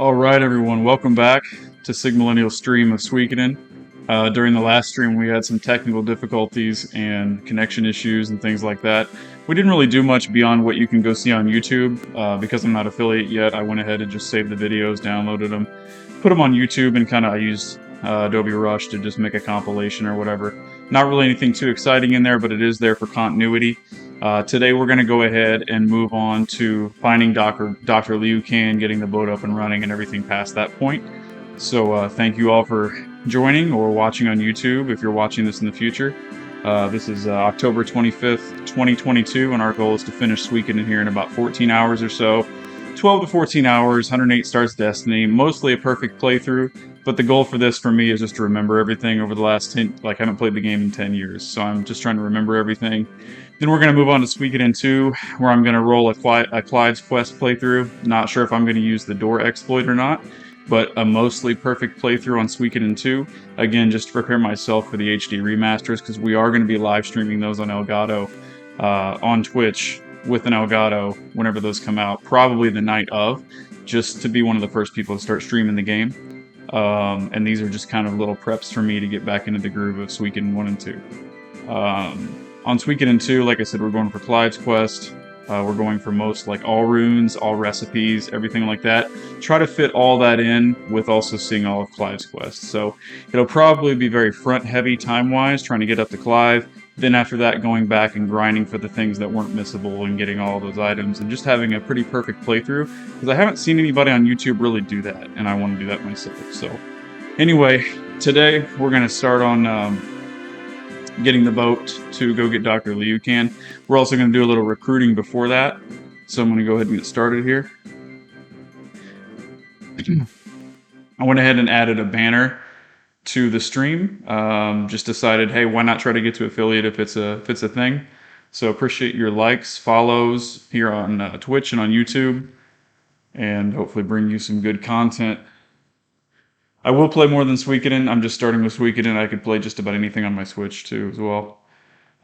All right, everyone, welcome back to Sig Millennial's stream of Suikoden. During the last stream, we had some technical difficulties and connection issues and things like that. We didn't really do much beyond what you can go see on YouTube. Because I'm not affiliate yet, I went ahead and just saved the videos, downloaded them, put them on YouTube, and I used Adobe Rush to just make a compilation or whatever. Not really anything too exciting in there, but it is there for continuity. Today we're going to go ahead and move on to finding Dr. Liu Kan, getting the boat up and running and everything past that point. So thank you all for joining or watching on YouTube if you're watching this in the future. This is October 25th, 2022, and our goal is to finish Suikoden here in about 14 hours or so. 12 to 14 hours, 108 Stars Destiny, mostly a perfect playthrough, but the goal for this for me is just to remember everything over the last 10, I haven't played the game in 10 years, so I'm just trying to remember everything. Then we're going to move on to Suikoden 2, where I'm going to roll a Clyde's Quest playthrough. Not sure if I'm going to use the door exploit or not, but a mostly perfect playthrough on Suikoden 2. Again, just to prepare myself for the HD remasters, because we are going to be live streaming those on Elgato, on Twitch, with an Elgato whenever those come out, probably the night of, just to be one of the first people to start streaming the game. And these are just kind of little preps for me to get back into the groove of Suikoden 1 and 2. On Suikoden 2, like I said, we're going for Clyde's Quest. We're going for most, like, all runes, all recipes, everything like that. Try to fit all that in with also seeing all of Clyde's Quest. So it'll probably be very front-heavy time-wise, trying to get up to Clive. Then after that, going back and grinding for the things that weren't missable and getting all those items and just having a pretty perfect playthrough. Because I haven't seen anybody on YouTube really do that, and I want to do that myself. So anyway, today we're going to start on getting the boat to go get Dr. Liu Kan. We're also going to do a little recruiting before that. So I'm going to go ahead and get started here. I went ahead and added a banner to the stream. Just decided, hey, why not try to get to affiliate if it's a thing. So appreciate your likes, follows here on Twitch and on YouTube, and hopefully bring you some good content. I will play more than Suikoden. I'm just starting with Suikoden. I could play just about anything on my Switch too as well.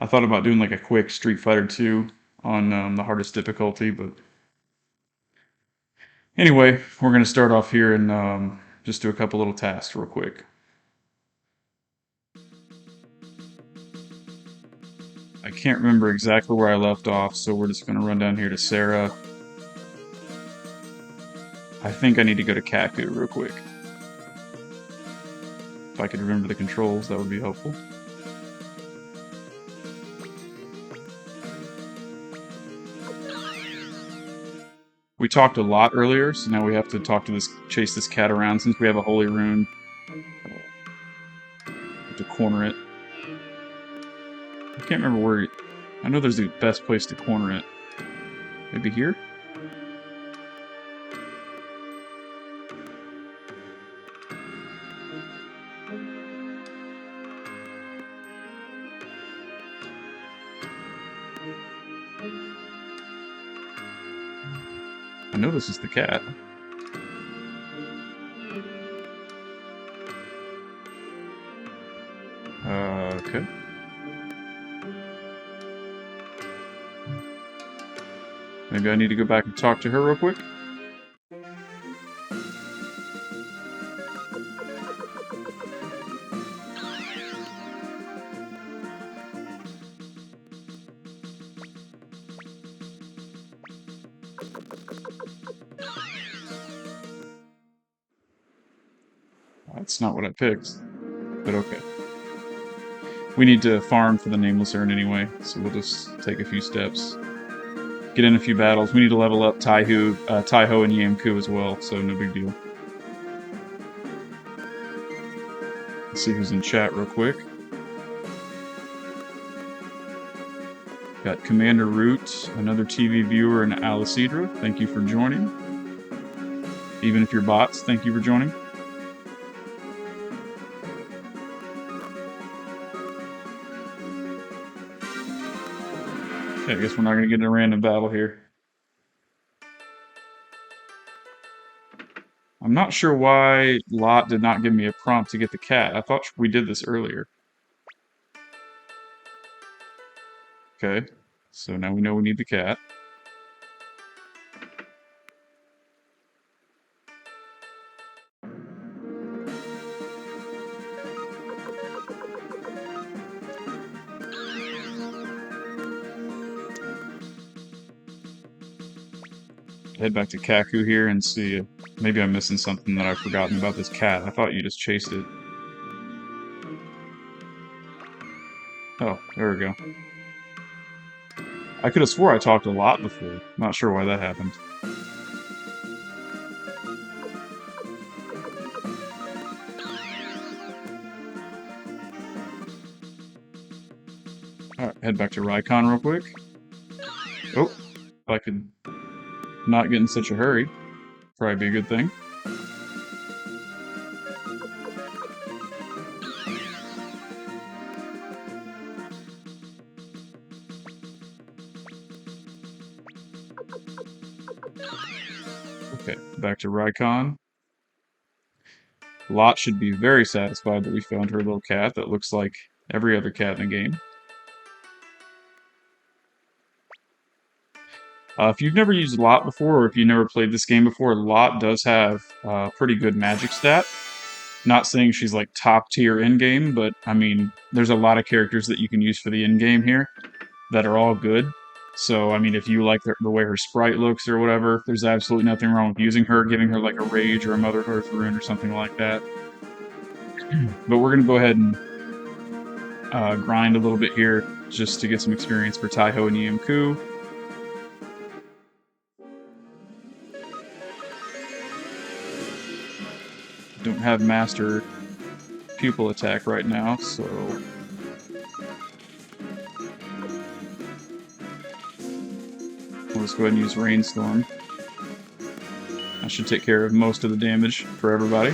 I thought about doing like a quick Street Fighter 2 on the hardest difficulty, but anyway, we're going to start off here and just do a couple little tasks real quick. I can't remember exactly where I left off, so we're just going to run down here to Sarah. I think I need to go to Kaku real quick. If I could remember the controls, that would be helpful. We talked a lot earlier, so now we have to chase this cat around since we have a holy rune. Have to corner it. I can't remember where. I know there's the best place to corner it. Maybe here? I know this is the cat. Okay. Maybe I need to go back and talk to her real quick. That's not what I picked, but okay. We need to farm for the Nameless Urn anyway, so we'll just take a few steps. Get in a few battles. We need to level up Taiho and Yamku as well, so no big deal. Let's see who's in chat real quick. Got Commander Root, another TV viewer, and Alicidra. Thank you for joining. Even if you're bots, thank you for joining. Okay, I guess we're not going to get in a random battle here. I'm not sure why Lot did not give me a prompt to get the cat. I thought we did this earlier. Okay, so now we know we need the cat. Head back to Kaku here and see if maybe I'm missing something that I've forgotten about this cat. I thought you just chased it. Oh, there we go. I could have swore I talked a lot before. Not sure why that happened. Alright, head back to Rykon real quick. Oh, if I could not get in such a hurry. Probably be a good thing. Okay, back to Rykon. Lot should be very satisfied that we found her little cat that looks like every other cat in the game. If you've never used Lot before, or if you've never played this game before, Lot does have a pretty good magic stat. Not saying she's like top tier in game, but I mean, there's a lot of characters that you can use for the in game here that are all good. So, I mean, if you like the way her sprite looks or whatever, there's absolutely nothing wrong with using her, giving her like a Rage or a Mother Earth rune or something like that. But we're going to go ahead and grind a little bit here just to get some experience for Taiho and Yamku. Don't have Master Pupil attack right now, so we'll just go ahead and use Rainstorm. That should take care of most of the damage for everybody.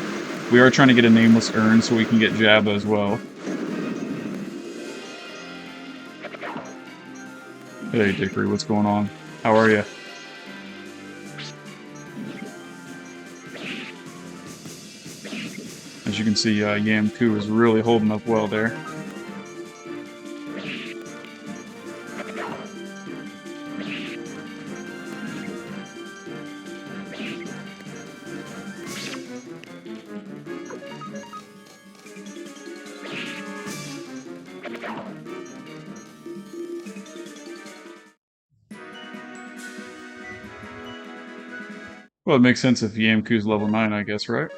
We are trying to get a Nameless Urn so we can get Jabba as well. Hey Dickory, what's going on? How are you? As you can see, Yamku is really holding up well there. Well, it makes sense if Yamku's level 9, I guess, right?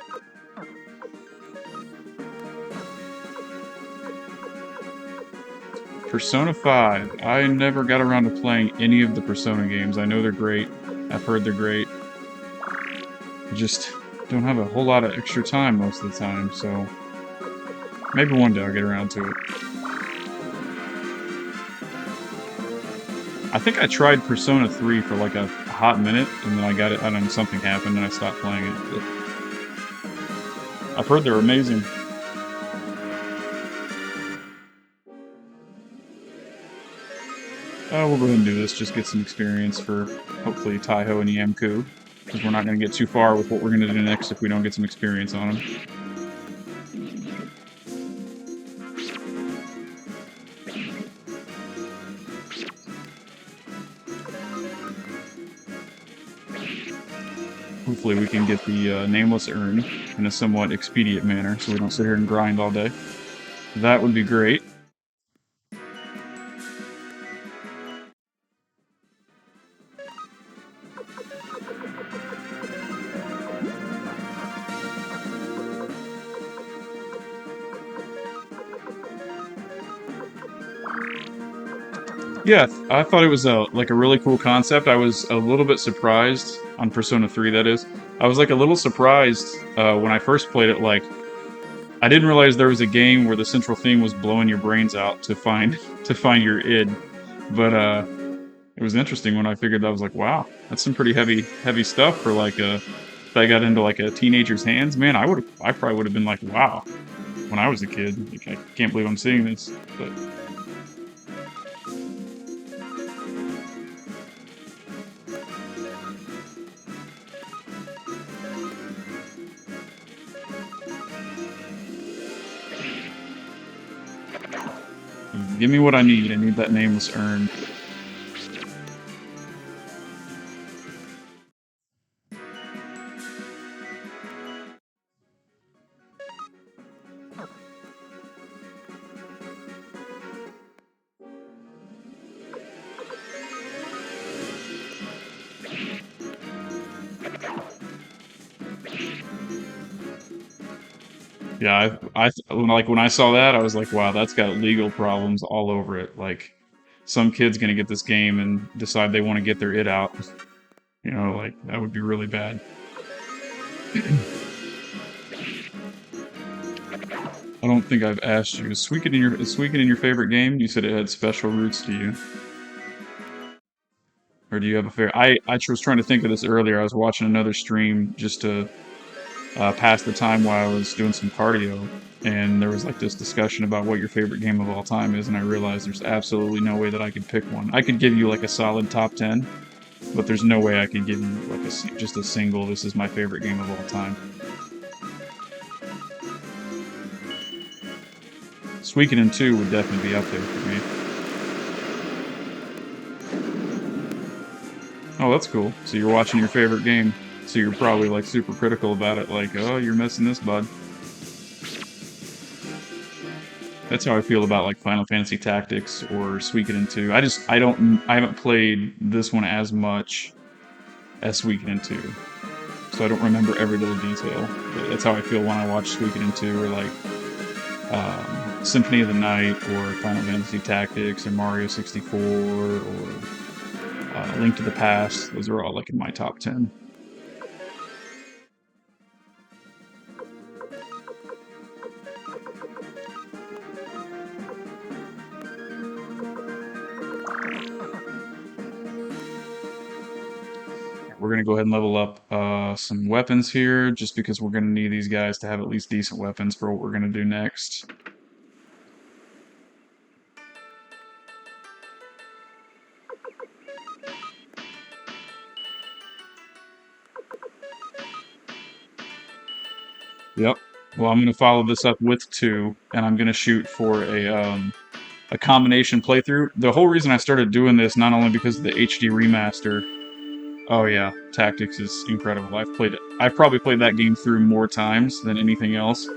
Persona 5. I never got around to playing any of the Persona games. I know they're great. I've heard they're great. I just don't have a whole lot of extra time most of the time, so maybe one day I'll get around to it. I think I tried Persona 3 for like a hot minute, and then I got it, I don't know, something happened and I stopped playing it. But I've heard they're amazing. We'll go ahead and do this, just get some experience for, hopefully, Taiho and Yamku, because we're not going to get too far with what we're going to do next if we don't get some experience on them. Hopefully we can get the Nameless Urn in a somewhat expedient manner, so we don't sit here and grind all day. That would be great. Yeah, I thought it was like a really cool concept. I was a little bit surprised on Persona 3, that is. I was like a little surprised when I first played it. Like, I didn't realize there was a game where the central theme was blowing your brains out to find your id. But it was interesting when I figured that. I was like, wow, that's some pretty heavy stuff for like if I got into like a teenager's hands. Man, I probably would have been like, wow, when I was a kid. Like, I can't believe I'm seeing this, but. Give me what I need. I need that Nameless Urn. Yeah, when I saw that, I was like, wow, that's got legal problems all over it. Like, some kid's gonna get this game and decide they want to get their it out. You know, like that would be really bad. I don't think I've asked you. Is Suikoden your favorite game? You said it had special roots to you, or do you have a favorite? I was trying to think of this earlier. I was watching another stream just to pass the time while I was doing some cardio, and there was like this discussion about what your favorite game of all time is, and I realized there's absolutely no way that I could pick one. I could give you like a solid top 10, but there's no way I could give you like just a single. This is my favorite game of all time. Suikoden 2 would definitely be up there for me. Oh, that's cool. So you're watching your favorite game. So you're probably like super critical about it, like, oh, you're missing this, bud. That's how I feel about like Final Fantasy Tactics or Suikoden 2. I haven't played this one as much as Suikoden 2. So I don't remember every little detail. But that's how I feel when I watch Suikoden 2 or like Symphony of the Night or Final Fantasy Tactics or Mario 64 or Link to the Past. Those are all like in my top 10. We're going to go ahead and level up some weapons here, just because we're going to need these guys to have at least decent weapons for what we're going to do next. Yep. Well, I'm going to follow this up with 2, and I'm going to shoot for a combination playthrough. The whole reason I started doing this, not only because of the HD remaster. Oh yeah, Tactics is incredible. I've probably played that game through more times than anything else.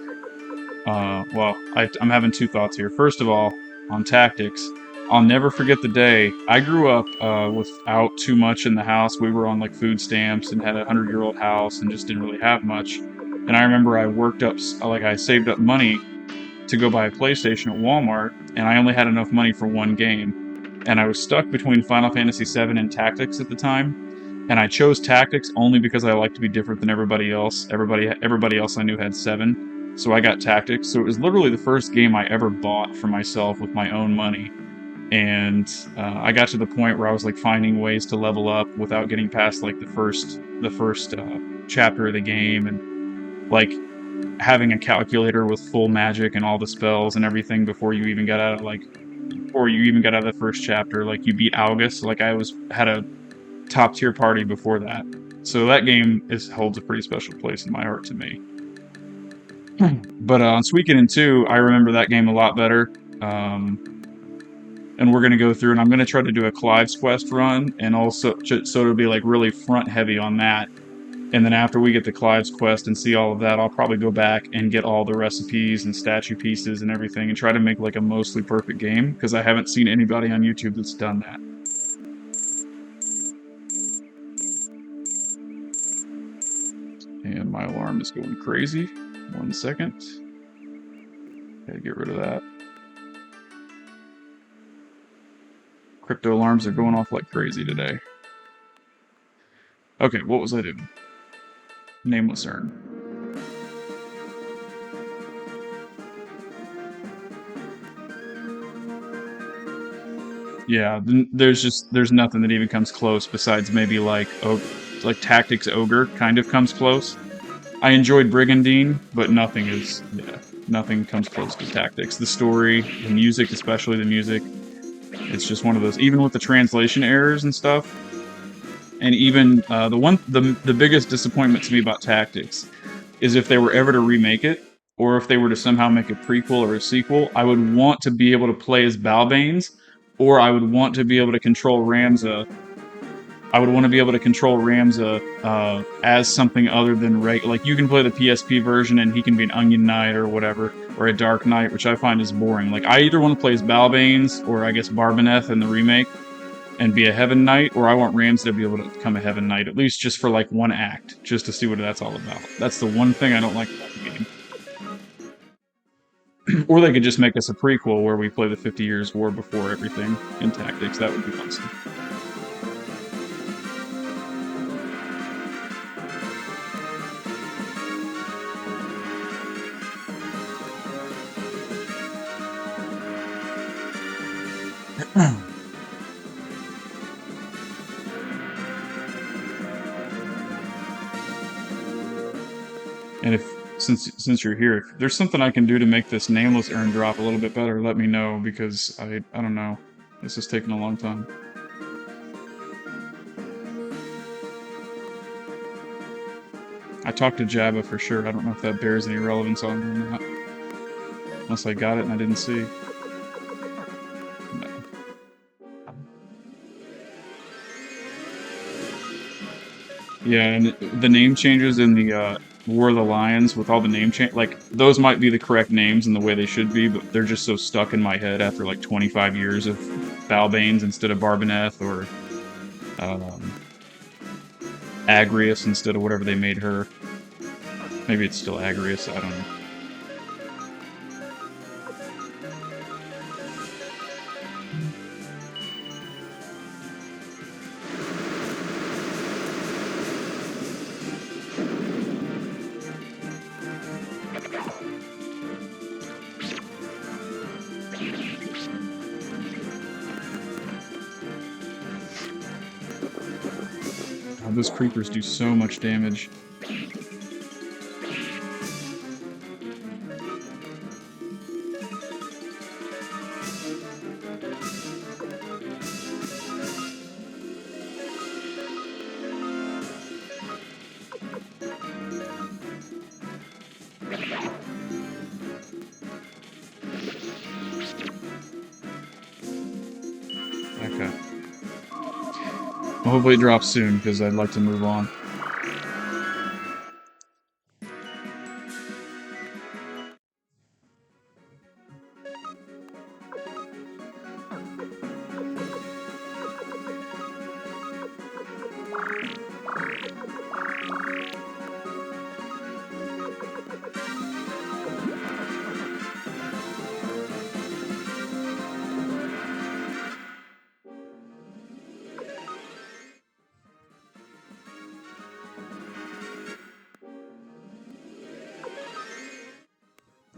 I'm having two thoughts here. First of all, on Tactics, I'll never forget the day. I grew up without too much in the house. We were on like food stamps and had a 100-year-old house and just didn't really have much. And I remember I saved up money to go buy a PlayStation at Walmart, and I only had enough money for one game. And I was stuck between Final Fantasy VII and Tactics at the time. And I chose Tactics only because I like to be different than everybody else. Everybody else I knew had 7, so I got Tactics. So it was literally the first game I ever bought for myself with my own money. And I got to the point where I was like finding ways to level up without getting past like the first chapter of the game, and like having a calculator with full magic and all the spells and everything before you even got out of the first chapter. Like you beat August. Like had a top tier party before that. So that game holds a pretty special place in my heart to me. But on Suikoden 2, I remember that game a lot better. And we're going to go through, and I'm going to try to do a Clive's Quest run, and also, so it'll be like really front heavy on that. And then after we get the Clive's Quest and see all of that, I'll probably go back and get all the recipes and statue pieces and everything and try to make like a mostly perfect game, because I haven't seen anybody on YouTube that's done that. And my alarm is going crazy. 1 second. Gotta get rid of that. Crypto alarms are going off like crazy today. Okay, what was I doing? Nameless Urn. Yeah, there's nothing that even comes close besides maybe like Tactics Ogre kind of comes close. I enjoyed Brigandine, but nothing comes close to Tactics. The story, the music, especially the music, it's just one of those. Even with the translation errors and stuff, and even the biggest disappointment to me about Tactics is if they were ever to remake it, or if they were to somehow make a prequel or a sequel, I would want to be able to play as Balbanes, or I would want to be able to control Ramza. I would want to be able to control Ramza as something other than like you can play the PSP version and he can be an Onion Knight or whatever, or a Dark Knight, which I find is boring. Like I either want to play as Balbanes or I guess Barboneth in the remake, and be a Heaven Knight, or I want Ramsey to be able to become a Heaven Knight, at least just for like one act, just to see what that's all about. That's the one thing I don't like about the game. Or they could just make us a prequel where we play the 50 Years War before everything in tactics. That would be awesome. And if since you're here, if there's something I can do to make this nameless urn drop a little bit better, let me know, because I don't know. This has taken a long time. I talked to Jabba for sure. I don't know if that bears any relevance on me or not. Unless I got it and I didn't see. No. Yeah, and the name changes in the War of the Lions with all the name change, like those might be the correct names and the way they should be, but they're just so stuck in my head after like 25 years of Balbanes instead of Barboneth, or um, Agrius instead of whatever they made her. Maybe it's still Agrius, I don't know. God, those creepers do so much damage. Okay. Well, hopefully it drops soon, because I'd like to move on.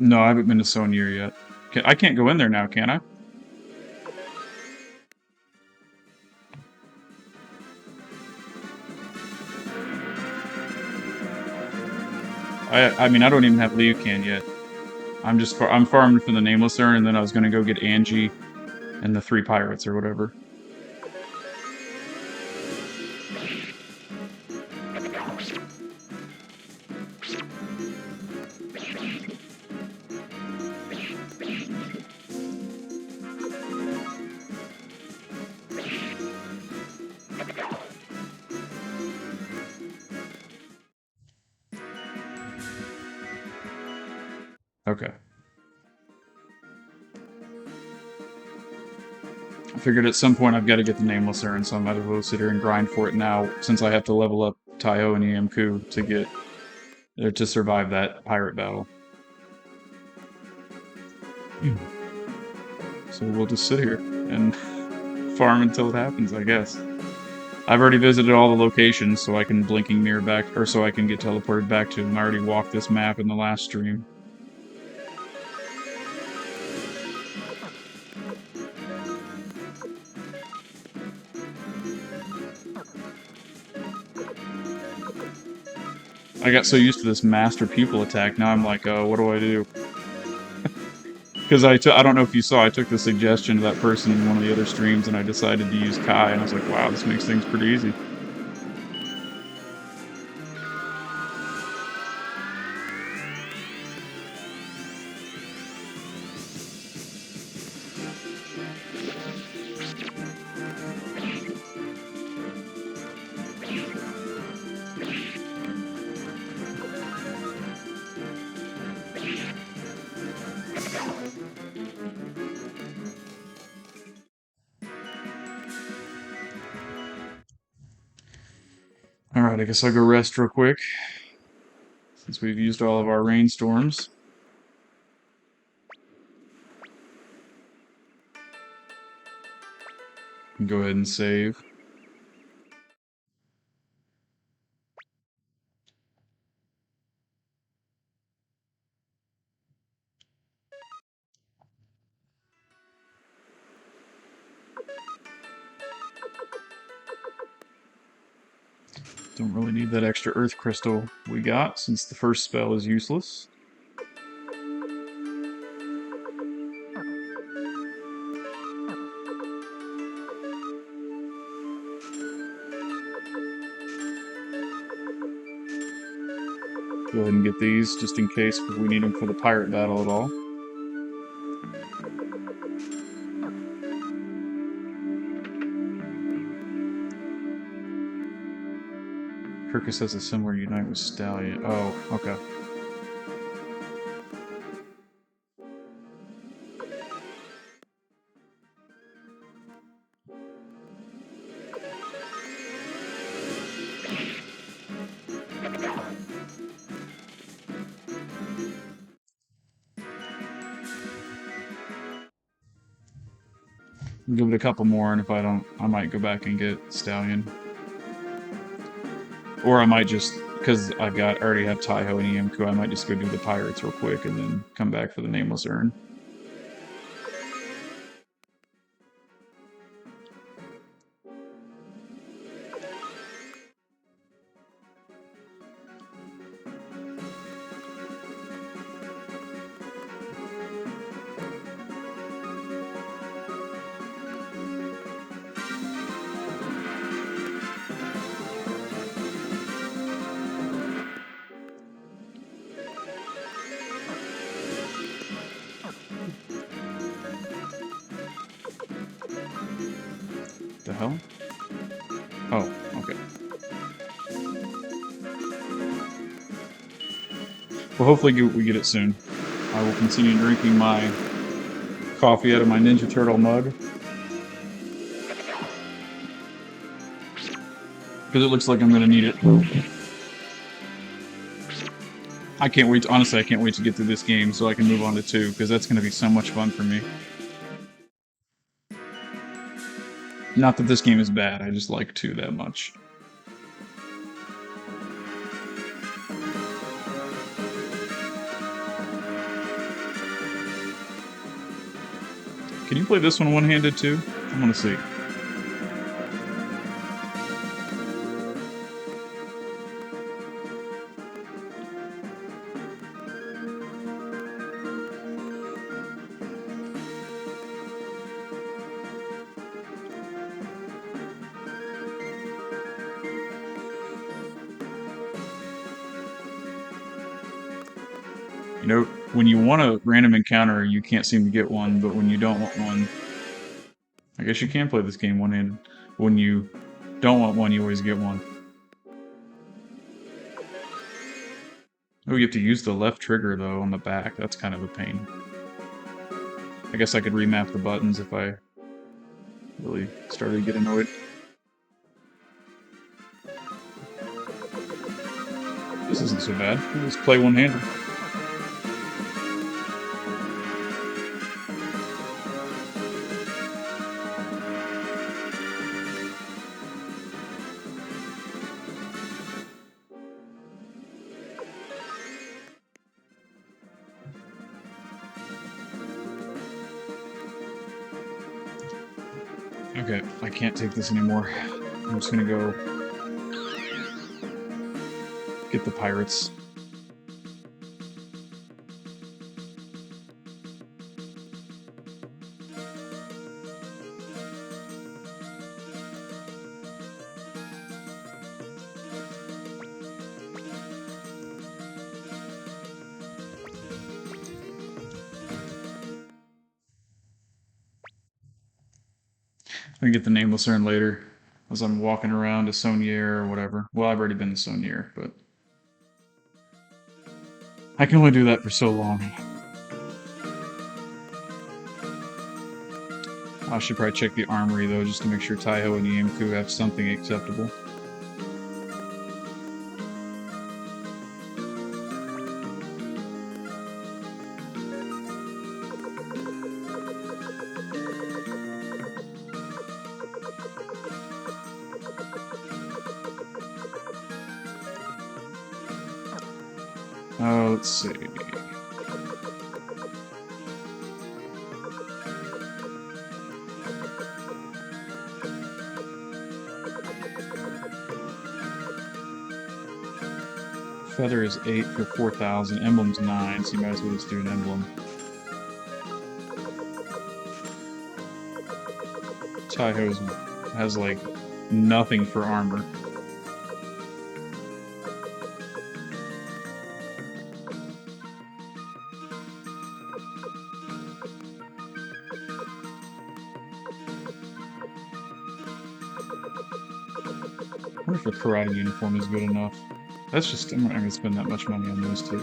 No, I haven't been to Sonir yet. I can't go in there now, can I? I mean, I don't even have Liucan yet. I'm farming for the Nameless Urn, and then I was gonna go get Angie and the 3 pirates or whatever. Okay. I figured at some point I've got to get the Nameless Urn, so I might as well sit here and grind for it now, since I have to level up Taio and Yamku to get or to survive that pirate battle. So we'll just sit here and farm until it happens, I guess. I've already visited all the locations, so I can blinking mirror back, or so I can get teleported back to them. I already walked this map in the last stream. I got so used to this master pupil attack, now I'm like, oh, what do I do? Because I don't know if you saw, I took the suggestion of that person in one of the other streams, and I decided to use Kai, and I was like, wow, this makes things pretty easy. Alright, I guess I'll go rest real quick, since we've used all of our rainstorms. Go ahead and save. Don't really need that extra earth crystal we got, since the first spell is useless. Go ahead and get these, just in case we need them for the pirate battle at all. Kirkus has a similar unite with Stallion. Oh, okay. Give it a couple more, and if I don't, I might go back and get Stallion. Or I might just, because I already have Taiho and Iemku, I might just go do the pirates real quick and then come back for the Nameless Urn. The hell? Oh, okay. Well, hopefully we get it soon. I will continue drinking my coffee out of my Ninja Turtle mug, because it looks like I'm going to need it. I can't wait, honestly, I can't wait to get through this game so I can move on to 2, because that's going to be so much fun for me. Not that this game is bad, I just like 2 that much. Can you play this one one-handed too? I want to see. You know, when you want a random encounter, you can't seem to get one, but when you don't want one, I guess you can play this game one-handed. When you don't want one, you always get one. Oh, you have to use the left trigger, though, on the back. That's kind of a pain. I guess I could remap the buttons if I really started to get annoyed. This isn't so bad. Let's play one-handed. Okay, I can't take this anymore. I'm just gonna go get the pirates. I can get the Nameless Urn later, as I'm walking around to Sonier or whatever. Well, I've already been to Sonier, but I can only do that for so long. I should probably check the armory, though, just to make sure Taiho and Iemku have something acceptable. Let's see. Feather is 8 for 4,000. Emblem's 9, so you might as well just do an emblem. Taiho has like nothing for armor. I wonder if a karate uniform is good enough. That's just, I'm not going to spend that much money on those two.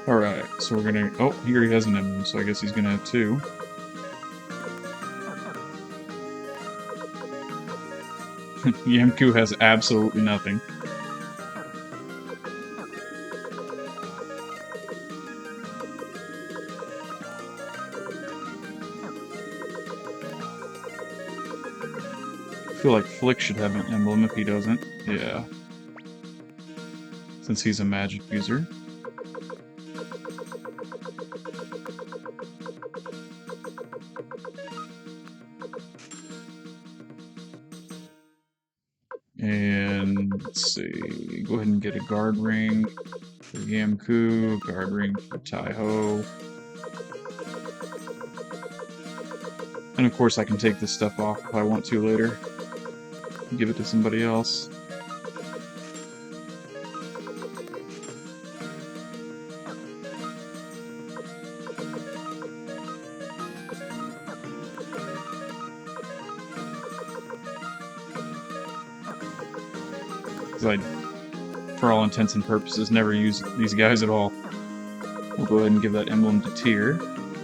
Alright, so we're gonna... Oh, he already has an emblem, so I guess he's gonna have 2. Yamku has absolutely nothing. I feel like Flick should have an emblem if he doesn't. Yeah. Since he's a magic user. And let's see, go ahead and get a guard ring for Yamku, guard ring for Taiho. And of course I can take this stuff off if I want to later. Give it to somebody else. I, for all intents and purposes, never use these guys at all. We'll go ahead and give that emblem to Tyr,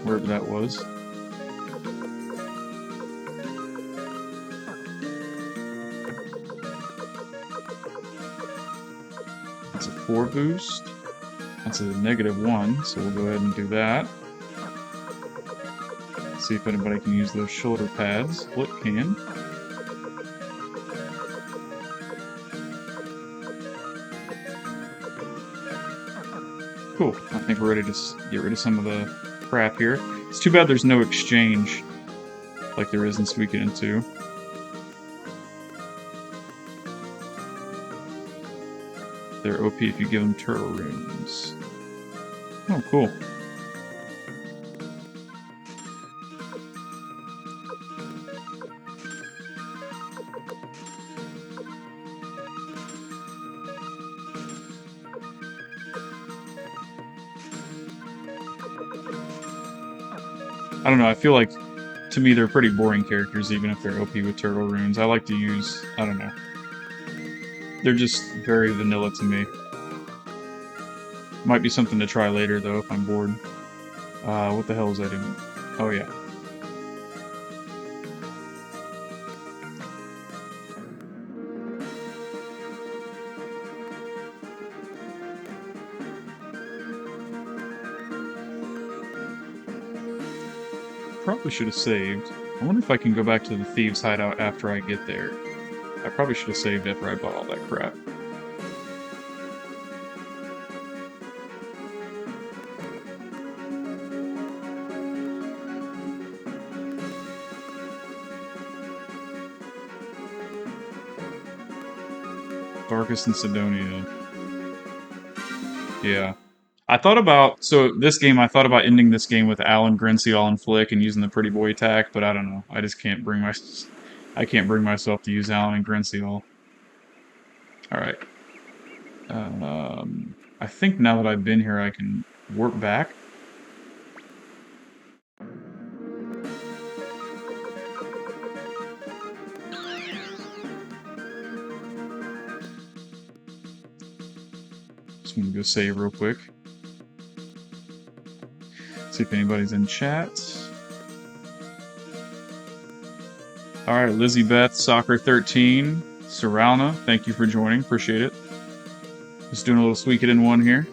wherever that was. That's a 4 boost. That's a -1, so we'll go ahead and do that. See if anybody can use those shoulder pads. Flick can. Cool. I think we're ready to get rid of some of the crap here. It's too bad there's no exchange like there is in Suikoden 2. They're OP if you give them turtle runes. Oh, cool. I don't know, I feel like, to me, they're pretty boring characters, even if they're OP with turtle runes. I like to use, I don't know. They're just very vanilla to me. Might be something to try later, though, if I'm bored. What the hell is that doing? Oh, yeah. Probably should have saved. I wonder if I can go back to the Thieves' Hideout after I get there. I probably should have saved after I bought all that crap. Darkest in Sidonia. Yeah. I thought about, so this game, I thought about ending this game with Alan, Grinseal, and Flick and using the Pretty Boy attack, but I don't know. I just can't bring I can't bring myself to use Alan and Grinseal. Alright. I think now that I've been here, I can warp back. Just gonna go save real quick. See if anybody's in chat. Alright, Lizzie Beth, Soccer13, Saralna, thank you for joining, appreciate it. Just doing a little Suikoden 1 here.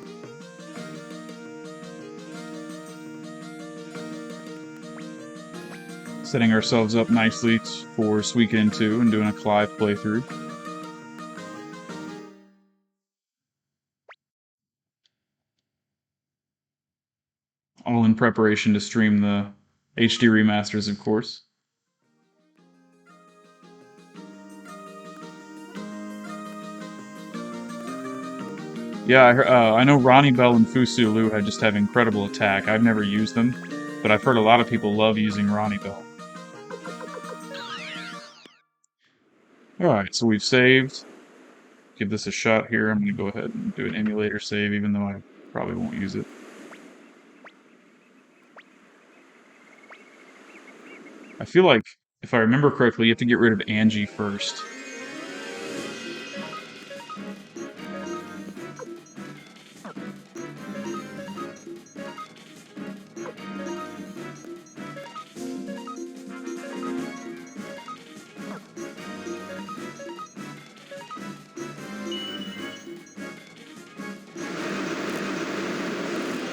Setting ourselves up nicely for Suikoden 2 and doing a Clive playthrough. All in preparation to stream the HD remasters, of course. Yeah, I know Ronnie Bell and Fusu Liu just have incredible attack. I've never used them, but I've heard a lot of people love using Ronnie Bell. Alright, so we've saved. Give this a shot here. I'm going to go ahead and do an emulator save, even though I probably won't use it. I feel like, if I remember correctly, you have to get rid of Angie first.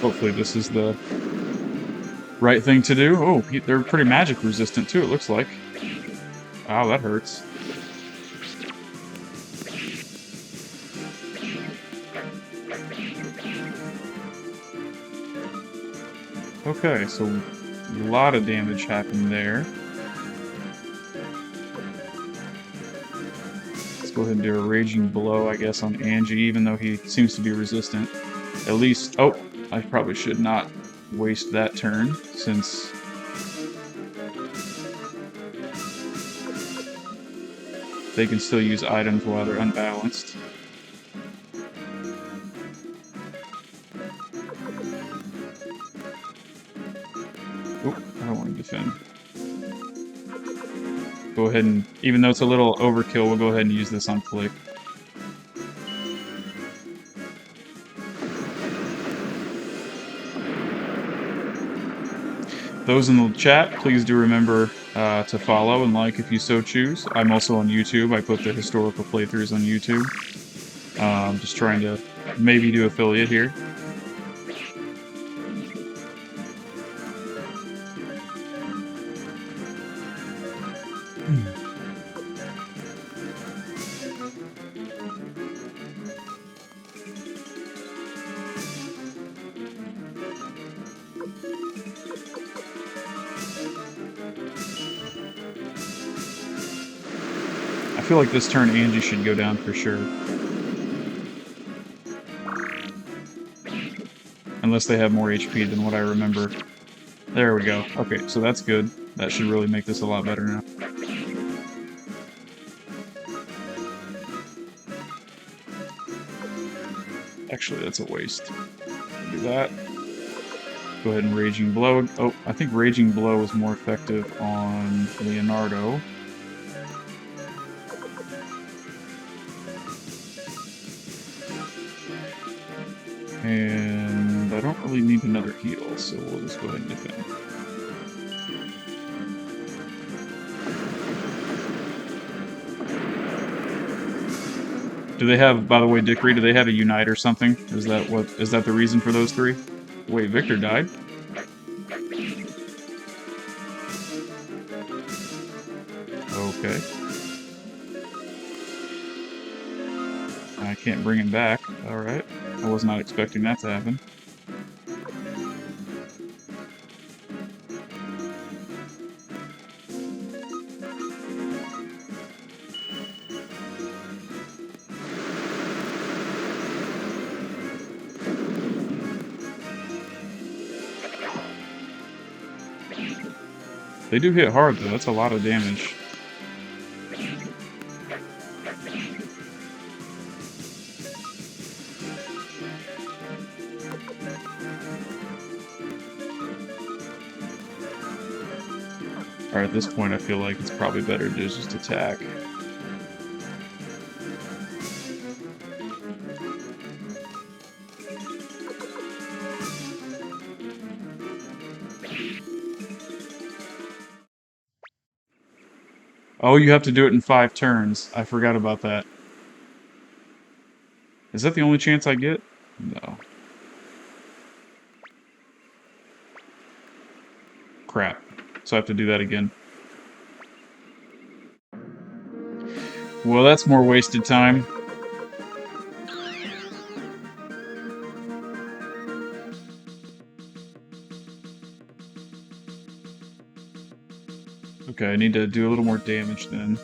Hopefully this is the right thing to do. Oh, they're pretty magic resistant too, it looks like. Ow, that hurts. Okay, so a lot of damage happened there. Let's go ahead and do a Raging Blow, I guess, on Angie, even though he seems to be resistant. At least... Oh, I probably should not waste that turn, since... they can still use items while they're unbalanced. Oop, I don't want to defend. Go ahead and, even though it's a little overkill, we'll go ahead and use this on Flick. Those in the chat, please do remember to follow and like if you so choose. I'm also on YouTube. I put the historical playthroughs on YouTube. Just trying to maybe do affiliate here. I feel like this turn Angie should go down for sure. Unless they have more HP than what I remember. There we go. Okay, so that's good. That should really make this a lot better now. Actually, that's a waste. Do that. Go ahead and Raging Blow. Oh, I think Raging Blow is more effective on Leonardo. And I don't really need another heal, so we'll just go ahead and defend. Do they have, by the way, Dickory, do they have a Unite or something? Is that the reason for those three? Wait, Victor died? Okay. I can't bring him back. Alright. I was not expecting that to happen. They do hit hard though, that's a lot of damage. Alright, at this point I feel like it's probably better to just attack. Oh, you have to do it in 5 turns. I forgot about that. Is that the only chance I get? No. Crap. So I have to do that again. Well, that's more wasted time. Okay, I need to do a little more damage then.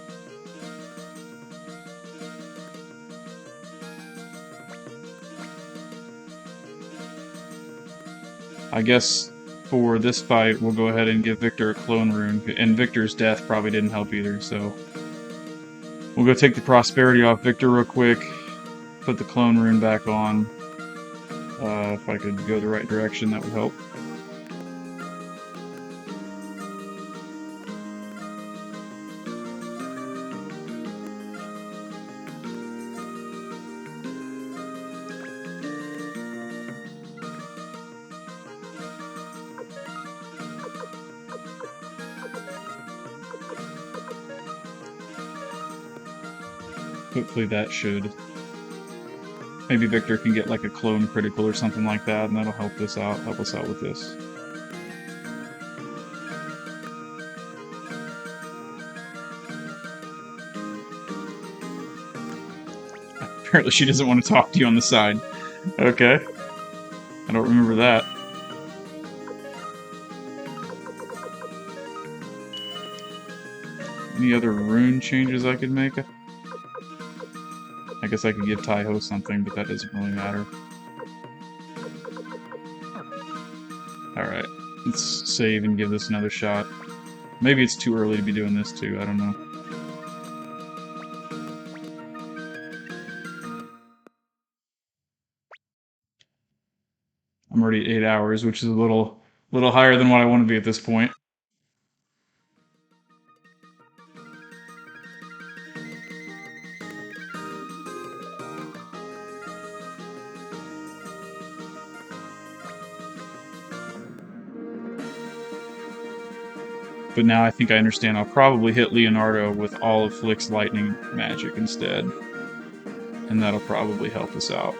I guess for this fight, we'll go ahead and give Victor a clone rune, and Victor's death probably didn't help either, so... We'll go take the prosperity off Victor real quick, put the clone rune back on. If I could go the right direction, that would help. Hopefully that should... Maybe Victor can get like a clone critical or something like that, and that'll help us out with this. Apparently she doesn't want to talk to you on the side. Okay. I don't remember that. Any other rune changes I could make? I guess I could give Taiho something, but that doesn't really matter. Alright, let's save and give this another shot. Maybe it's too early to be doing this too, I don't know. I'm already at 8 hours, which is a little higher than what I want to be at this point. But now I think I understand I'll probably hit Leonardo with all of Flick's lightning magic instead. And that'll probably help us out.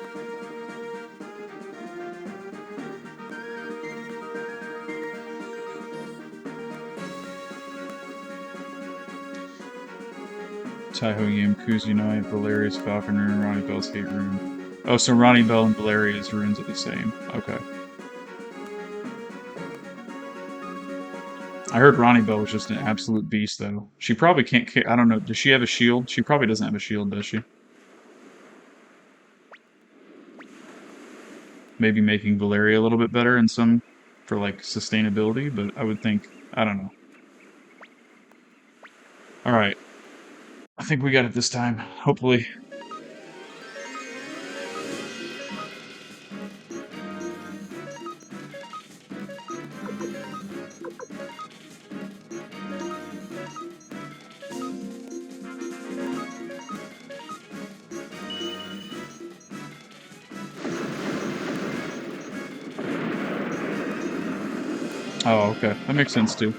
Taiho Yim, Kuzu Knight, Valeria's Falcon Rune, Ronnie Bell's Hate Rune. Oh, so Ronnie Bell and Valeria's runes are the same. Okay. I heard Ronnie Bell was just an absolute beast, though. She probably can't... I don't know. Does she have a shield? She probably doesn't have a shield, does she? Maybe making Valeria a little bit better in some... for, like, sustainability, but I would think... I don't know. Alright. I think we got it this time. Hopefully. Oh, okay. That makes sense, too.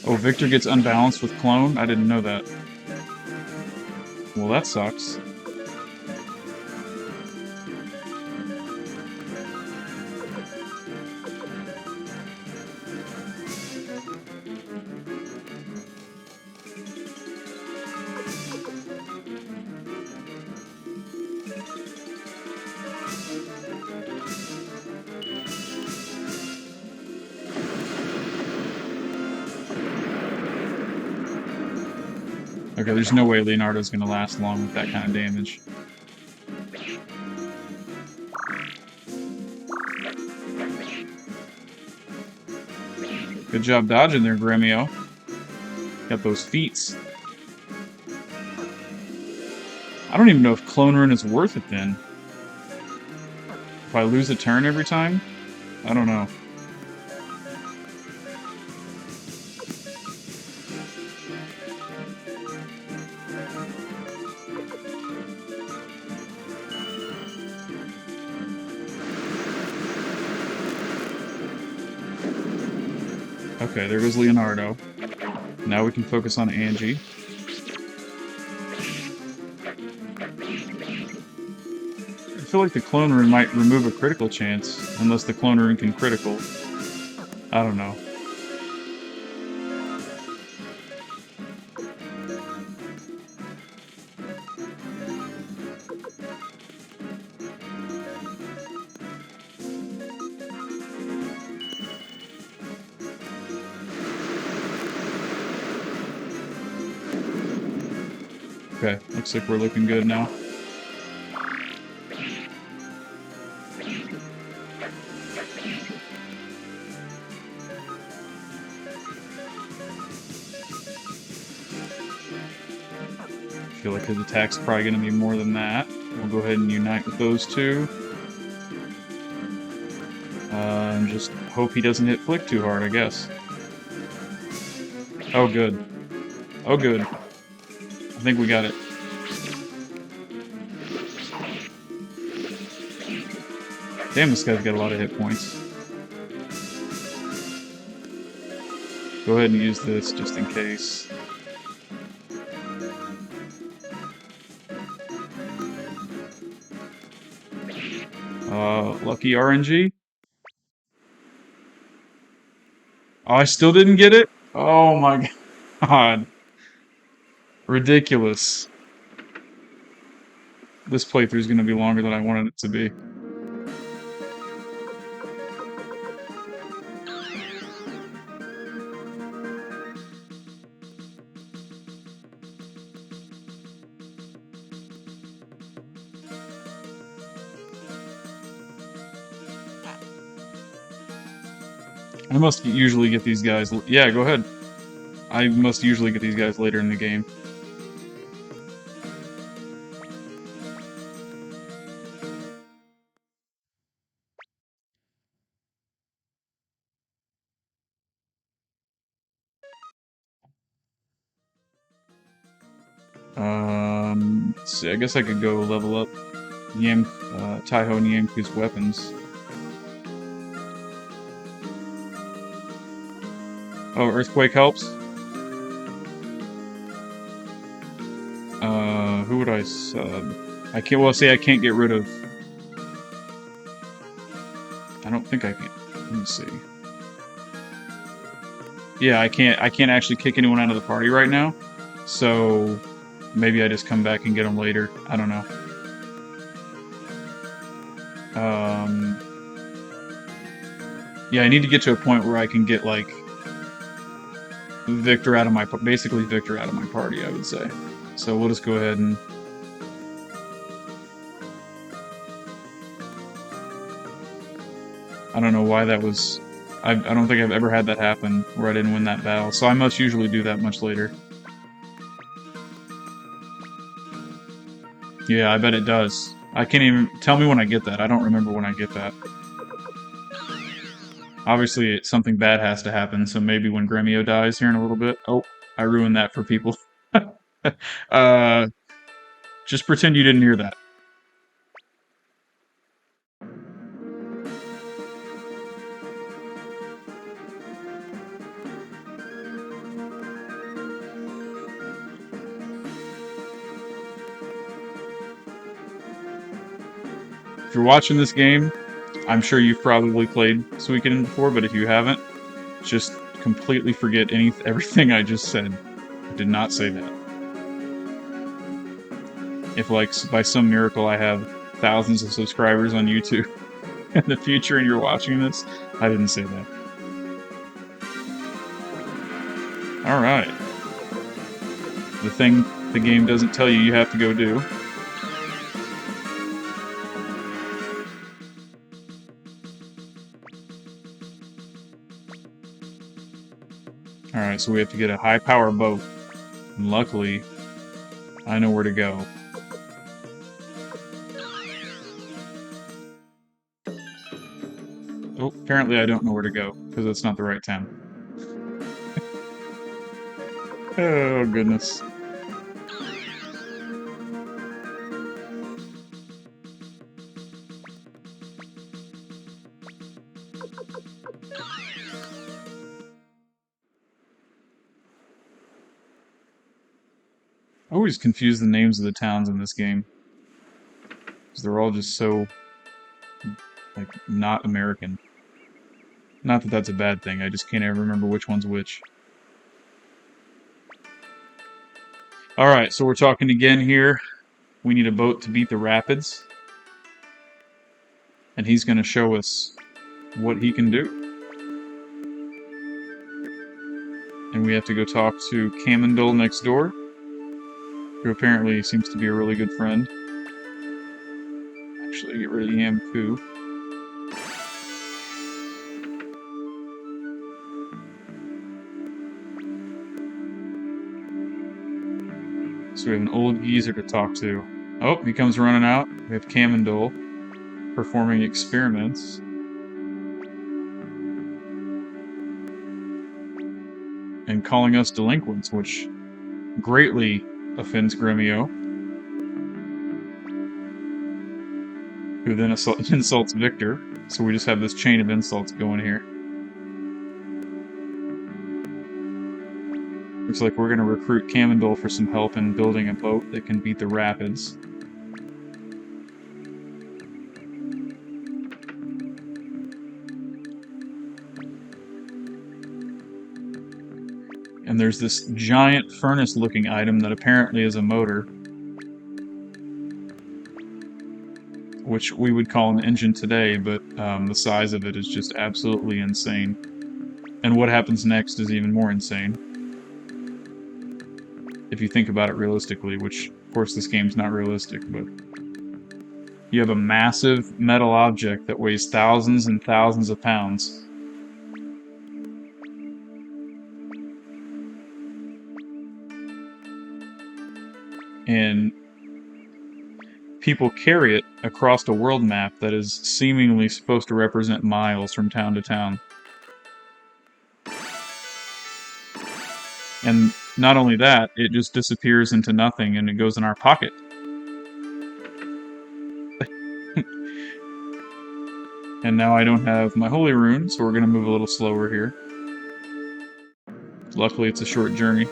Oh, Victor gets unbalanced with Clone? I didn't know that. Well, that sucks. Okay, there's no way Leonardo's gonna last long with that kind of damage. Good job dodging there, Gremio. Got those feats. I don't even know if Clone Rune is worth it then. If I lose a turn every time? I don't know. Okay, there goes Leonardo. Now we can focus on Angie. feel like the clone rune might remove a critical chance, unless the clone rune can critical. I don't know. Okay, looks like we're looking good now. I feel like his attack's probably going to be more than that. We'll go ahead and unite with those two. And just hope he doesn't hit Flick too hard, I guess. Oh, good. Oh, good. I think we got it. Damn, this guy's got a lot of hit points. Go ahead and use this just in case. Lucky RNG. Oh, I still didn't get it? Oh my god. Ridiculous. This playthrough is going to be longer than I wanted it to be. I must usually get these guys... Yeah, go ahead. I must usually get these guys later in the game. Let's see, I guess I could go level up Taiho and Yamku's weapons. Oh, Earthquake helps? Who would I sub? I can't, well, see, I can't get rid of... I don't think I can. Let me see. Yeah, I can't actually kick anyone out of the party right now, so maybe I just come back and get them later. I don't know. Yeah, I need to get to a point where I can get, like, Victor out of my... basically Victor out of my party, I would say. So we'll just go ahead and... I don't know why that was... I don't think I've ever had that happen, where I didn't win that battle, so I must usually do that much later. Yeah, I bet it does. I can't even... Tell me when I get that. I don't remember when I get that. Obviously, something bad has to happen, so maybe when Gremio dies here in a little bit... Oh, I ruined that for people. Just pretend you didn't hear that. If you're watching this game, I'm sure you've probably played Suikoden before, but if you haven't, just completely forget everything I just said. I did not say that. If, like, by some miracle I have thousands of subscribers on YouTube in the future and you're watching this, I didn't say that. Alright. The thing the game doesn't tell you have to go do. Alright, so we have to get a high power boat. And luckily, I know where to go. Oh, apparently I don't know where to go, because it's not the right town. Oh, goodness. I always confuse the names of the towns in this game. they're all just so, like, not American. Not that that's a bad thing, I just can't ever remember which one's which. Alright, so we're talking again here. We need a boat to beat the rapids. And he's going to show us what he can do. And we have to go talk to Camendel next door, who apparently seems to be a really good friend. Actually, get rid of Yamku. So we have an old geezer to talk to. Oh, he comes running out. We have Camendel performing experiments. And calling us delinquents, which greatly offends Gremio, who then insults Victor. So we just have this chain of insults going here. Looks like we're going to recruit Camendel for some help in building a boat that can beat the rapids. And there's this giant furnace-looking item that apparently is a motor, which we would call an engine today, but the size of it is just absolutely insane. And what happens next is even more insane, if you think about it realistically, which, of course, this game's not realistic, but you have a massive metal object that weighs thousands and thousands of pounds. And people carry it across a world map that is seemingly supposed to represent miles from town to town. And not only that, it just disappears into nothing and it goes in our pocket. And now I don't have my holy rune, so we're going to move a little slower here. Luckily, it's a short journey.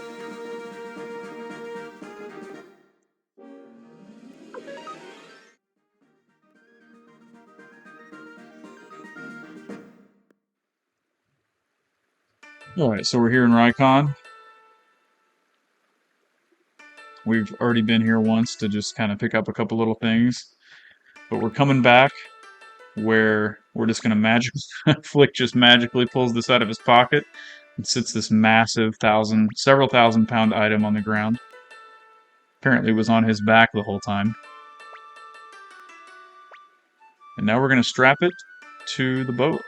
Alright, so we're here in Rykon. We've already been here once to just kind of pick up a couple little things. But we're coming back where we're just going to magically... Flick just magically pulls this out of his pocket and sits this massive several thousand pound item on the ground. Apparently it was on his back the whole time. And now we're going to strap it to the boat.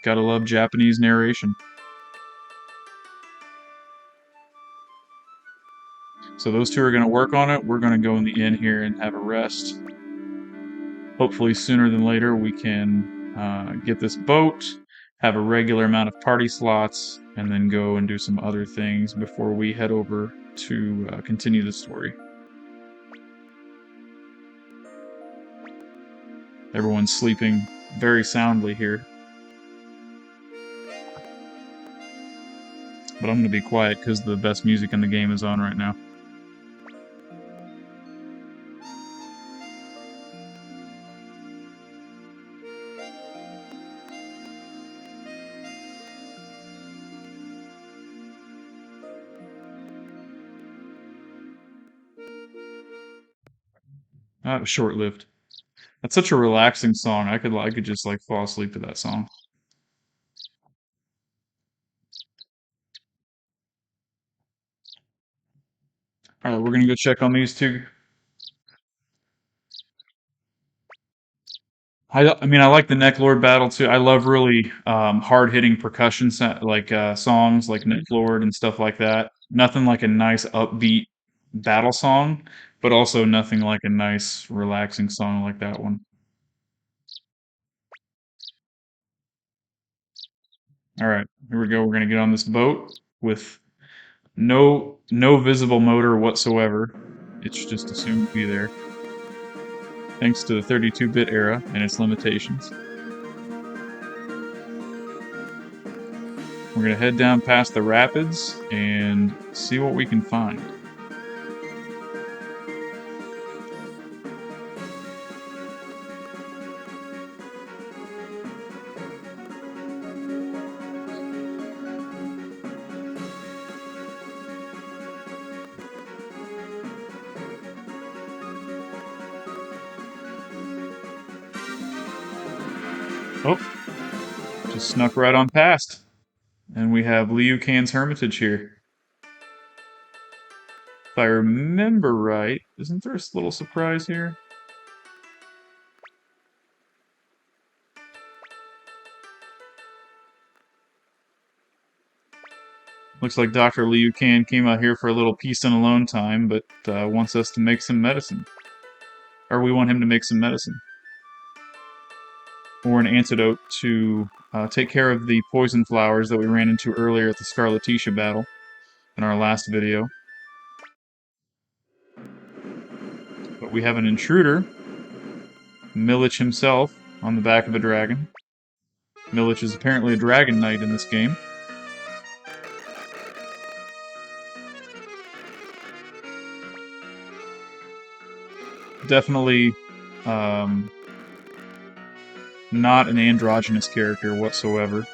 Gotta love Japanese narration. So those two are going to work on it. We're going to go in the inn here and have a rest. Hopefully sooner than later we can get this boat, have a regular amount of party slots, and then go and do some other things before we head over to continue the story. Everyone's sleeping very soundly here. But I'm going to be quiet because the best music in the game is on right now. That was short-lived. That's such a relaxing song. I could just like fall asleep to that song. All right, we're gonna go check on these two. I mean, I like the Necklord battle too. I love really hard-hitting percussion songs like Necklord and stuff like that. Nothing like a nice upbeat battle song, but also nothing like a nice relaxing song like that one. All right, here we go. We're gonna get on this boat with no visible motor whatsoever. It's just assumed to be there, thanks to the 32-bit era and its limitations. We're gonna head down past the rapids and see what we can find. Oh, just snuck right on past. And we have Liu Kang's Hermitage here. If I remember right, isn't there a little surprise here? Looks like Dr. Liu Kang came out here for a little peace and alone time, but wants us to make some medicine. Or we want him to make some medicine. Or an antidote to take care of the poison flowers that we ran into earlier at the Scarleticia battle in our last video. But we have an intruder, Milich himself, on the back of a dragon. Milich is apparently a dragon knight in this game. Definitely not an androgynous character whatsoever.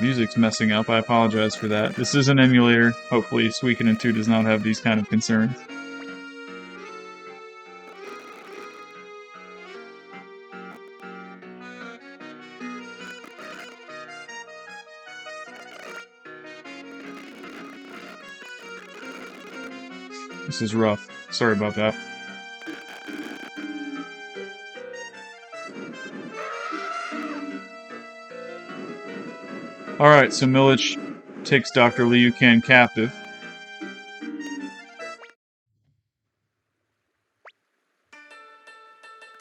Music's messing up, I apologize for that. This is an emulator. Hopefully Suikoden 2 does not have these kind of concerns. This is rough. Sorry about that. Alright, so Milich takes Dr. Liu Kang captive.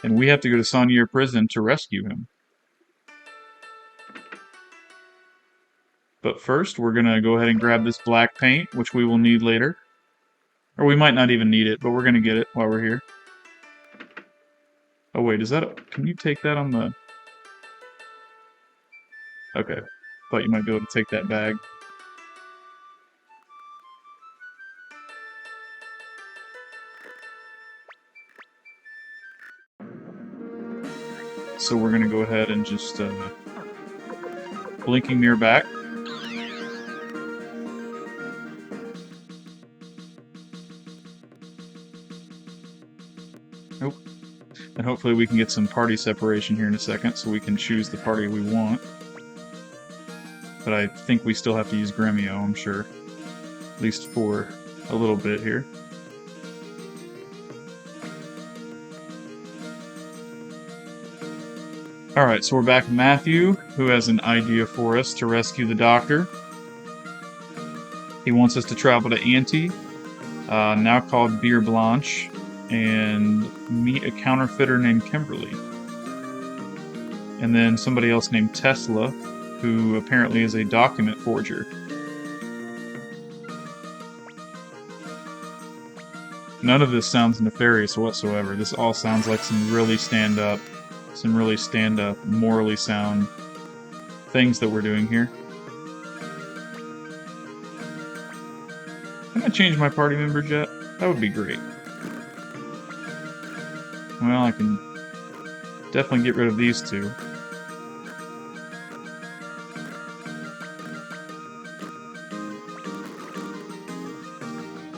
And we have to go to Sanya prison to rescue him. But first, we're gonna go ahead and grab this black paint, which we will need later. Or we might not even need it, but we're gonna get it while we're here. Oh wait, is that can you take that on the... Okay, thought you might be able to take that bag. So we're gonna go ahead and just blinking mirror back. Nope. And hopefully we can get some party separation here in a second so we can choose the party we want. But I think we still have to use Gremio, I'm sure. At least for a little bit here. Alright, so we're back with Matthew, who has an idea for us to rescue the doctor. He wants us to travel to Auntie, now called Beer Blanche, and meet a counterfeiter named Kimberly. And then somebody else named Tesla, who apparently is a document forger. None of this sounds nefarious whatsoever. This all sounds like some really stand-up, morally sound things that we're doing here. Can I change my party members yet? That would be great. Well, I can definitely get rid of these two.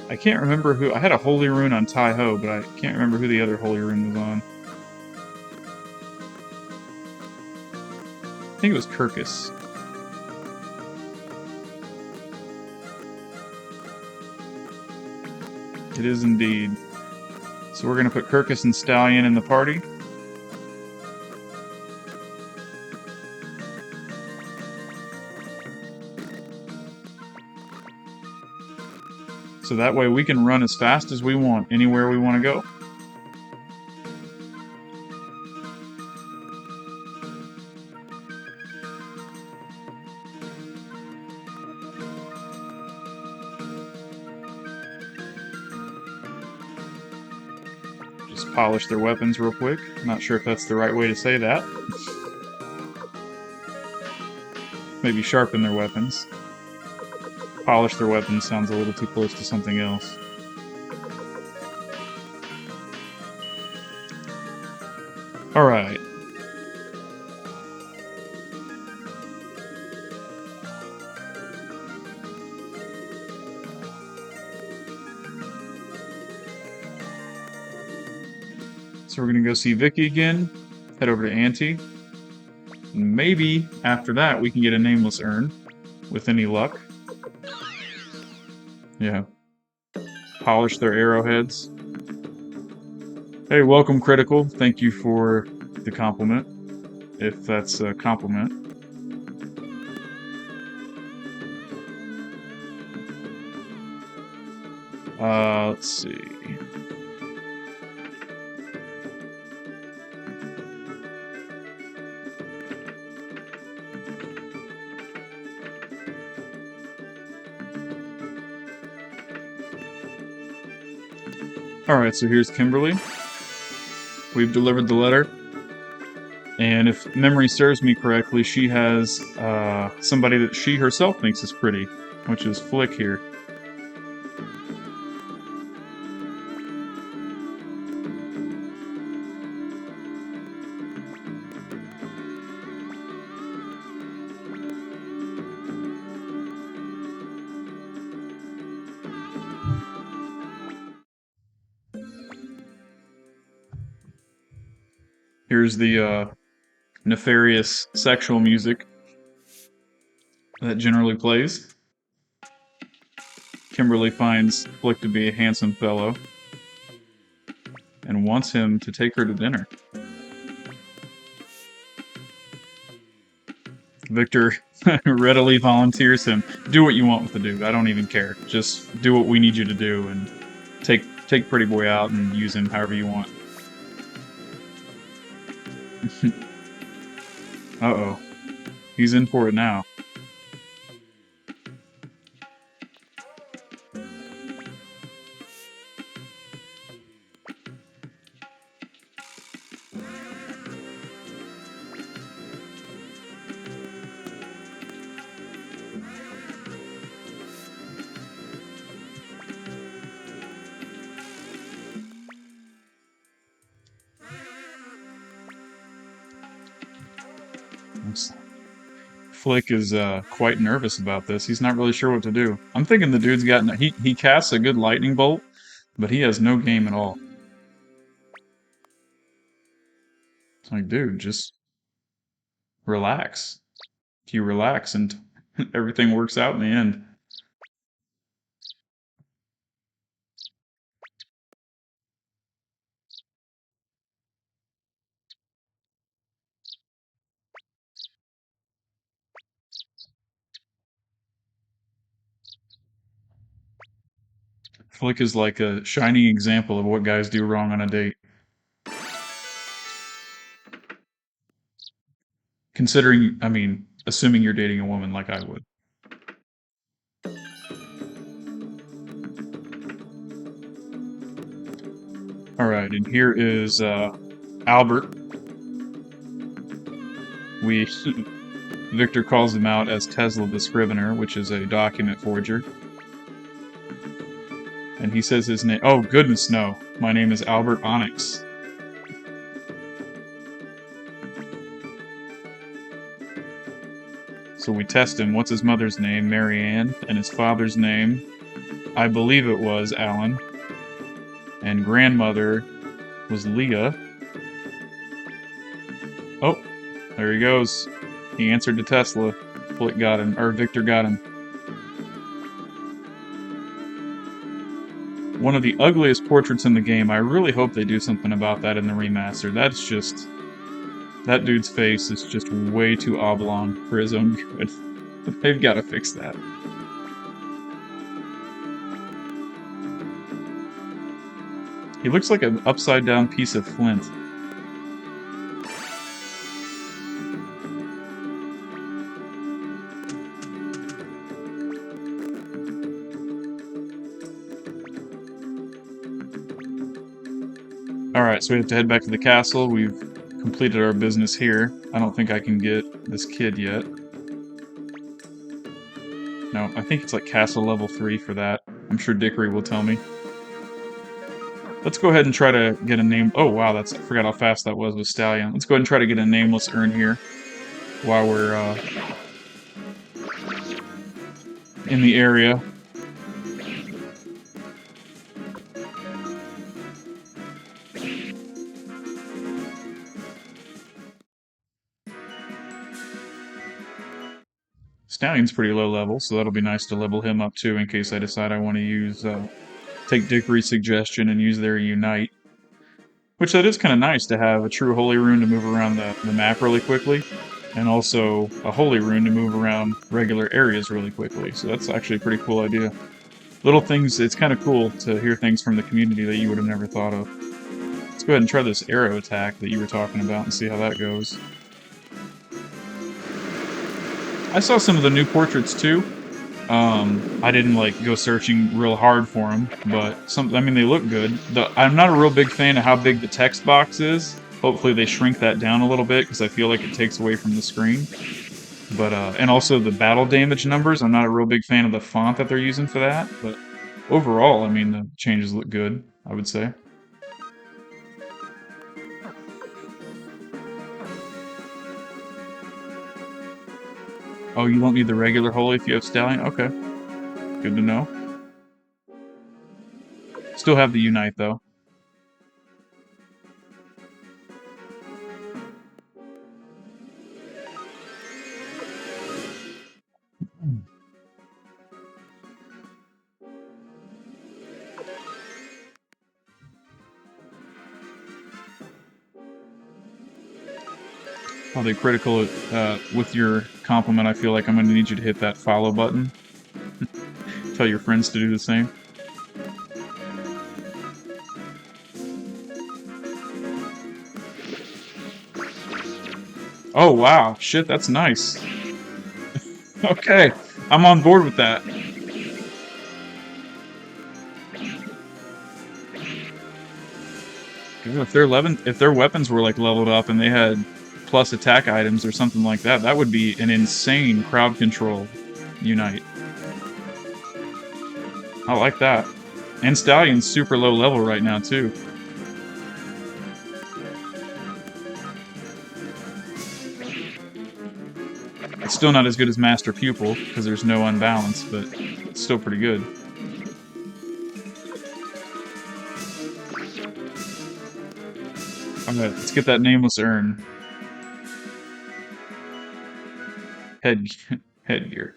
I can't remember who... I had a Holy Rune on Tai-Ho, but I can't remember who the other Holy Rune was on. I think it was Kirkus. It is indeed. So we're going to put Kirkus and Stallion in the party. So that way we can run as fast as we want, anywhere we want to go. Just polish their weapons real quick. Not sure if that's the right way to say that. Maybe sharpen their weapons. Polish their weapons sounds a little too close to something else. Alright. So we're gonna go see Vicky again, head over to Auntie. Maybe after that we can get a nameless urn, with any luck. Yeah. Polish their arrowheads. Hey, welcome, Critical. Thank you for the compliment, if that's a compliment. Let's see. Alright, so here's Kimberly. We've delivered the letter. And if memory serves me correctly, she has somebody that she herself thinks is pretty, which is Flick here. Here's the nefarious sexual music that generally plays. Kimberly finds Flick to be a handsome fellow and wants him to take her to dinner. Victor readily volunteers him. Do what you want with the dude. I don't even care. Just do what we need you to do and take Pretty Boy out and use him however you want. Uh-oh. He's in for it now. Flick is quite nervous about this. He's not really sure what to do. I'm thinking the dude's got... He casts a good lightning bolt, but he has no game at all. It's like, dude, just relax. If you relax and everything works out in the end. Flick is like a shining example of what guys do wrong on a date. Considering, I mean, assuming you're dating a woman like I would. Alright, and here is Albert. Victor calls him out as Tesla the Scrivener, which is a document forger. And he says his name... Oh, goodness, no. My name is Albert Onyx. So we test him. What's his mother's name? Mary Ann. And his father's name? I believe it was Alan. And grandmother was Leah. Oh, there he goes. He answered to Tesla. Flick got him, or Victor got him. One of the ugliest portraits in the game. I really hope they do something about that in the remaster. That's just... That dude's face is just way too oblong for his own good. They've got to fix that. He looks like an upside-down piece of flint. Alright, so we have to head back to the castle. We've completed our business here. I don't think I can get this kid yet. No, I think it's like castle level 3 for that. I'm sure Dickory will tell me. Let's go ahead and try to get a name... Oh, wow, I forgot how fast that was with Stallion. Let's go ahead and try to get a nameless urn here while we're in the area. Stallion's pretty low level, so that'll be nice to level him up too in case I decide I want to use take Dickory's suggestion and use their Unite. Which that is kind of nice to have a true Holy Rune to move around the map really quickly, and also a Holy Rune to move around regular areas really quickly. So that's actually a pretty cool idea. Little things, it's kind of cool to hear things from the community that you would have never thought of. Let's go ahead and try this arrow attack that you were talking about and see how that goes. I saw some of the new portraits too. I didn't like go searching real hard for them, but I mean, they look good. I'm not a real big fan of how big the text box is. Hopefully they shrink that down a little bit because I feel like it takes away from the screen. But and also the battle damage numbers. I'm not a real big fan of the font that they're using for that. But overall, I mean, the changes look good, I would say. Oh, you don't need the regular Holy if you have Stallion? Okay. Good to know. Still have the Unite, though. Probably critical with your compliment. I feel like I'm going to need you to hit that follow button. Tell your friends to do the same. Oh, wow. Shit, that's nice. Okay, I'm on board with that. If their weapons were like leveled up and they had plus attack items or something like that, that would be an insane crowd control Unite. I like that. And Stallion's super low level right now too. It's still not as good as Master Pupil because there's no unbalance, but it's still pretty good. Alright, let's get that nameless urn. Headgear.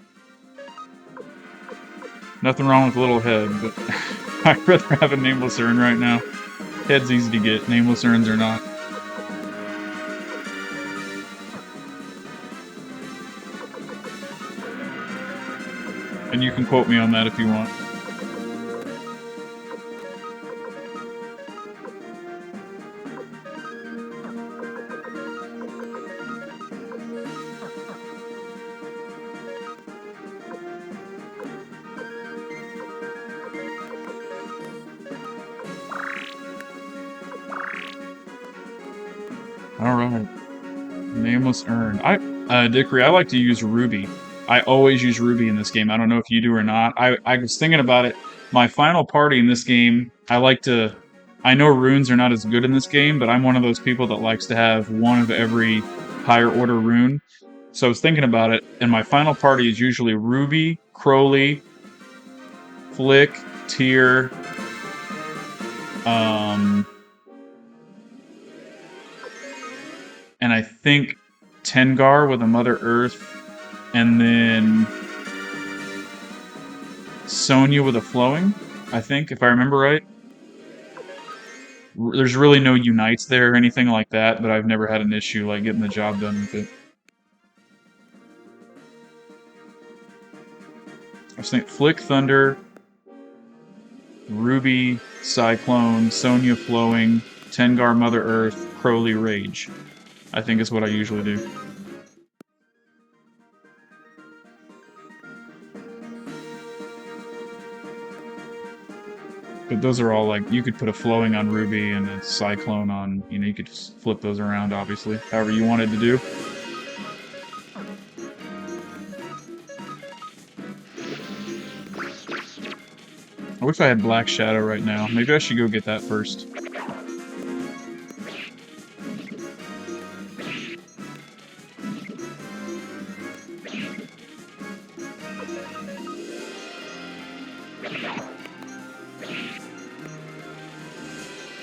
Nothing wrong with a little head, but I'd rather have a nameless urn right now. Head's easy to get, nameless urns are not. And you can quote me on that if you want. Alright. Nameless urn. Dickory, I like to use Ruby. I always use Ruby in this game. I don't know if you do or not. I was thinking about it. My final party in this game, I know runes are not as good in this game, but I'm one of those people that likes to have one of every higher order rune. So I was thinking about it, and my final party is usually Ruby, Crowley, Flick, Tyr, and I think Tengar with a Mother Earth, and then Sonya with a Flowing, I think, if I remember right. There's really no Unites there or anything like that, but I've never had an issue like getting the job done with it. I was thinking Flick, Thunder, Ruby, Cyclone, Sonya Flowing, Tengar, Mother Earth, Crowley, Rage. I think is what I usually do. But those are all like, you could put a Flowing on Ruby and a Cyclone on, you could just flip those around, obviously, however you wanted to do. I wish I had Black Shadow right now. Maybe I should go get that first.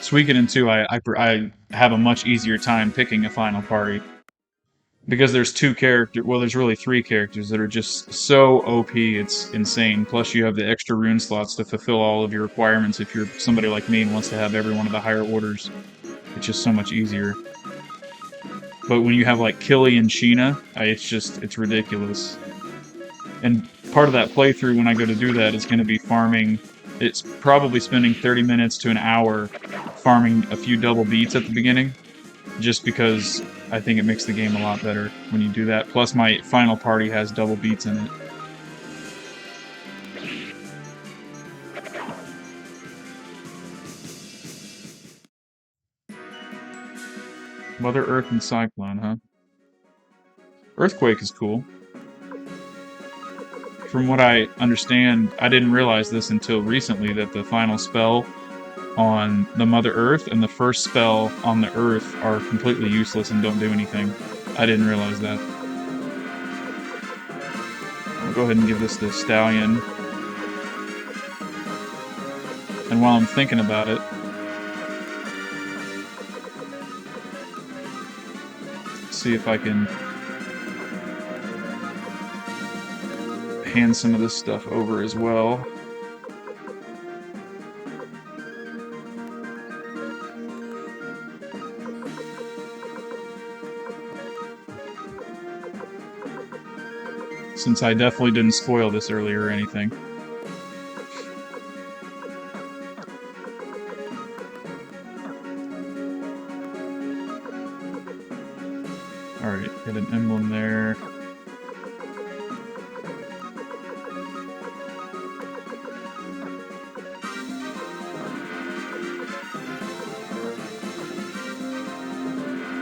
Suikoden 2, I have a much easier time picking a final party. Because there's two characters, well, there's really three characters that are just so OP, it's insane. Plus, you have the extra rune slots to fulfill all of your requirements if you're somebody like me and wants to have every one of the higher orders. It's just so much easier. But when you have like Killy and Sheena, it's ridiculous. And part of that playthrough when I go to do that is going to be farming. It's probably spending 30 minutes to an hour farming a few double beats at the beginning, just because I think it makes the game a lot better when you do that. Plus, my final party has double beats in it. Mother Earth and Cyclone, huh? Earthquake is cool. From what I understand, I didn't realize this until recently, that the final spell on the Mother Earth and the first spell on the Earth are completely useless and don't do anything. I didn't realize that. I'll go ahead and give this to Stallion. And while I'm thinking about it, see if I can hand some of this stuff over as well. Since I definitely didn't spoil this earlier or anything. Alright, get an emblem there.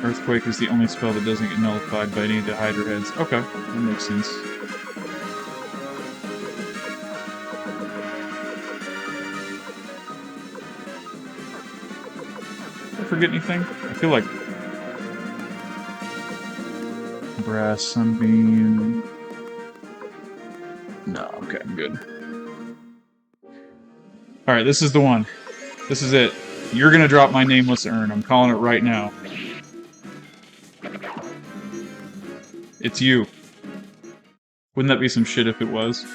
Earthquake is the only spell that doesn't get nullified by any of the Hydra heads. Okay, that makes sense. Did I forget anything? I feel like... Brass Sunbeam... No, okay, I'm good. Alright, this is the one. This is it. You're gonna drop my nameless urn. I'm calling it right now. It's you. Wouldn't that be some shit if it was?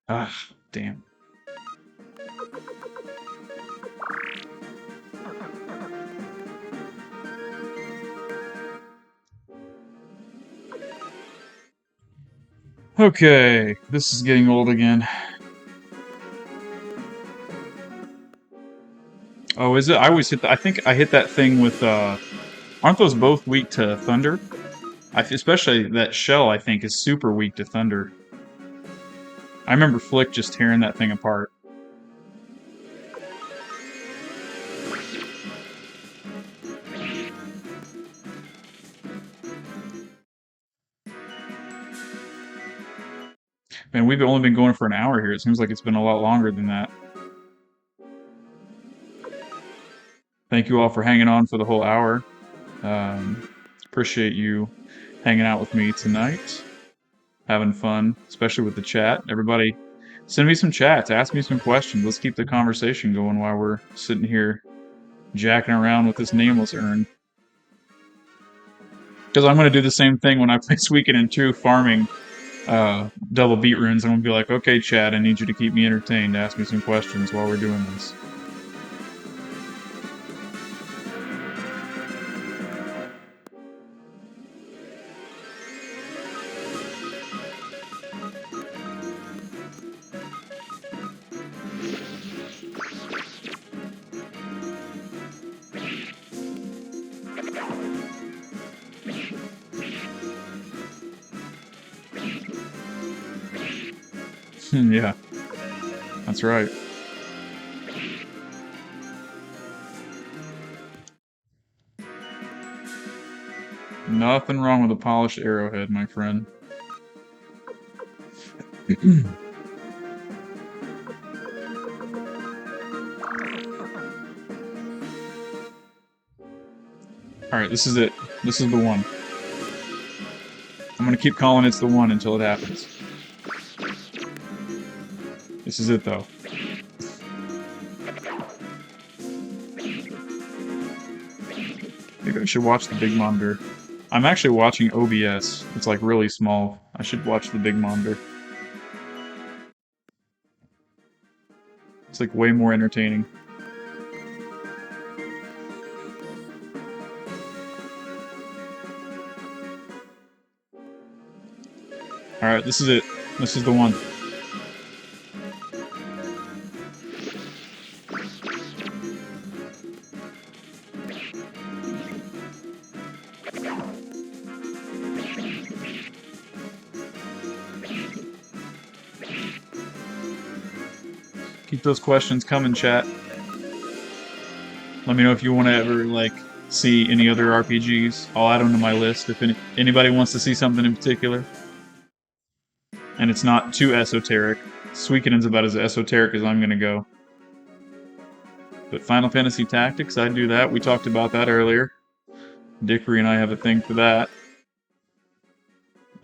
Ah, damn. Okay, this is getting old again. Oh, is it? I always hit that. I think I hit that thing with, aren't those both weak to thunder? Especially that shell, I think, is super weak to thunder. I remember Flick just tearing that thing apart. Man, we've only been going for an hour here. It seems like it's been a lot longer than that. Thank you all for hanging on for the whole hour. Appreciate you hanging out with me tonight. Having fun, especially with the chat. Everybody, send me some chats. Ask me some questions. Let's keep the conversation going while we're sitting here jacking around with this nameless urn. Because I'm going to do the same thing when I play Suikoden 2, farming double beat runes. I'm going to be like, okay, chat, I need you to keep me entertained. Ask me some questions while we're doing this. Yeah, that's right. Nothing wrong with a polished arrowhead, my friend. Alright, this is it. This is the one. I'm gonna keep calling it's the one until it happens. This is it, though. Maybe I should watch the big monitor. I'm actually watching OBS. It's like really small. I should watch the big monitor. It's like way more entertaining. Alright, this is it. This is the one. Keep those questions coming, chat. Let me know if you want to ever, like, see any other RPGs. I'll add them to my list if anybody wants to see something in particular. And it's not too esoteric. Suikoden's about as esoteric as I'm gonna go. But Final Fantasy Tactics, I'd do that. We talked about that earlier. Dickory and I have a thing for that.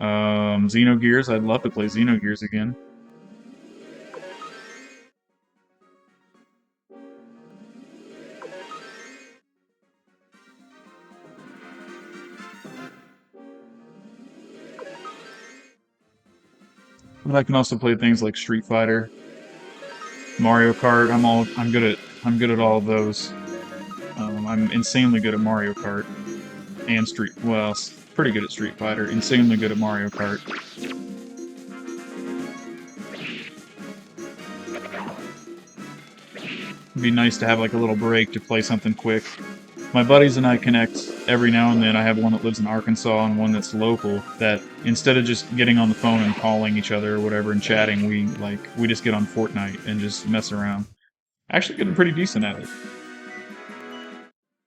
Xenogears, I'd love to play Xenogears again. But I can also play things like Street Fighter, Mario Kart. I'm good at all of those. I'm insanely good at Mario Kart and pretty good at Street Fighter. Insanely good at Mario Kart. It'd be nice to have like a little break to play something quick. My buddies and I connect every now and then. I have one that lives in Arkansas and one that's local, that instead of just getting on the phone and calling each other or whatever and chatting, we just get on Fortnite and just mess around. Actually getting pretty decent at it.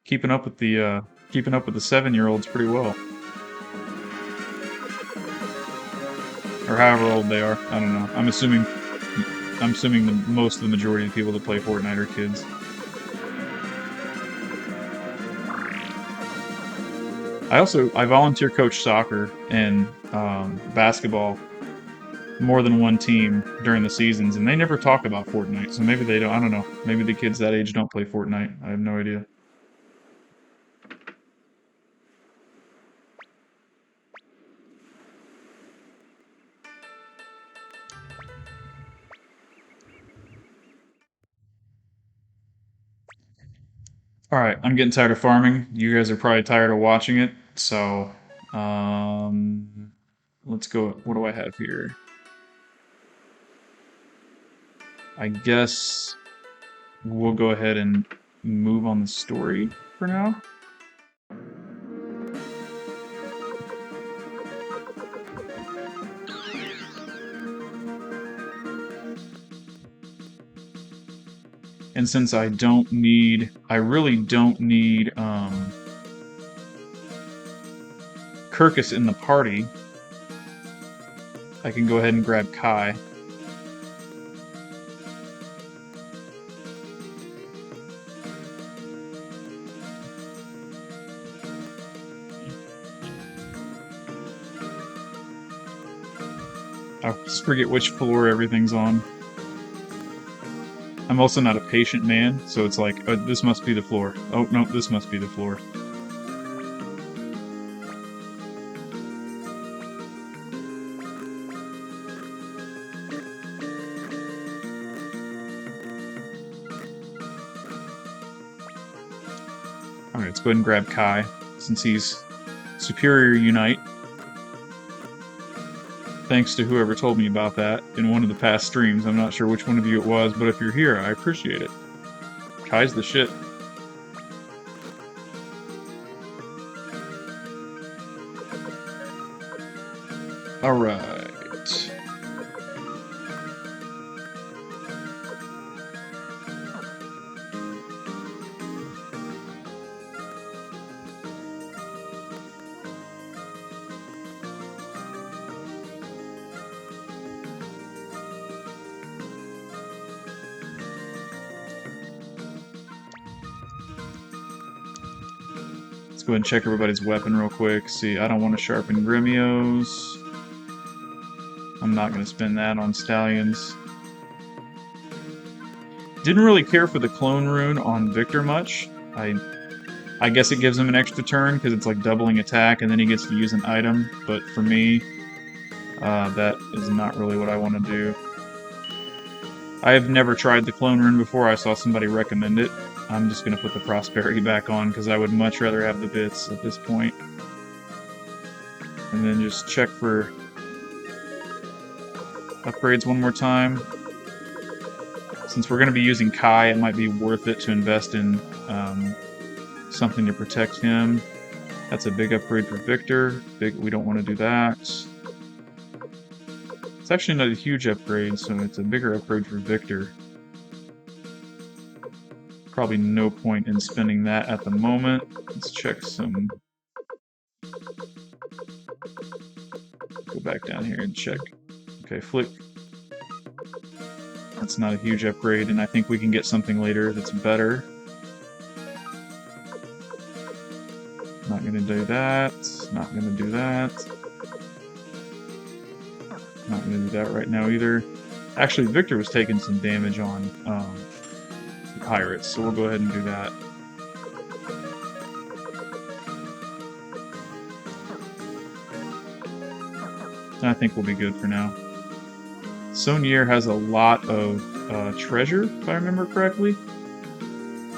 Keeping up with the 7-year-olds pretty well. Or however old they are. I don't know. I'm assuming most of the majority of people that play Fortnite are kids. I volunteer coach soccer and basketball, more than one team during the seasons, and they never talk about Fortnite, so maybe they don't, I don't know. Maybe the kids that age don't play Fortnite. I have no idea. Alright, I'm getting tired of farming. You guys are probably tired of watching it, so let's go. What do I have here? I guess we'll go ahead and move on the story for now. And since I really don't need Kirkus in the party, I can go ahead and grab Kai. I just forget which floor everything's on. I'm also not a patient man, so it's like, oh, this must be the floor. Oh, no, this must be the floor. Alright, let's go ahead and grab Kai, since he's Superior Unite. Thanks to whoever told me about that in one of the past streams. I'm not sure which one of you it was, but if you're here, I appreciate it. Kai's the shit. Alright. Let's go ahead and check everybody's weapon real quick. See, I don't want to sharpen Grimios. I'm not going to spend that on Stallions. Didn't really care for the clone rune on Victor much. I guess it gives him an extra turn because it's like doubling attack and then he gets to use an item, but for me, that is not really what I want to do. I have never tried the clone rune before. I saw somebody recommend it. I'm just going to put the prosperity back on because I would much rather have the bits at this point. And then just check for upgrades one more time. Since we're going to be using Kai, it might be worth it to invest in something to protect him. That's a big upgrade for Victor. We don't want to do that. It's actually not a huge upgrade, so it's a bigger upgrade for Victor. Probably no point in spending that at the moment. Let's check some... Go back down here and check. Okay, Flick. That's not a huge upgrade, and I think we can get something later that's better. Not gonna do that. Not gonna do that. Not gonna do that right now either. Actually, Victor was taking some damage on pirates, so we'll go ahead and do that. I think we'll be good for now. Sonier has a lot of treasure, if I remember correctly.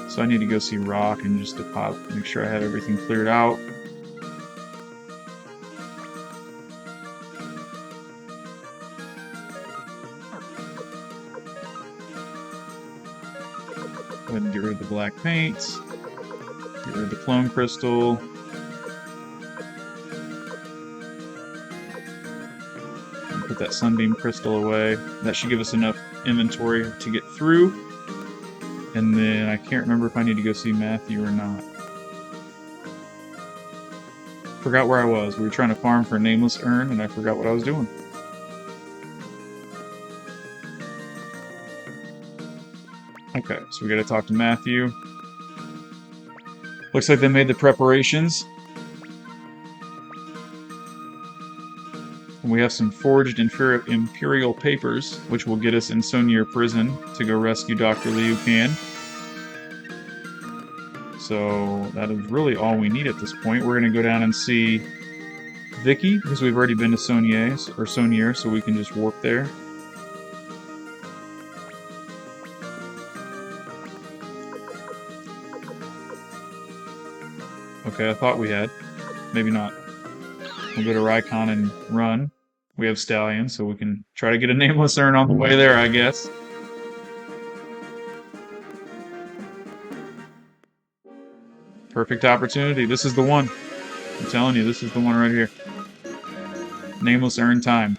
So I need to go see Rock and just make sure I have everything cleared out. Go ahead and get rid of the black paint. Get rid of the clone crystal. And put that sunbeam crystal away. That should give us enough inventory to get through. And then I can't remember if I need to go see Matthew or not. Forgot where I was. We were trying to farm for a nameless urn, and I forgot what I was doing. Okay, so we gotta talk to Matthew. Looks like they made the preparations. And we have some forged Imperial papers, which will get us in Sonier prison to go rescue Dr. Liu Kan. So that is really all we need at this point. We're going to go down and see Vicky, because we've already been to Sonier, so we can just warp there. Okay, I thought we had. Maybe not. We'll go to Rykon and run. We have Stallion, so we can try to get a nameless urn on the way there, I guess. Perfect opportunity. This is the one. I'm telling you, this is the one right here. Nameless urn time.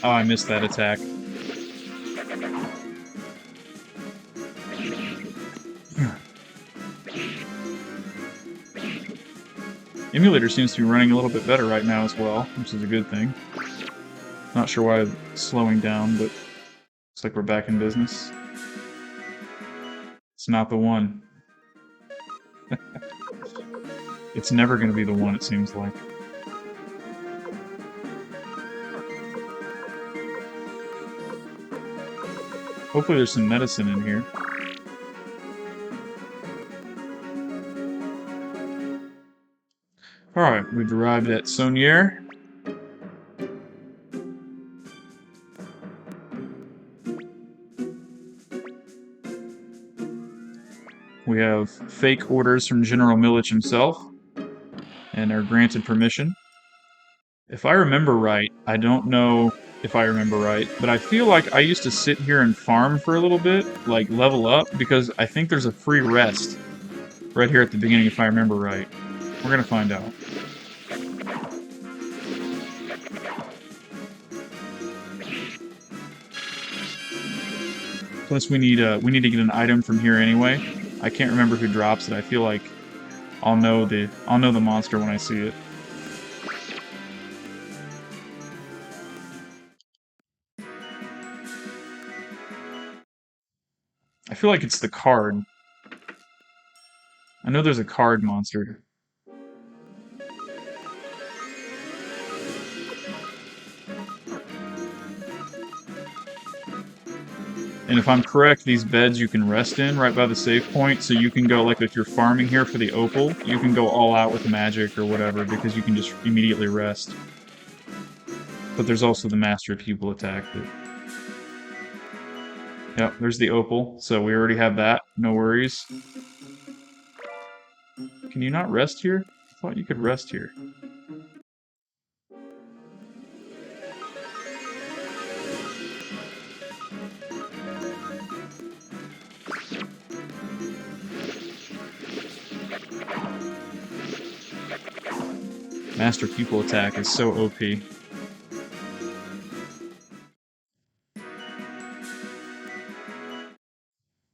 Oh, I missed that attack. Emulator seems to be running a little bit better right now as well, which is a good thing. Not sure why it's slowing down, but looks like we're back in business. It's not the one. It's never going to be the one, it seems like. Hopefully there's some medicine in here. Alright, we've arrived at Sonier. We have fake orders from General Milich himself, and are granted permission. If I remember right, I don't know if I remember right, but I feel like I used to sit here and farm for a little bit, like level up, because I think there's a free rest right here at the beginning if I remember right. We're gonna find out. Plus we need to get an item from here anyway. I can't remember who drops it. I feel like I'll know the monster when I see it. I feel like it's the card. I know there's a card monster. And if I'm correct, these beds you can rest in right by the save point, so you can go, like if you're farming here for the opal, you can go all out with magic or whatever, because you can just immediately rest. But there's also the master pupil attack. Yep, there's the opal, so we already have that, no worries. Can you not rest here? I thought you could rest here. Master pupil attack is so OP.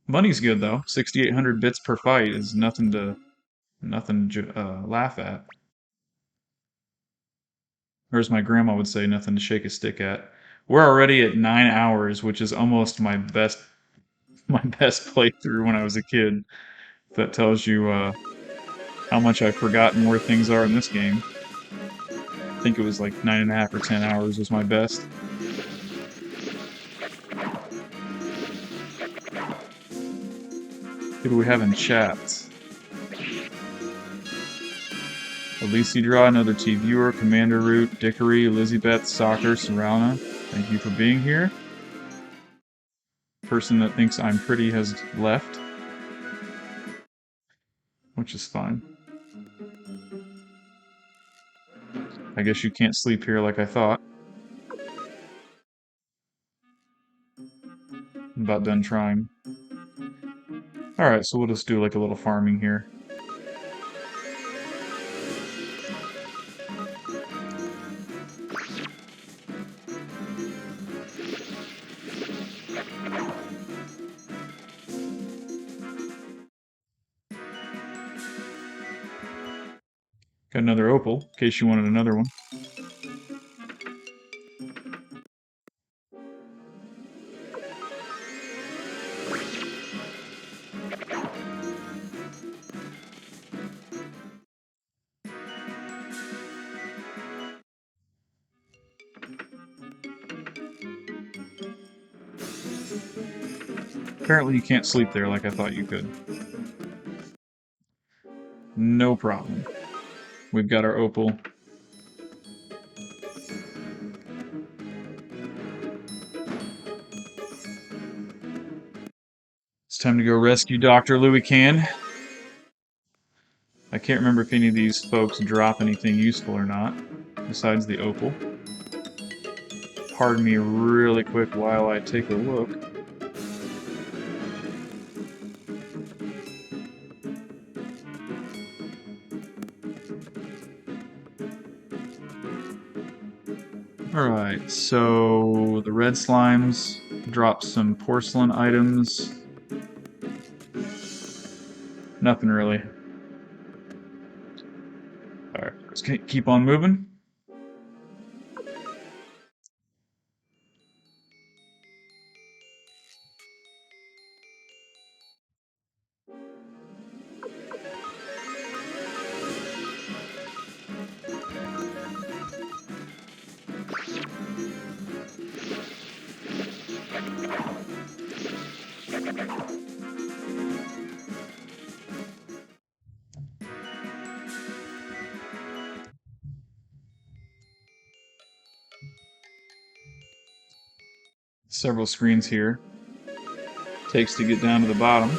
Money's good though. 6,800 bits per fight is nothing to laugh at. Or as my grandma would say, nothing to shake a stick at. We're already at 9 hours, which is almost my best my best playthrough when I was a kid. That tells you how much I've forgotten where things are in this game. I think it was like 9.5 or 10 hours was my best. Who do we have in chat? Elise Draw, another T viewer, Commander Root, Dickory, Elizabeth, Soccer, Serrana. Thank you for being here. Person that thinks I'm pretty has left, which is fine. I guess you can't sleep here like I thought. I'm about done trying. Alright, so we'll just do like a little farming here. Got another opal, in case you wanted another one. Apparently you can't sleep there like I thought you could. No problem. We've got our opal. It's time to go rescue Dr. Louis Can. I can't remember if any of these folks drop anything useful or not, besides the opal. Pardon me really quick while I take a look. Alright, so the red slimes drop some porcelain items. Nothing really. Alright, let's keep on moving. Several screens here. Takes to get down to the bottom.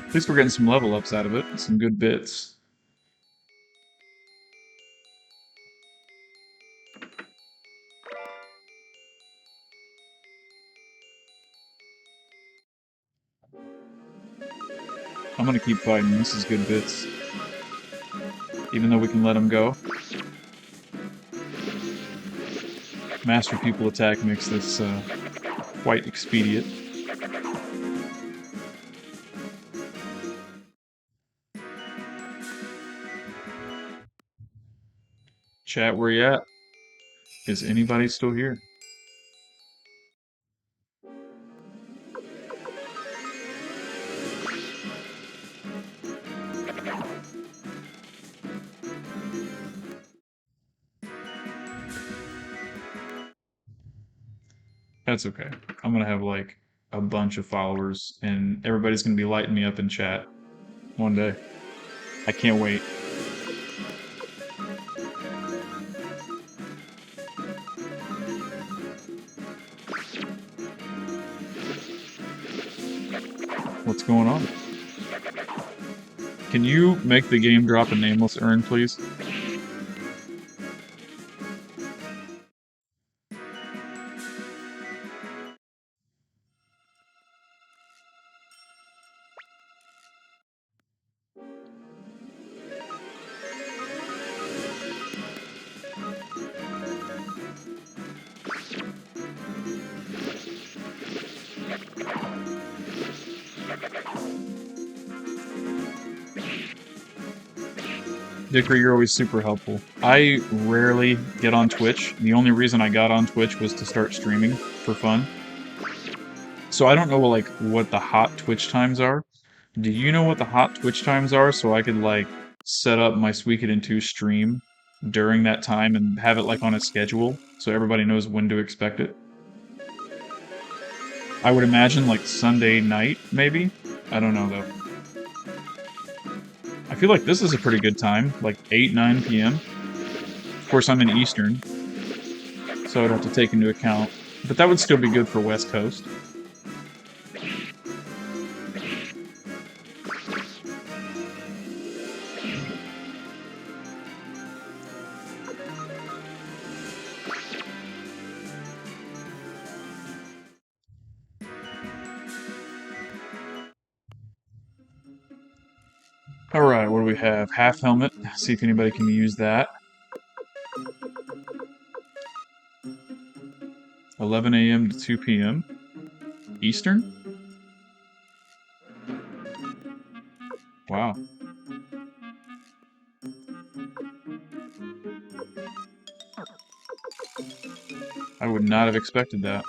At least we're getting some level ups out of it, some good bits. I'm gonna keep fighting, this is good bits. Even though we can let them go. Master Pupil attack makes this quite expedient. Chat, where you at? Is anybody still here? That's okay. I'm gonna have like a bunch of followers, and everybody's gonna be lighting me up in chat one day. I can't wait. What's going on? Can you make the game drop a nameless urn, please? Dicker, you're always super helpful. I rarely get on Twitch. The only reason I got on Twitch was to start streaming for fun. So I don't know like what the hot Twitch times are. Do you know what the hot Twitch times are so I could like set up my Suikoden 2 stream during that time and have it like on a schedule so everybody knows when to expect it? I would imagine like Sunday night, maybe? I don't know though. I feel like this is a pretty good time, like 8, 9 p.m. Of course, I'm in Eastern, so I'd have to take into account. But that would still be good for West Coast. Alright, what do we have? Half helmet. See if anybody can use that. 11 a.m. to 2 p.m. Eastern? Wow. I would not have expected that.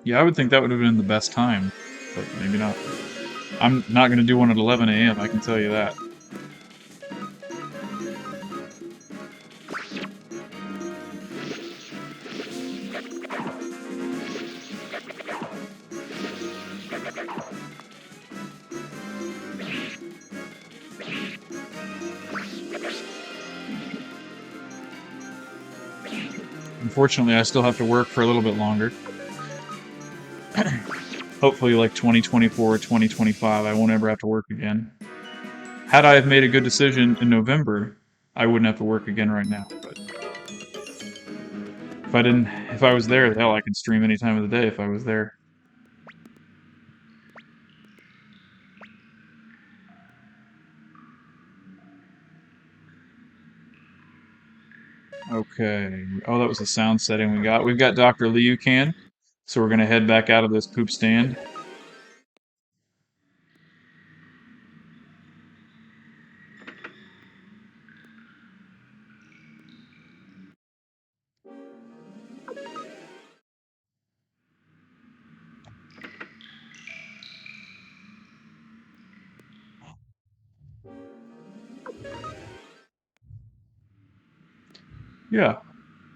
Yeah, I would think that would have been the best time, but maybe not. I'm not going to do one at 11 a.m., I can tell you that. Unfortunately, I still have to work for a little bit longer. Hopefully, like 2024 or 2025, I won't ever have to work again. Had I have made a good decision in November, I wouldn't have to work again right now. But if I was there, hell, I could stream any time of the day if I was there. Okay. Oh, that was the sound setting we got. We've got Dr. Liu Can, so we're gonna head back out of this poop stand. Yeah,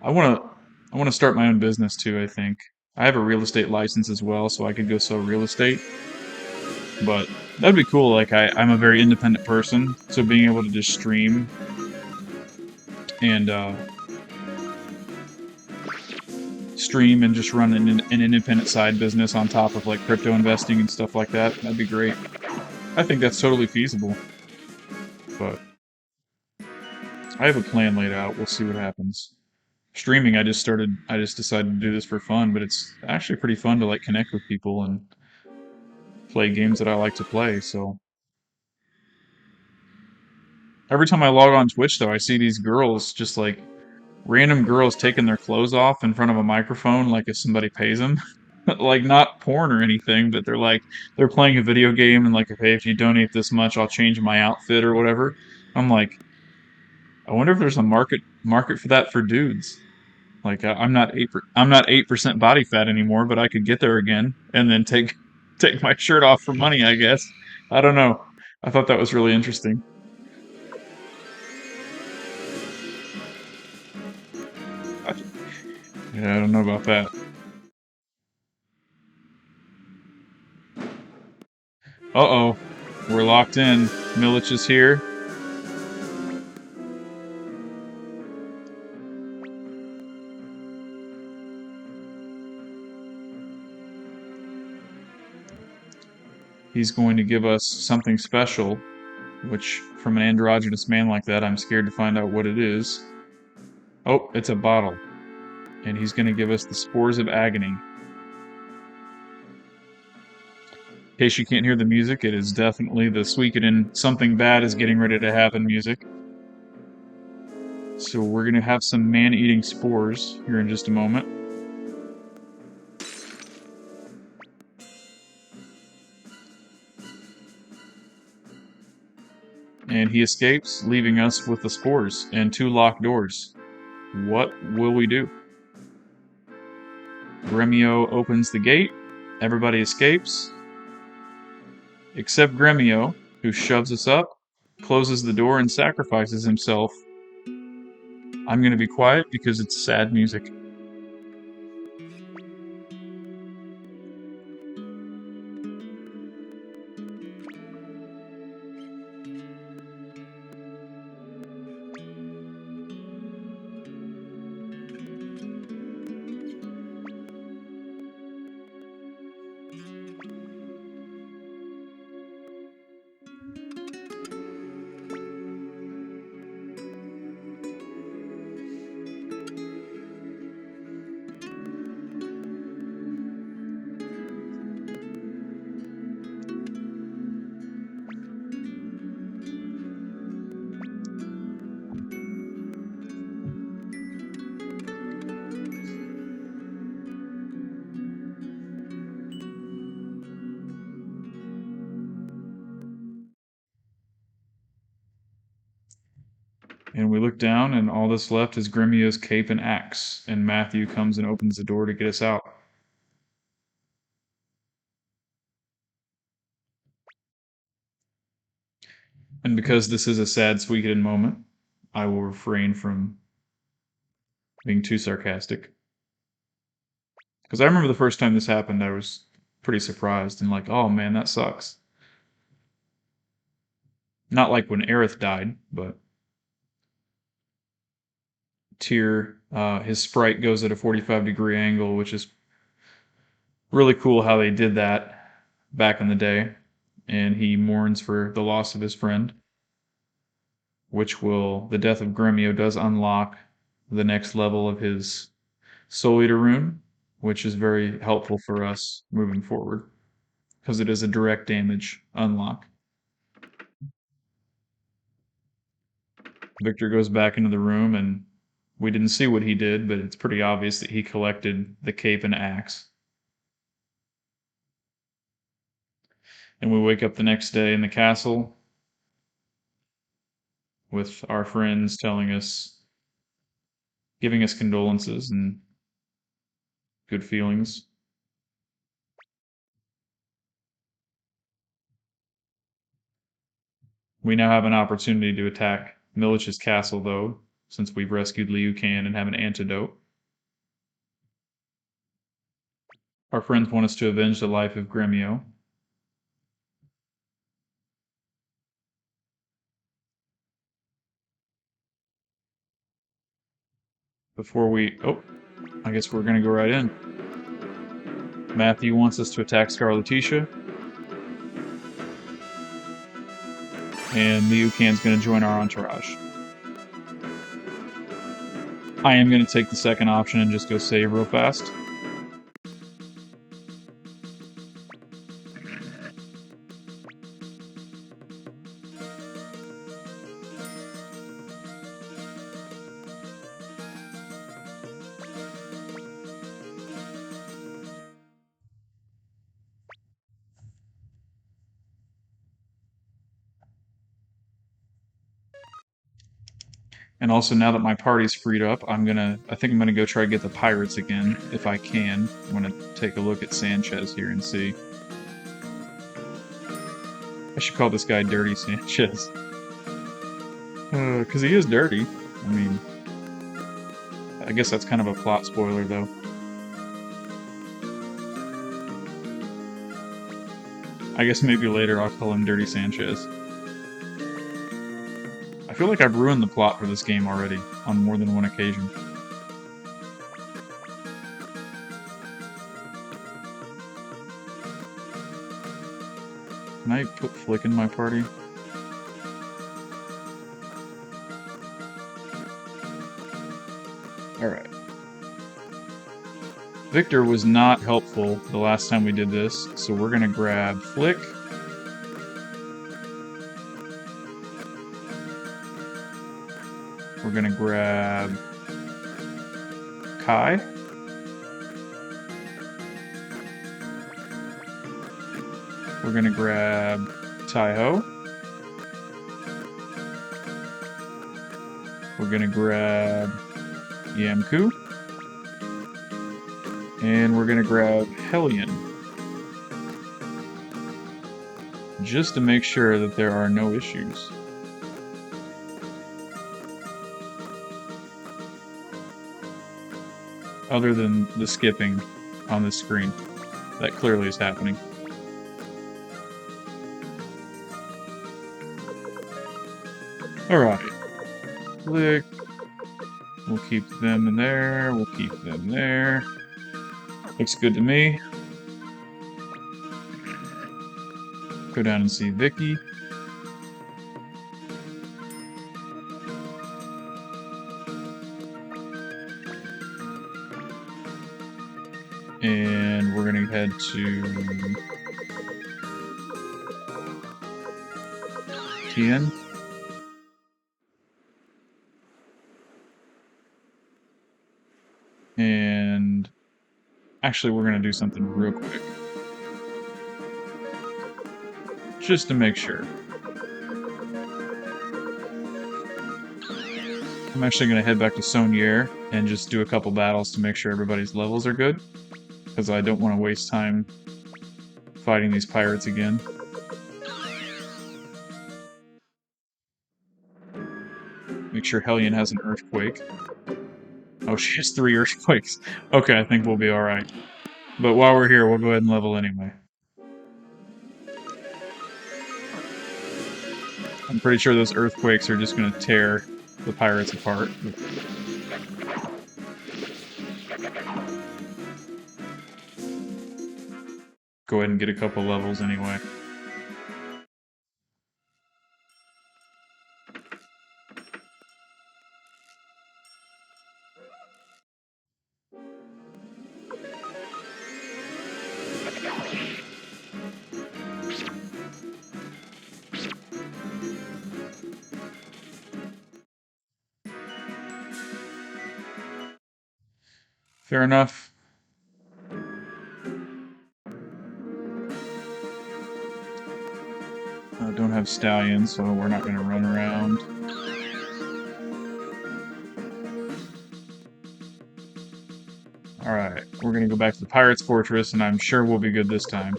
I wanna start my own business too, I think. I have a real estate license as well, so I could go sell real estate. But that'd be cool. Like I'm a very independent person, so being able to just stream and just run an independent side business on top of like crypto investing and stuff like that, that'd be great. I think that's totally feasible. But I have a plan laid out. We'll see what happens. Streaming, I just decided to do this for fun, but it's actually pretty fun to like connect with people and play games that I like to play, so every time I log on Twitch though, I see these girls just like random girls taking their clothes off in front of a microphone like if somebody pays them. Like not porn or anything, but they're playing a video game and like, hey, if you donate this much, I'll change my outfit or whatever. I'm like, I wonder if there's a market for that for dudes. Like I'm not 8% body fat anymore, but I could get there again and then take my shirt off for money, I guess. I don't know. I thought that was really interesting. Yeah, I don't know about that. Uh-oh. We're locked in. Milich is here. He's going to give us something special, which from an androgynous man like that, I'm scared to find out what it is. Oh, it's a bottle. And he's going to give us the spores of agony. In case you can't hear the music, it is definitely the Suikoden something bad is getting ready to happen music. So we're going to have some man-eating spores here in just a moment. And he escapes, leaving us with the spores and 2 locked doors. What will we do? Gremio opens the gate. Everybody escapes, except Gremio, who shoves us up, closes the door, and sacrifices himself. I'm going to be quiet because it's sad music. And we look down, and all that's left is Gremio's cape and axe, and Matthew comes and opens the door to get us out. And because this is a sad Suikoden moment, I will refrain from being too sarcastic. Because I remember the first time this happened, I was pretty surprised and like, oh man, that sucks. Not like when Aerith died, but his sprite goes at a 45-degree angle, which is really cool how they did that back in the day. And he mourns for the loss of his friend, the death of Gremio does unlock the next level of his Soul Eater rune, which is very helpful for us moving forward, because it is a direct damage unlock. Victor goes back into the room, and we didn't see what he did, but it's pretty obvious that he collected the cape and axe. And we wake up the next day in the castle with our friends giving us condolences and good feelings. We now have an opportunity to attack Milich's castle, though, since we've rescued Liu Kang and have an antidote. Our friends want us to avenge the life of Gremio. Oh, I guess we're gonna go right in. Matthew wants us to attack Scarleticia, and Liu Kang's gonna join our entourage. I am gonna take the second option and just go save real fast. And also, now that my party's freed up, I think I'm gonna go try to get the pirates again, if I can. I'm gonna take a look at Sanchez here and see. I should call this guy Dirty Sanchez. Because he is dirty. I mean, I guess that's kind of a plot spoiler, though. I guess maybe later I'll call him Dirty Sanchez. I feel like I've ruined the plot for this game already, on more than one occasion. Can I put Flick in my party? Alright. Victor was not helpful the last time we did this, so we're gonna grab Flick. We're gonna grab Kai. We're gonna grab Taiho. We're gonna grab Yamku. And we're gonna grab Hellion. Just to make sure that there are no issues. Other than the skipping on the screen. That clearly is happening. Alright. Click. We'll keep them in there. We'll keep them there. Looks good to me. Go down and see Vicky. And we're gonna head to Tien. And actually, we're gonna do something real quick. Just to make sure. I'm actually gonna head back to Sonier and just do a couple battles to make sure everybody's levels are good. Because I don't want to waste time fighting these pirates again. Make sure Hellion has an earthquake. Oh, she has 3 earthquakes. Okay, I think we'll be alright. But while we're here, we'll go ahead and level anyway. I'm pretty sure those earthquakes are just going to tear the pirates apart. Go ahead and get a couple levels anyway. Fair enough. Don't have Stallion, so we're not going to run around. Alright, we're going to go back to the Pirates Fortress, and I'm sure we'll be good this time.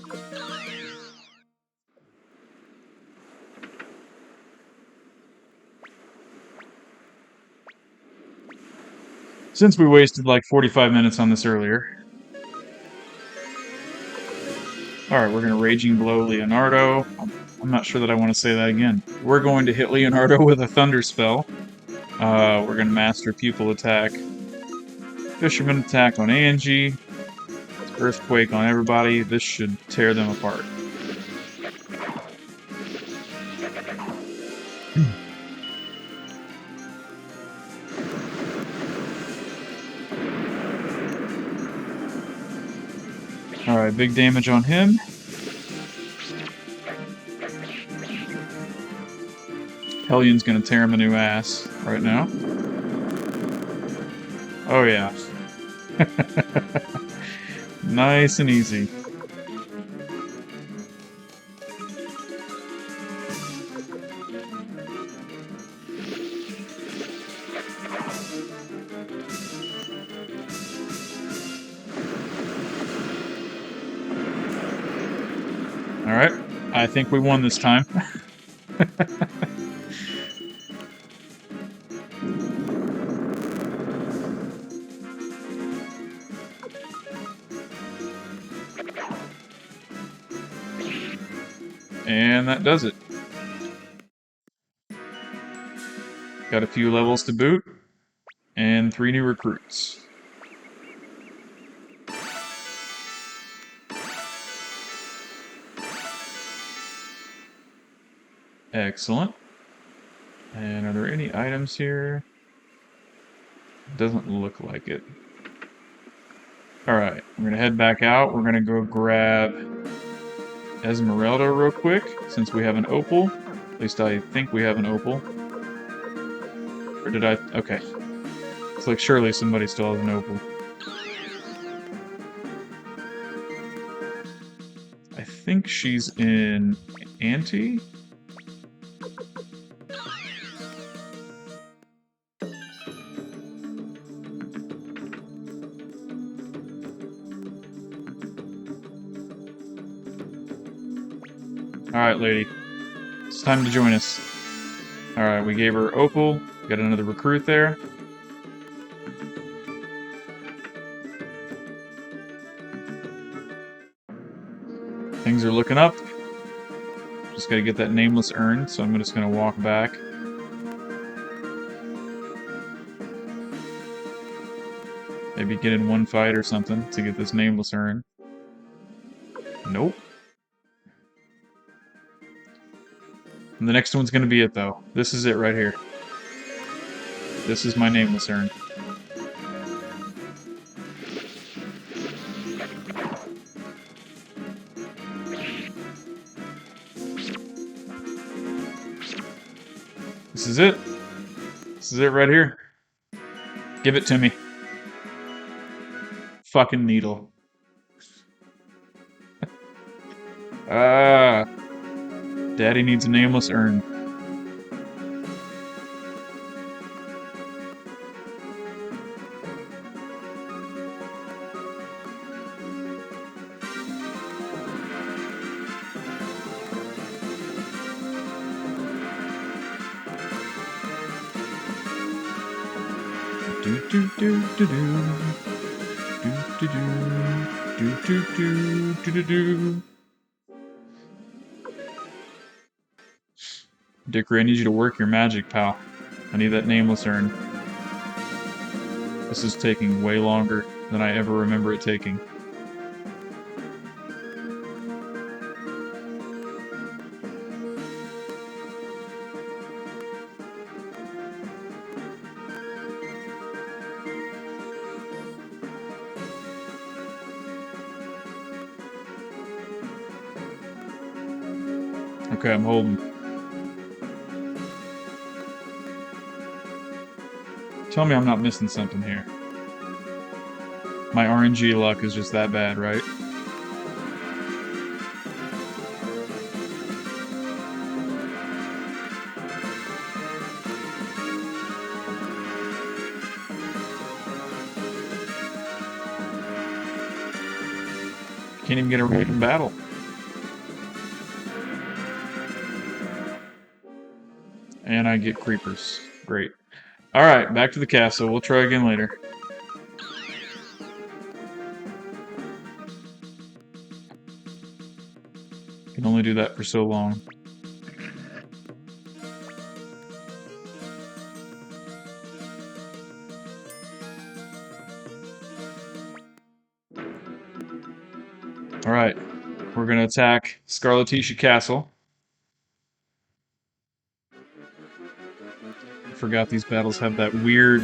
Since we wasted like 45 minutes on this earlier. Alright, we're going to Raging Blow Leonardo. I'm not sure that I want to say that again. We're going to hit Leonardo with a Thunder Spell. We're going to Master Pupil Attack. Fisherman Attack on Angie. Earthquake on everybody. This should tear them apart. Alright, big damage on him. Hellion's gonna tear him a new ass right now. Oh yeah. Nice and easy. Alright, I think we won this time. And that does it. Got a few levels to boot, and 3 new recruits. Excellent. And are there any items here? Doesn't look like it. Alright, we're gonna head back out. We're gonna go grab Esmeralda real quick, since we have an opal. At least I think we have an opal. Or did I? Okay. It's like surely somebody still has an opal. I think she's in Ante? Alright, lady. It's time to join us. Alright, we gave her opal. Got another recruit there. Things are looking up. Just gotta get that nameless urn, so I'm just gonna walk back. Maybe get in one fight or something to get this nameless urn. Nope. And the next one's gonna be it, though. This is it right here. This is my nameless urn. This is it. This is it right here. Give it to me. Fucking needle. Ah. Daddy needs a nameless urn. Do do do do do. Do do do. Do do do do do. Dickory, I need you to work your magic, pal. I need that nameless urn. This is taking way longer than I ever remember it taking. Okay, I'm holding. Tell me I'm not missing something here. My RNG luck is just that bad, right? Can't even get a random battle. And I get creepers. Great. Alright, back to the castle. We'll try again later. Can only do that for so long. Alright, we're gonna attack Scarleticia Castle. I forgot these battles have that weird...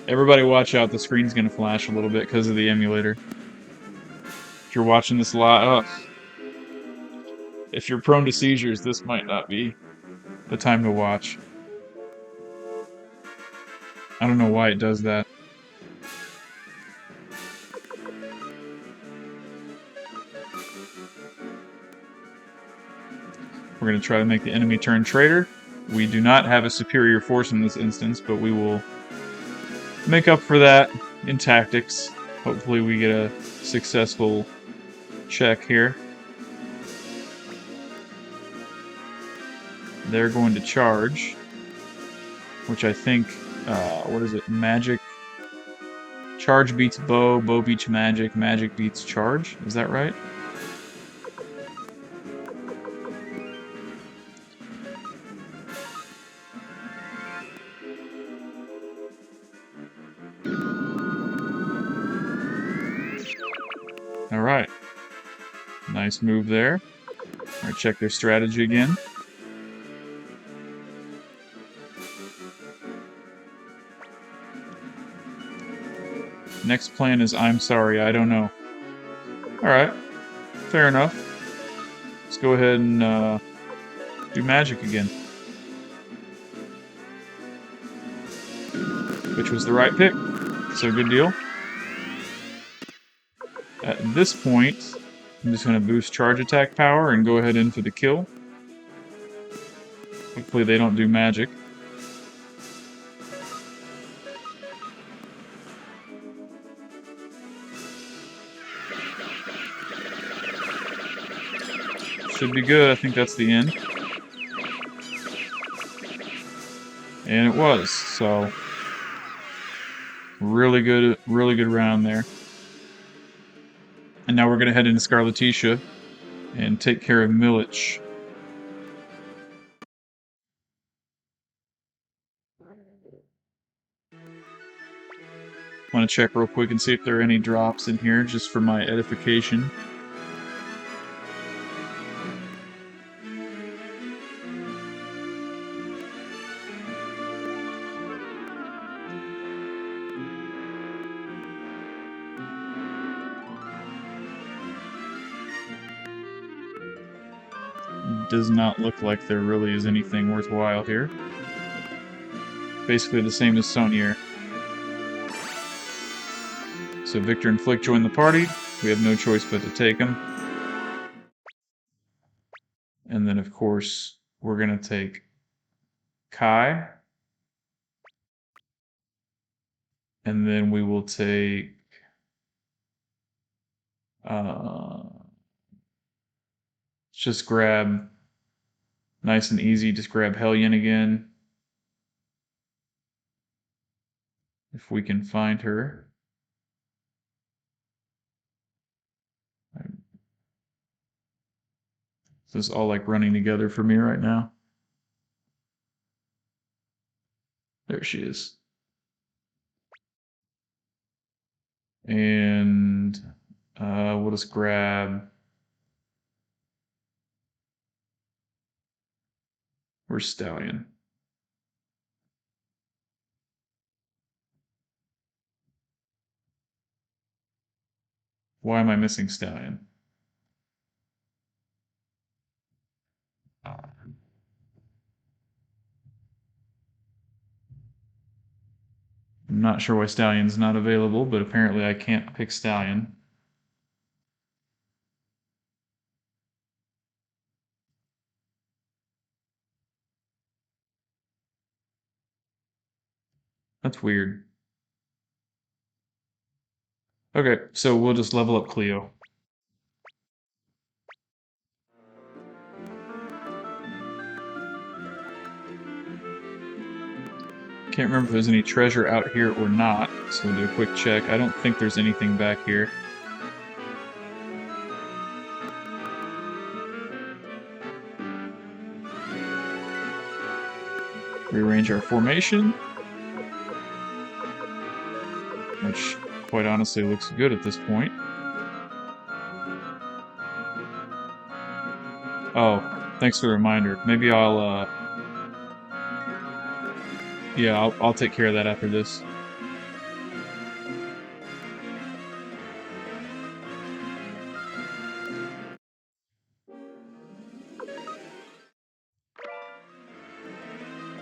Everybody watch out, the screen's gonna flash a little bit because of the emulator. If you're watching this live... If you're prone to seizures, this might not be the time to watch. I don't know why it does that. We're going to try to make the enemy turn traitor. We do not have a superior force in this instance, but we will make up for that in tactics. Hopefully we get a successful check here. they're going to charge, which I think, what is it, magic? Charge beats bow, bow beats magic, magic beats charge, is that right? Alright. Nice move there. Alright, check their strategy again. Next plan is I'm sorry, I don't know. Alright. Fair enough. Let's go ahead and do magic again. Which was the right pick. So good deal. At this point, I'm just going to boost charge attack power and go ahead in for the kill. Hopefully they don't do magic. Should be good, I think that's the end. And it was, so really good round there. And now we're gonna head into Scarleticia and take care of Milich. Want to check real quick and see if there are any drops in here, just for my edification. Does not look like there really is anything worthwhile here. Basically the same as Sonier. So Victor and Flick join the party. We have no choice but to take them. And then, of course, we're going to take Kai. And then we will take... just grab... Nice and easy, just grab Hellion again. If we can find her. This is all like running together for me right now. There she is. And we'll just grab... Where's Stallion? Why am I missing Stallion? I'm not sure why Stallion's not available, but apparently I can't pick Stallion. That's weird. Okay, so we'll just level up Cleo. Can't remember if there's any treasure out here or not, so we'll do a quick check. I don't think there's anything back here. Rearrange our formation, which quite honestly looks good at this point. Oh, thanks for the reminder. Maybe I'll yeah, I'll take care of that after this.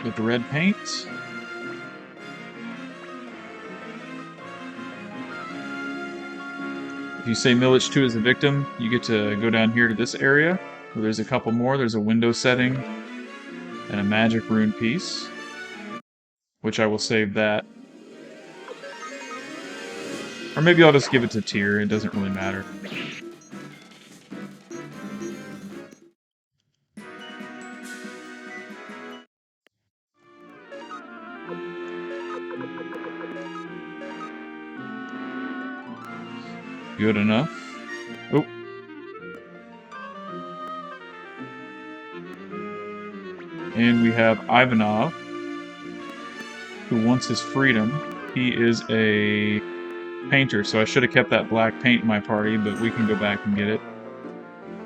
With the red paint. If you say Milich 2 is the victim, you get to go down here to this area, where there's a couple more. There's a window setting and a magic rune piece, which I will save that. Or maybe I'll just give it to Tyr, it doesn't really matter. Good enough. Oh. And we have Ivanov, who wants his freedom. He is a painter, so I should have kept that black paint in my party, but we can go back and get it.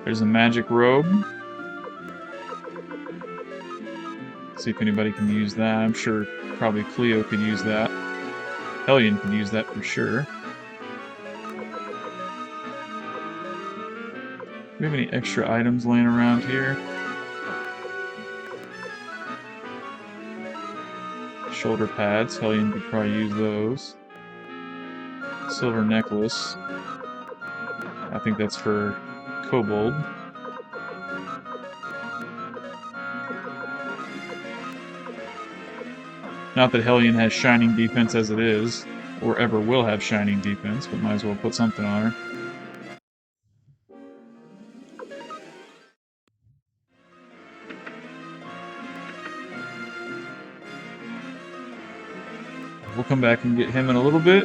There's a magic robe. See if anybody can use that. I'm sure probably Cleo could use that. Hellion could use that for sure. Do we have any extra items laying around here? Shoulder pads. Hellion could probably use those. Silver necklace. I think that's for Kobold. Not that Hellion has shining defense as it is, or ever will have shining defense, but might as well put something on her. We'll come back and get him in a little bit.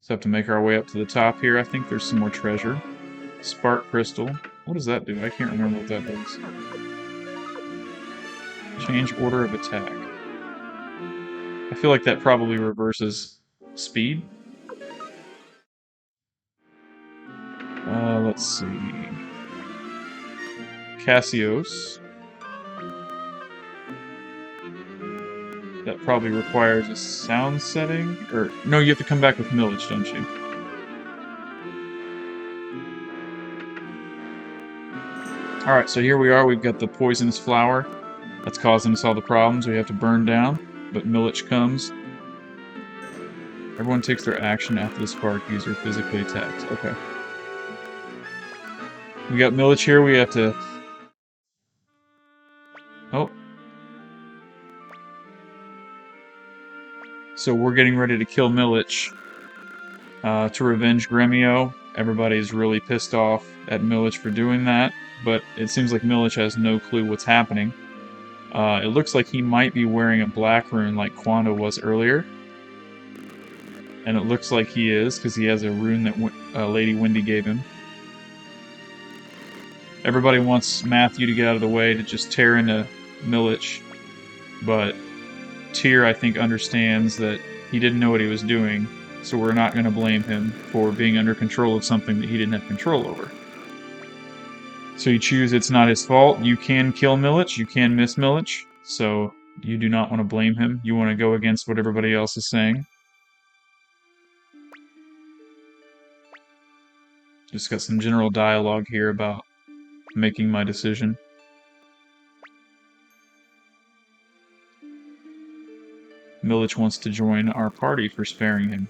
So have to make our way up to the top here. I think there's some more treasure. Spark crystal. What does that do? I can't remember what that does. Change order of attack. I feel like that probably reverses speed. Let's see. Cassios. That probably requires a sound setting. Or no, you have to come back with Millage, don't you? Alright, so here we are. We've got the poisonous flower. That's causing us all the problems we have to burn down. But Millage comes. Everyone takes their action after the spark user physically attacks. Okay. We got Millage here. We have to... Oh. So we're getting ready to kill Millage to revenge Gremio. Everybody's really pissed off at Millage for doing that, but it seems like Millage has no clue what's happening. It looks like he might be wearing a black rune like Quando was earlier. And it looks like he is, because he has a rune that Lady Wendy gave him. Everybody wants Matthew to get out of the way to just tear into Millage, but Tyr, I think, understands that he didn't know what he was doing, so we're not going to blame him for being under control of something that he didn't have control over. So you choose it's not his fault. You can kill Millage, you can miss Millage, so you do not want to blame him. You want to go against what everybody else is saying. Just got some general dialogue here about making my decision. Millage wants to join our party for sparing him.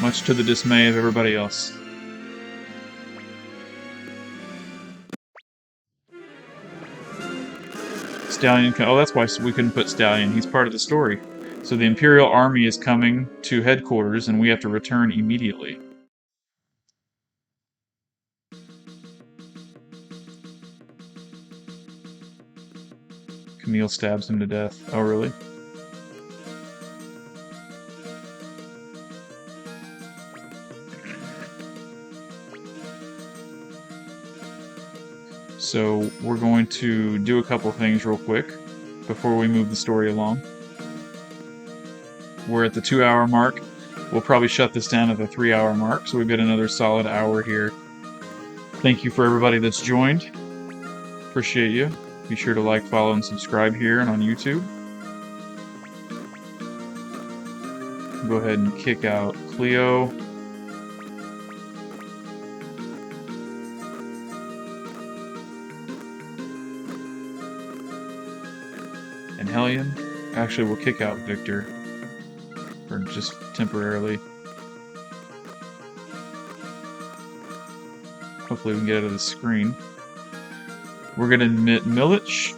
Much to the dismay of everybody else. Stallion, oh, that's why we couldn't put Stallion. He's part of the story. So the Imperial Army is coming to headquarters, and we have to return immediately. Camille stabs him to death. Oh, really? So we're going to do a couple things real quick before we move the story along. We're at the 2-hour mark. We'll probably shut this down at the 3-hour mark, so we've got another solid hour here. Thank you for everybody that's joined. Appreciate you. Be sure to like, follow, and subscribe here and on YouTube. Go ahead and kick out Cleo. And Hellion. Actually, we'll kick out Victor. For just temporarily. Hopefully we can get out of the screen. We're going to admit Millage.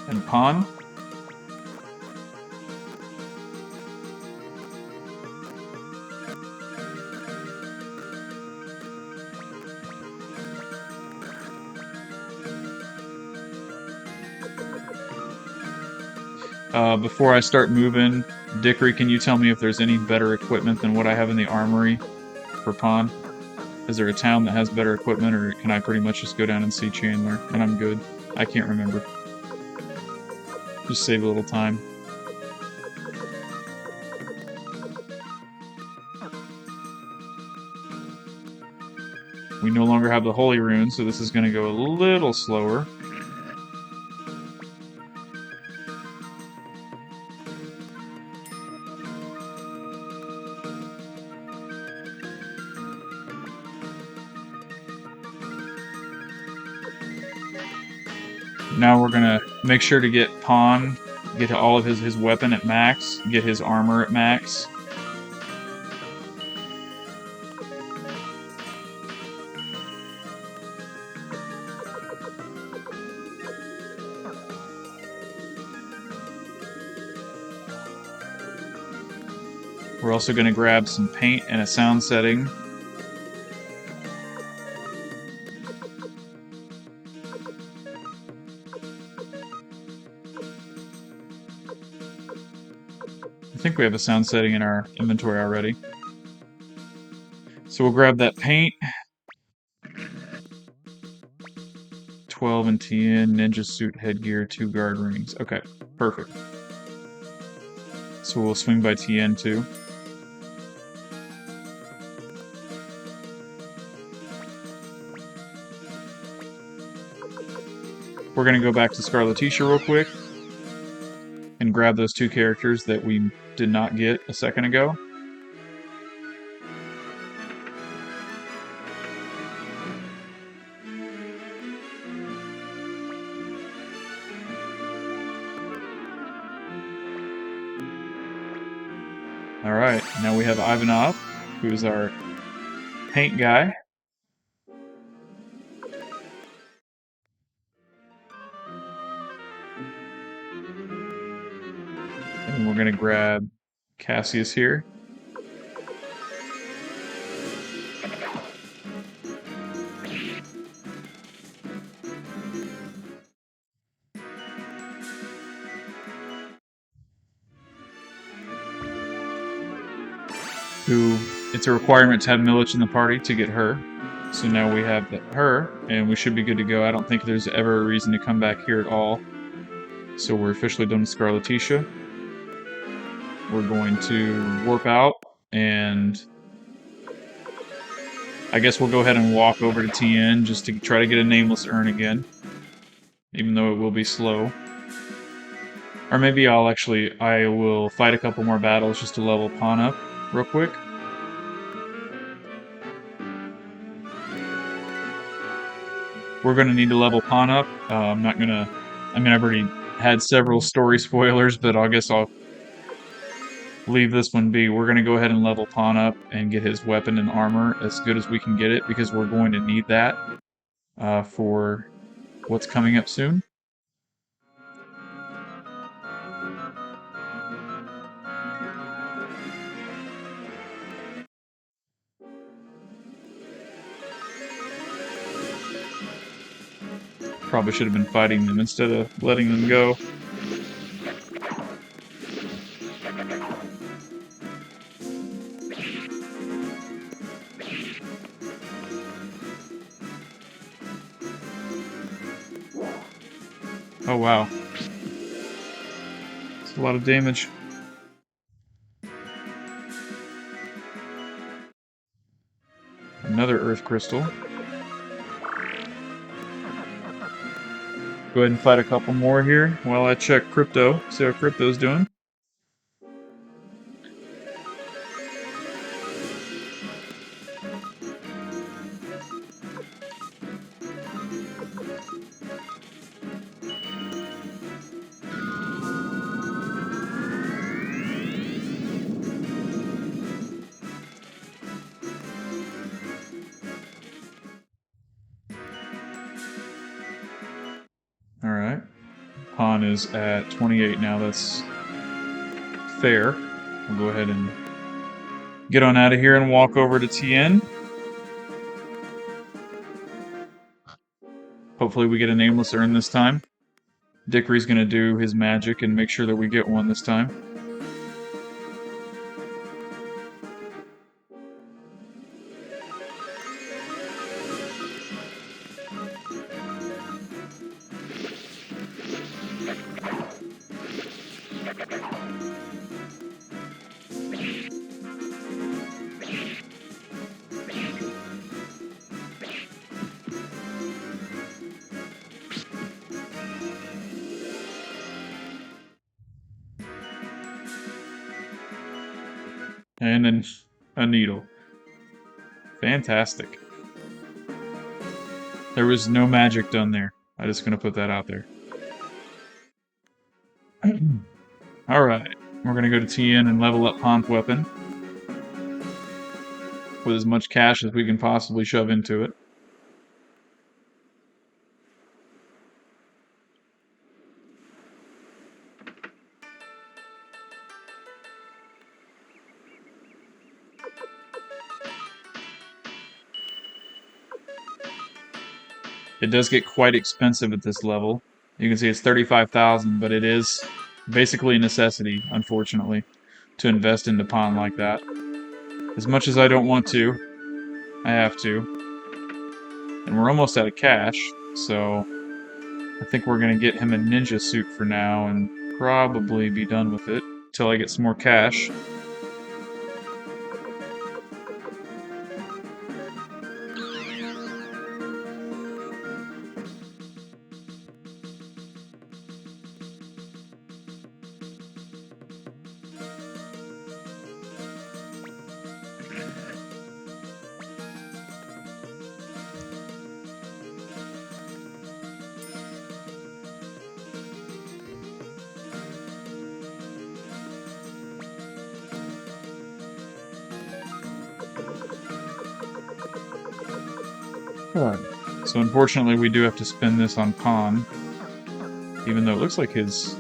And Pawn. Before I start moving, Dickory, can you tell me if there's any better equipment than what I have in the armory for Pawn? Is there a town that has better equipment, or can I pretty much just go down and see Chandler, and I'm good? I can't remember. Just save a little time. We no longer have the Holy Rune, so this is going to go a little slower. Now we're gonna make sure to get Pawn, get all of his weapon at max, get his armor at max. We're also gonna grab some paint and a sound setting. I think we have a sound setting in our inventory already. So we'll grab that paint. 12 and TN, ninja suit, headgear, 2 guard rings. Okay, perfect. So we'll swing by TN too. We're gonna go back to Scarleticia real quick and grab those 2 characters that we did not get a second ago. Alright, now we have Ivanov, who's our paint guy. And we're gonna grab Cassius here. It's a requirement to have Milich in the party to get her. So now we have her, and we should be good to go. I don't think there's ever a reason to come back here at all. So we're officially done with Scarleticia. We're going to warp out, and I guess we'll go ahead and walk over to TN just to try to get a nameless urn again, even though it will be slow. Or maybe I will fight a couple more battles just to level Pawn up real quick. We're going to need to level Pawn up. I've already had several story spoilers, but I guess I'll leave this one be. We're going to go ahead and level Pawn up and get his weapon and armor as good as we can get it, because we're going to need that for what's coming up soon. Probably should have been fighting them instead of letting them go. Oh wow. It's a lot of damage. Another Earth Crystal. Go ahead and fight a couple more here while I check Crypto, see how Crypto's doing. Alright. Pawn is at 28 now, that's fair. We'll go ahead and get on out of here and walk over to TN. Hopefully we get a nameless urn this time. Dickory's gonna do his magic and make sure that we get one this time. And then a needle. Fantastic. There was no magic done there. I'm just gonna put that out there. Alright, we're gonna go to TN and level up Han's weapon with as much cash as we can possibly shove into it. It does get quite expensive at this level. You can see it's 35,000, but it is basically a necessity, unfortunately, to invest into pawn like that. As much as I don't want to, I have to. And we're almost out of cash, so I think we're going to get him a ninja suit for now and probably be done with it until I get some more cash. So unfortunately we do have to spend this on pawn, even though it looks like his...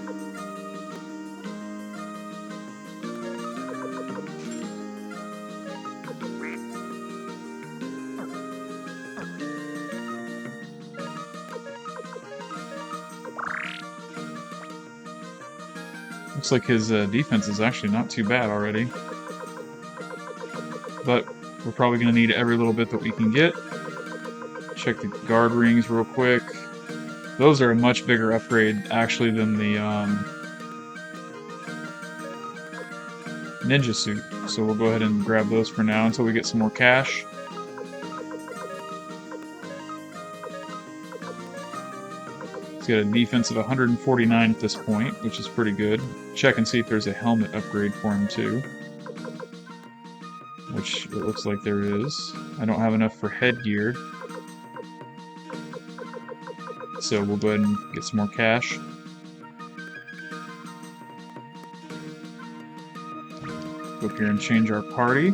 Looks like his defense is actually not too bad already. But we're probably going to need every little bit that we can get. Check the guard rings real quick. Those are a much bigger upgrade, actually, than the ninja suit. So we'll go ahead and grab those for now until we get some more cash. He's got a defense of 149 at this point, which is pretty good. Check and see if there's a helmet upgrade for him, too. Which it looks like there is. I don't have enough for headgear. So we'll go ahead and get some more cash. Go up here and change our party.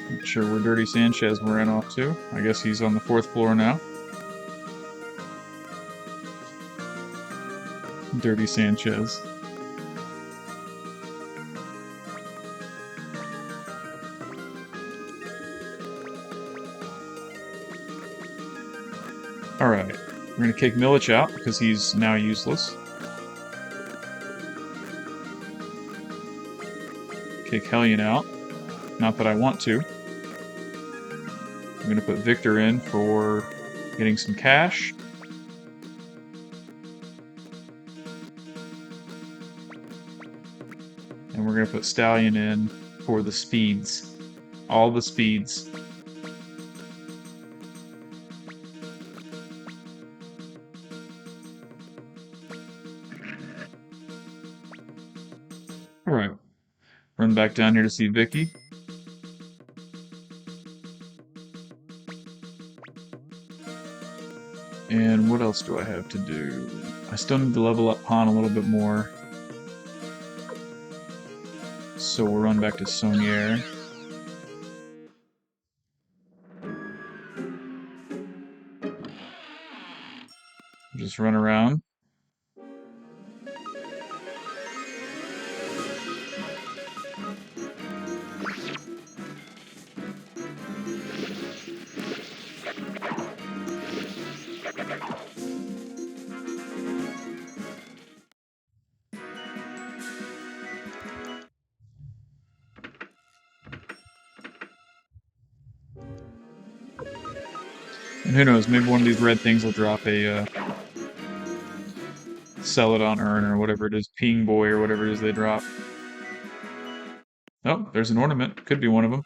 Not sure where Dirty Sanchez ran off to. I guess he's on the 4th floor now. Dirty Sanchez. Alright, we're going to kick Milich out because he's now useless. Kick Hellion out. Not that I want to. I'm going to put Victor in for getting some cash. And we're going to put Stallion in for the speeds. All the speeds. Alright. Run back down here to see Vicky. And what else do I have to do? I still need to level up Han a little bit more. So we'll run back to Saunier. Just run around. And who knows, maybe one of these red things will drop a sell it on earn or whatever it is, ping boy or whatever it is they drop. Oh, there's an ornament. Could be one of them.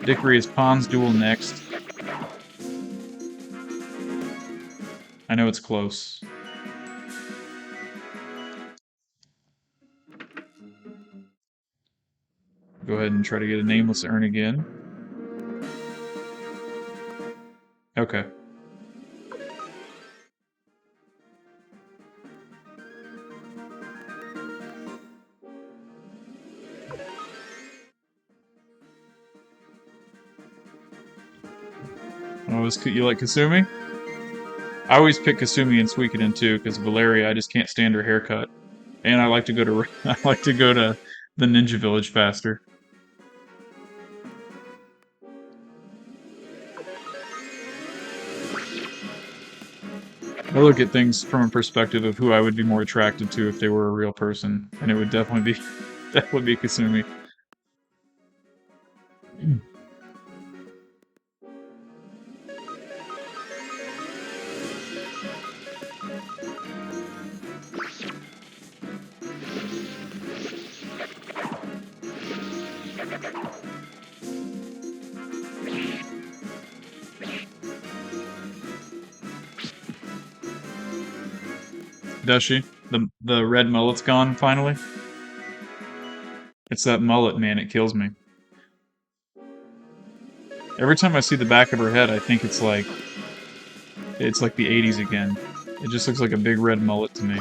Dickory is Pawns Duel next. I know it's close. Go ahead and try to get a nameless earn again. Okay. Oh, you like Kasumi? I always pick Kasumi and Suikoden too, because Valeria, I just can't stand her haircut. And I like to go to I like to go to the Ninja Village faster. I look at things from a perspective of who I would be more attracted to if they were a real person, and it would definitely be Kasumi. Does she? The red mullet's gone finally? It's that mullet, man, it kills me. Every time I see the back of her head, I think it's like the 80s again. It just looks like a big red mullet to me.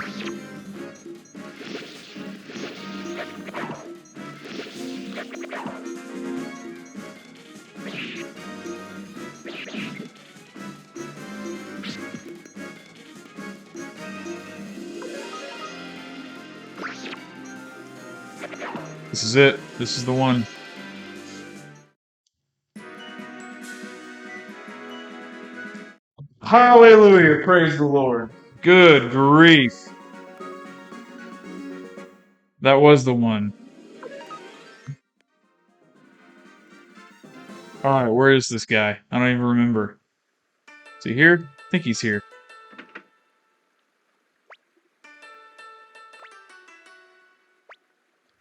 This is it. This is the one. Hallelujah! Praise the Lord. Good grief. That was the one. Alright, where is this guy? I don't even remember. Is he here? I think he's here.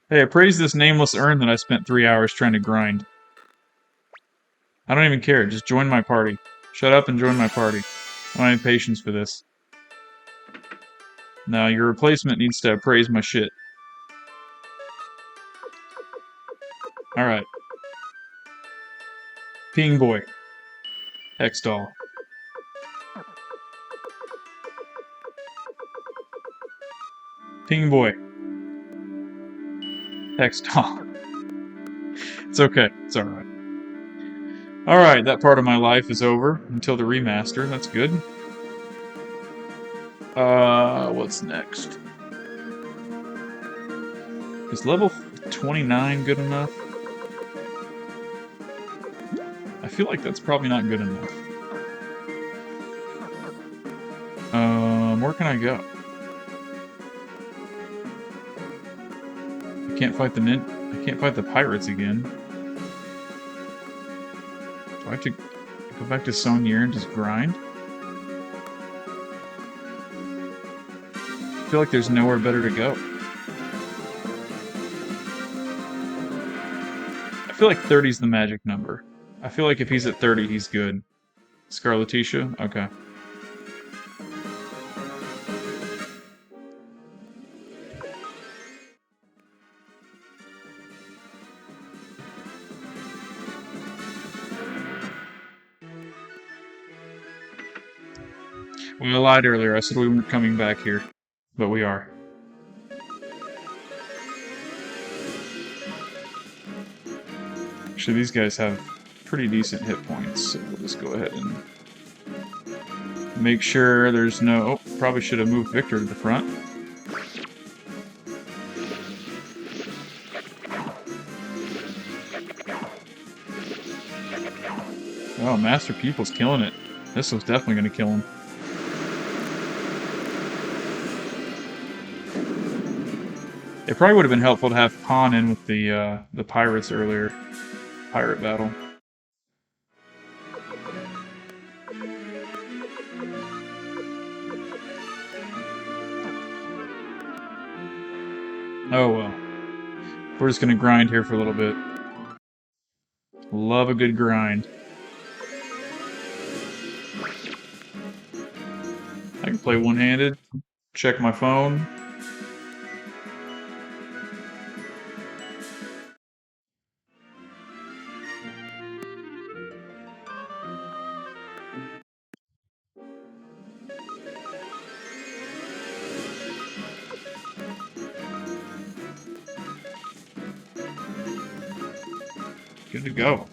Hey, appraise this nameless urn that I spent 3 hours trying to grind. I don't even care. Just join my party. Shut up and join my party. I don't have patience for this. Now, your replacement needs to appraise my shit. Alright. Ping boy. Hex doll. Ping boy. Hex doll. It's okay. It's alright. Alright, that part of my life is over until the remaster. That's good. What's next? Is level 29 good enough? I feel like that's probably not good enough. Where can I go? I can't fight the pirates again. Do I have to go back to Sonier and just grind? I feel like there's nowhere better to go. I feel like 30's the magic number. I feel like if he's at 30, he's good. Scarleticia? Okay. Well, I lied earlier. I said we weren't coming back here. But we are. Actually, these guys have pretty decent hit points, so we'll just go ahead and make sure there's no... Oh, probably should have moved Victor to the front. Oh, Master Pupil's killing it. This was definitely going to kill him. It probably would have been helpful to have Pawn in with the pirates earlier. Pirate battle. Oh well. We're just gonna grind here for a little bit. Love a good grind. I can play one-handed. Check my phone. Good to go.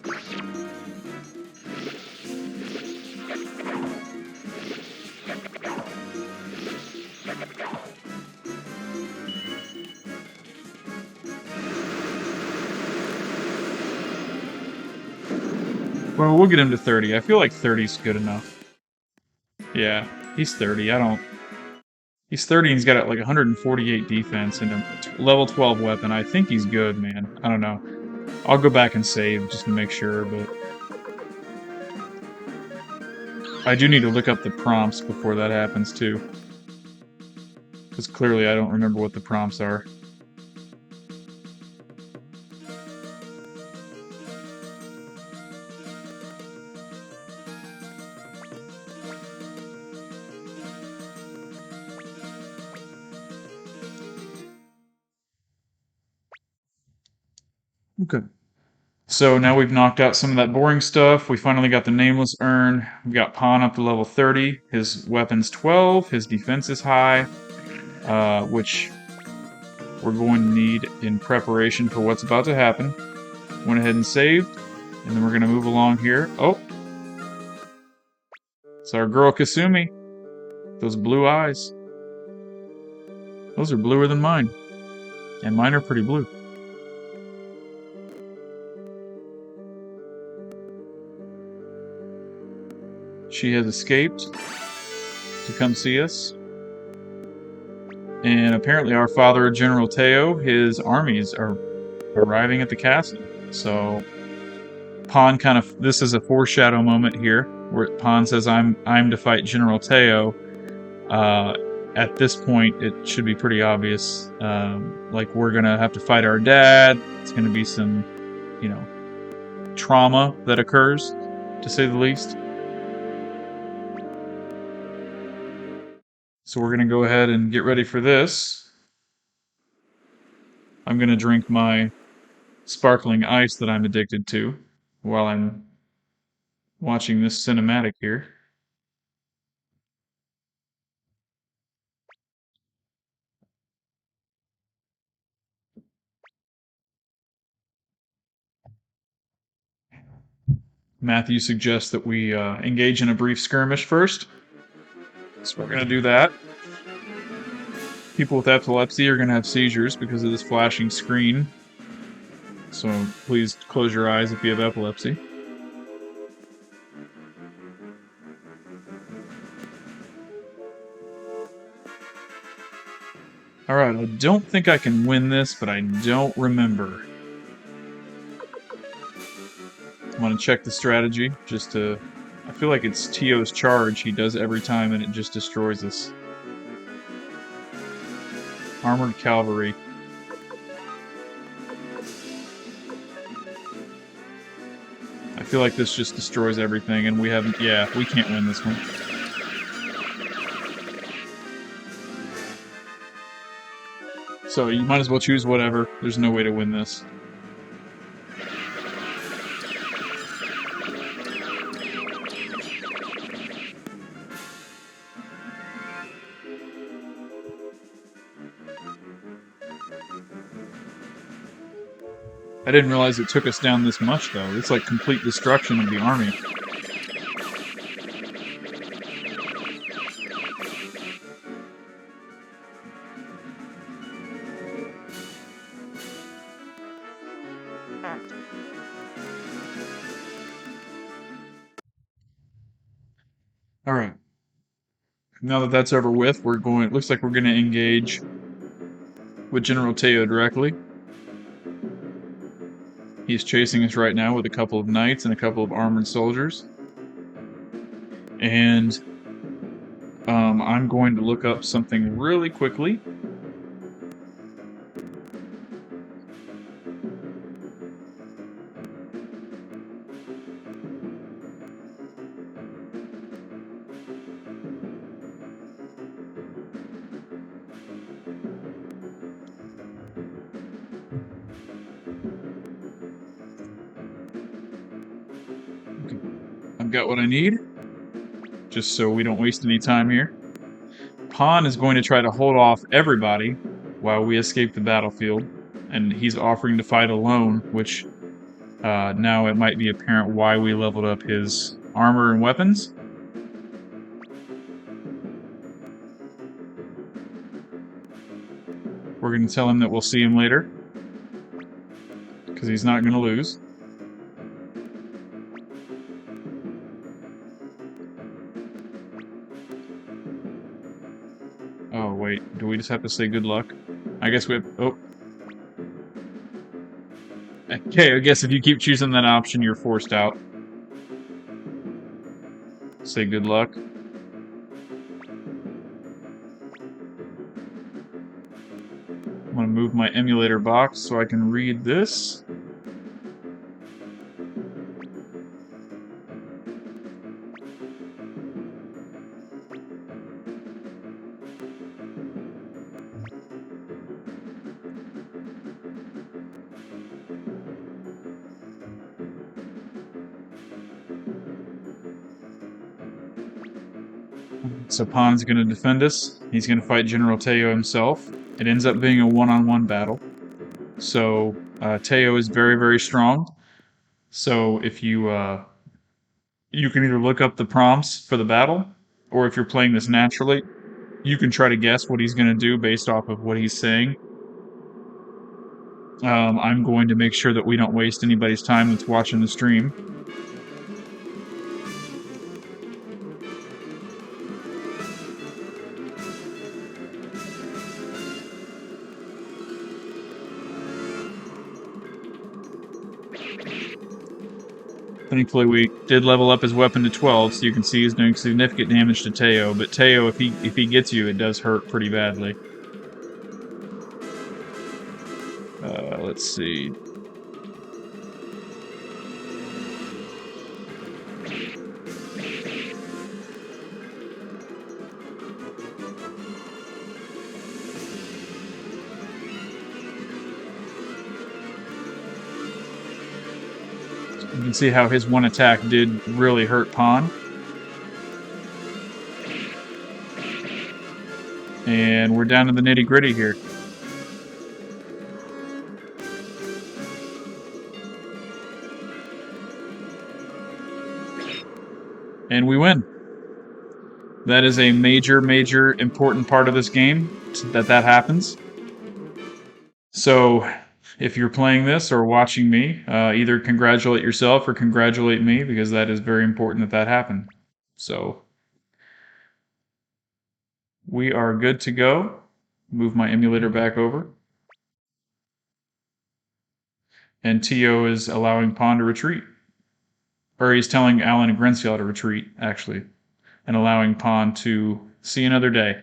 Well, we'll get him to 30. I feel like 30's good enough. Yeah, he's 30. He's 30 and he's got like 148 defense and a level 12 weapon. I think he's good, man. I don't know. I'll go back and save just to make sure, but I do need to look up the prompts before that happens too. Because clearly I don't remember what the prompts are. Okay. So now we've knocked out some of that boring stuff. We finally got the nameless urn. We got Pawn up to level 30. His weapon's 12. His defense is high, which we're going to need in preparation for what's about to happen. Went ahead and saved, and then we're going to move along here. Oh, it's our girl Kasumi. Those blue eyes. Those are bluer than mine. And mine are pretty blue. She has escaped to come see us. And apparently our father, General Teo, his armies are arriving at the castle. So Pawn kind of, this is a foreshadow moment here, where Pawn says, I'm to fight General Teo. At this point, it should be pretty obvious. Like, we're gonna have to fight our dad. It's gonna be some, you know, trauma that occurs, to say the least. So we're gonna go ahead and get ready for this. I'm gonna drink my sparkling ice that I'm addicted to while I'm watching this cinematic here. Matthew suggests that we engage in a brief skirmish first. So we're going to do that. People with epilepsy are going to have seizures because of this flashing screen. So please close your eyes if you have epilepsy. Alright, I don't think I can win this, but I don't remember. I want to check the strategy, just to... I feel like it's Tio's charge he does every time and it just destroys us. Armored cavalry. I feel like this just destroys everything and we haven't... Yeah, we can't win this one. So you might as well choose whatever. There's no way to win this. I didn't realize it took us down this much, though. It's like complete destruction of the army. Now that that's over with, looks like we're going to engage with General Teo directly. He's chasing us right now with a couple of knights and a couple of armored soldiers. And I'm going to look up something really quickly. Okay. I've got what I need, just so we don't waste any time here. Pan is going to try to hold off everybody while we escape the battlefield, and he's offering to fight alone, which now it might be apparent why we leveled up his armor and weapons. We're going to tell him that we'll see him later, because he's not going to lose. Oh, wait, do we just have to say good luck? I guess we have... Oh. Okay, I guess if you keep choosing that option, you're forced out. Say good luck. I'm going to move my emulator box so I can read this. So Pan's going to defend us. He's going to fight General Teo himself. It ends up being a one-on-one battle. So Teo is very, very strong. So if you you can either look up the prompts for the battle, or if you're playing this naturally, you can try to guess what he's going to do based off of what he's saying. I'm going to make sure that we don't waste anybody's time that's watching the stream. Thankfully, we did level up his weapon to 12, so you can see he's doing significant damage to Teo. But Teo, if he gets you, it does hurt pretty badly. Let's see. You can see how his one attack did really hurt Pan. And we're down to the nitty-gritty here. And we win. That is a major, major important part of this game, that happens. So, if you're playing this or watching me, either congratulate yourself or congratulate me, because that is very important that happened. So, we are good to go. Move my emulator back over. And Teo is allowing Pan to retreat. Or he's telling Alan and Grenseal to retreat, actually, and allowing Pan to see another day.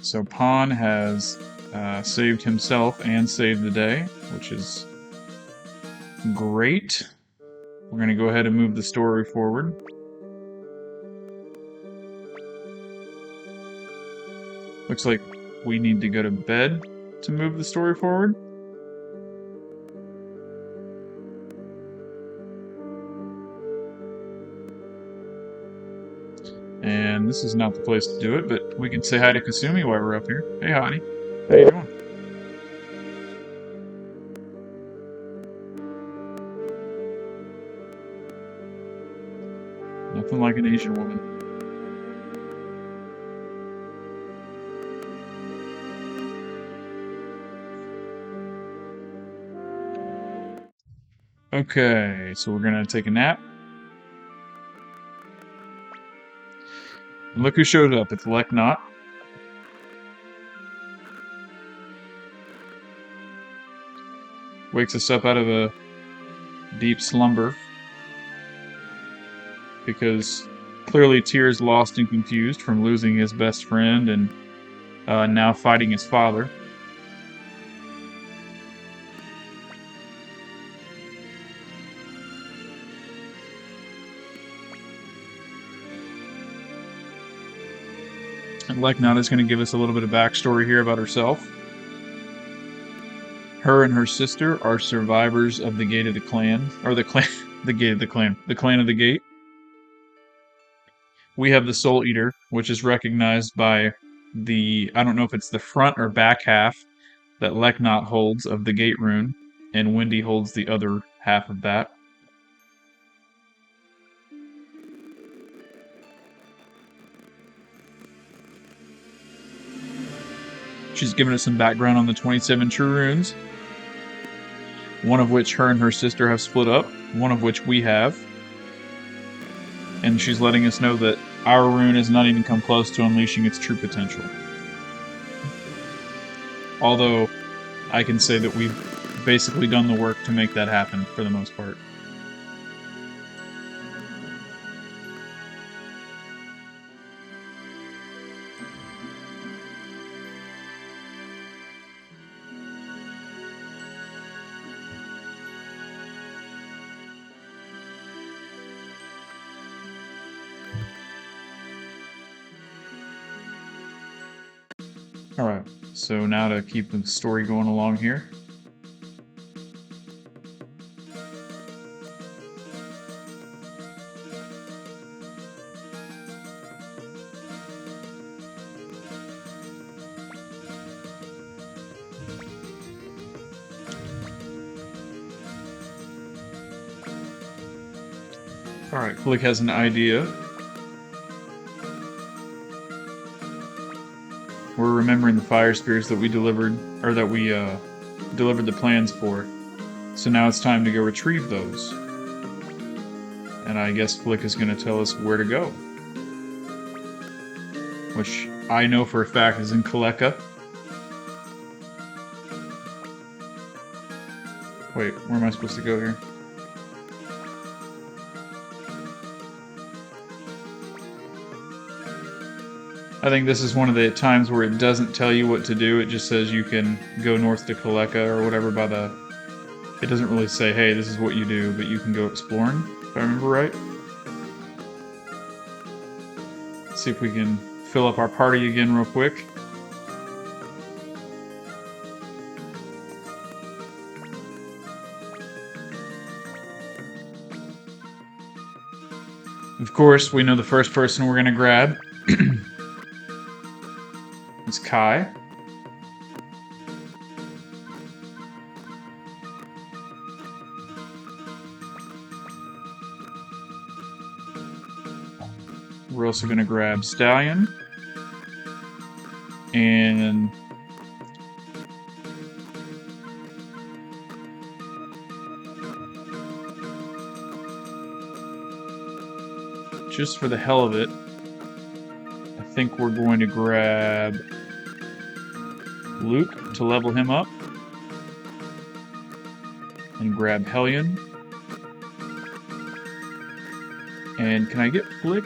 So Pan has saved himself and saved the day, which is great. We're going to go ahead and move the story forward. Looks like we need to go to bed to move the story forward. And this is not the place to do it, but we can say hi to Kasumi while we're up here. Hey, honey. How you doing? Nothing like an Asian woman. Okay, so we're gonna take a nap. And look who showed up. It's Leknot. Wakes us up out of a deep slumber. Because clearly Tyr's lost and confused from losing his best friend and now fighting his father. And Leknot is going to give us a little bit of backstory here about herself. Her and her sister are survivors of the Gate of the Clan, or the clan, the Gate of the Clan, the Clan of the Gate. We have the Soul Eater, which is recognized by the, I don't know if it's the front or back half that Leknot holds of the Gate rune, and Wendy holds the other half of that. She's given us some background on the 27 true runes, one of which her and her sister have split up, one of which we have. And she's letting us know that our rune has not even come close to unleashing its true potential. Although, I can say that we've basically done the work to make that happen, for the most part. Alright, so now to keep the story going along here. Alright, Flick has an idea. We're remembering the fire spears that we delivered, or that we delivered the plans for. So now it's time to go retrieve those. And I guess Flick is going to tell us where to go. Which I know for a fact is in Kaleka. Wait, where am I supposed to go here? I think this is one of the times where it doesn't tell you what to do. It just says you can go north to Kaleka or whatever by the... It doesn't really say, hey, this is what you do, but you can go exploring, if I remember right. Let's see if we can fill up our party again real quick. Of course, we know the first person we're going to grab is Kai. We're also going to grab Stallion. And just for the hell of it, I think we're going to grab Luke to level him up. And grab Hellion. And can I get Flick?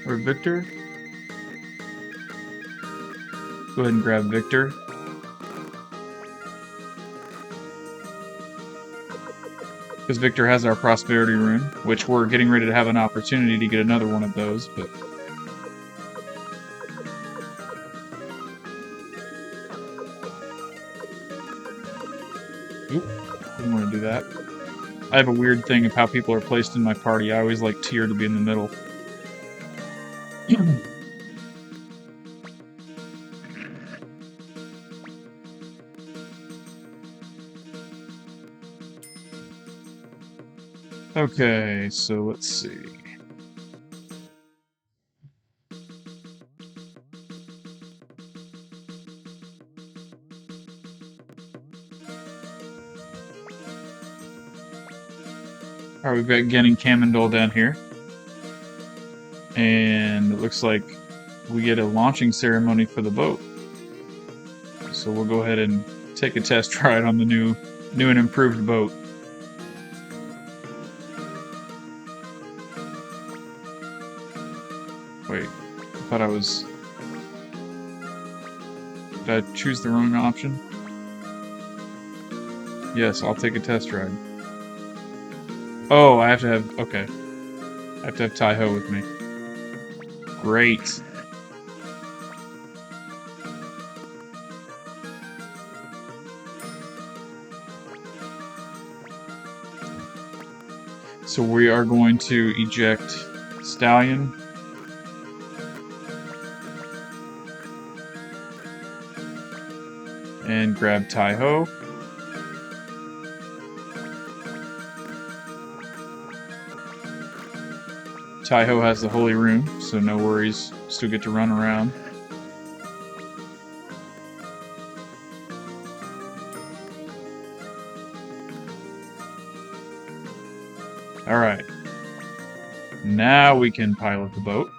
Or Victor? Go ahead and grab Victor. Because Victor has our Prosperity rune, which we're getting ready to have an opportunity to get another one of those, but... Oop, didn't want to do that. I have a weird thing of how people are placed in my party. I always like Tyr to be in the middle. Okay, so let's see. Alright, we've got Gen and Camendol down here. And it looks like we get a launching ceremony for the boat. So we'll go ahead and take a test ride on the new and improved boat. Wait, I thought I was... Did I choose the wrong option? Yes, I'll take a test ride. Oh, I have to have... Okay. I have to have Tai-Ho with me. Great. So we are going to eject Stallion. And grab Tai-Ho. Tai-Ho has the Holy Rune, so no worries. Still get to run around. Alright. Now we can pilot the boat.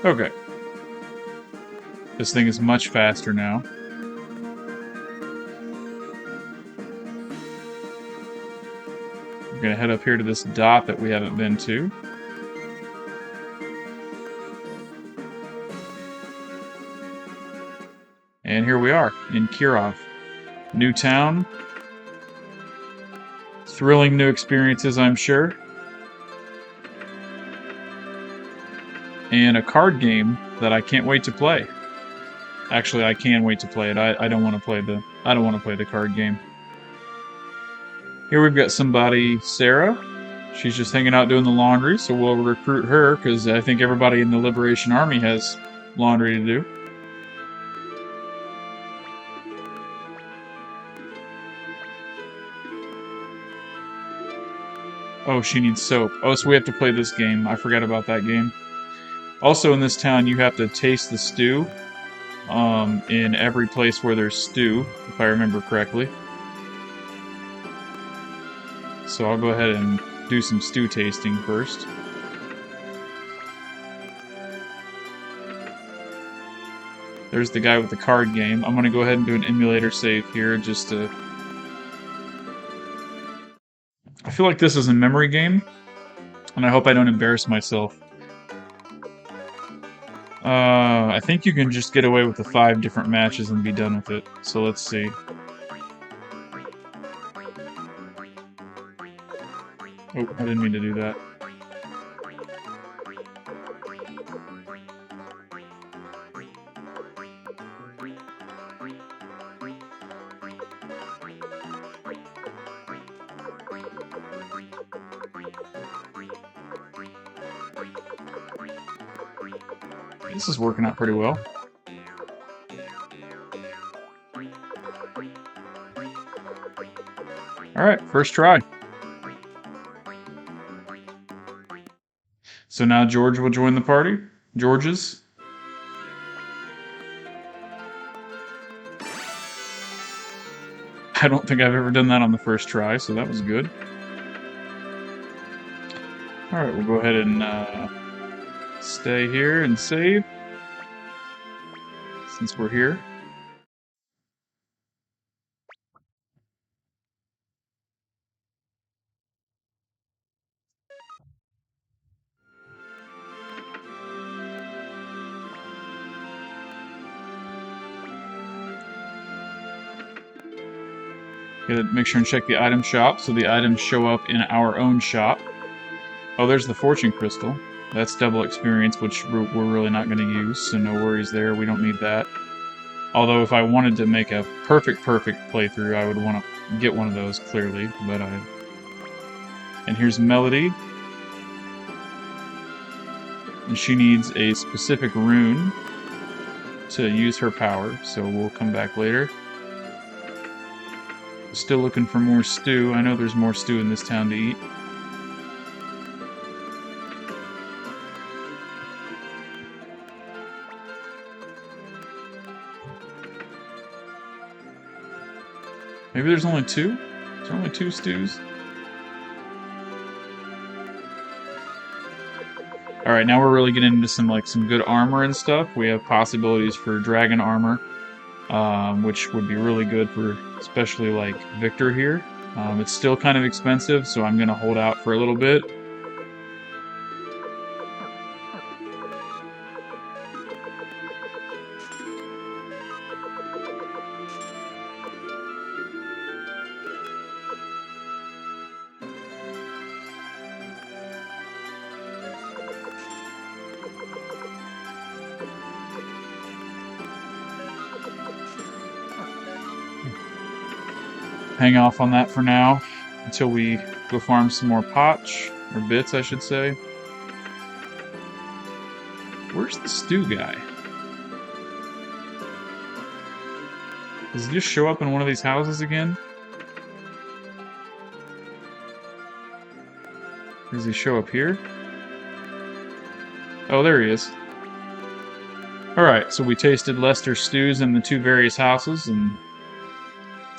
Okay. This thing is much faster now. We're gonna head up here to this dot that we haven't been to. And here we are, in Kirov. New town. Thrilling new experiences, I'm sure. And a card game that I can't wait to play. Actually, I can wait to play it. I don't want to play the card game. Here we've got somebody, Sarah. She's just hanging out doing the laundry, so we'll recruit her because I think everybody in the Liberation Army has laundry to do. Oh, she needs soap. Oh, so we have to play this game. I forgot about that game. Also, in this town, you have to taste the stew in every place where there's stew, if I remember correctly. So I'll go ahead and do some stew tasting first. There's the guy with the card game. I'm going to go ahead and do an emulator save here just to... I feel like this is a memory game, and I hope I don't embarrass myself. I think you can just get away with the 5 different matches and be done with it. So let's see. Oh, I didn't mean to do that. This is working out pretty well. Alright, first try. So now George will join the party. George's. I don't think I've ever done that on the first try, so that was good. Alright, we'll go ahead and stay here and save. Since we're here. Gotta make sure and check the item shop so the items show up in our own shop. Oh, there's the fortune crystal. That's double experience, which we're really not going to use, so no worries there. We don't need that. Although if I wanted to make a perfect playthrough, I would want to get one of those, clearly. But And here's Melody. And she needs a specific rune to use her power, so we'll come back later. Still looking for more stew. I know there's more stew in this town to eat. Maybe there's only two? Is there only two stews? Alright, now we're really getting into some good armor and stuff. We have possibilities for dragon armor, which would be really good for especially like Victor here. It's still kind of expensive, so I'm gonna hold out for a little bit. Hang off on that for now until we go farm some more potch, or bits, I should say. Where's the stew guy? Does he just show up in one of these houses again? Or does he show up here? Oh, there he is. Alright, so we tasted Lester's stews in the two various houses, and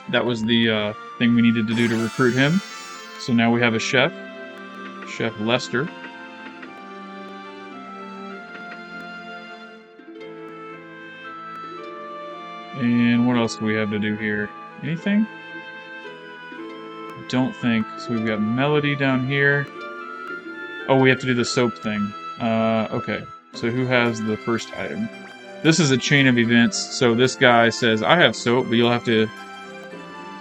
that was the thing we needed to do to recruit him. So now we have a chef, Chef Lester. And what else do we have to do here? Anything? Don't think. So we've got Melody down here. Oh, we have to do the soap thing. Okay. So who has the first item? This is a chain of events, so this guy says, I have soap, but you'll have to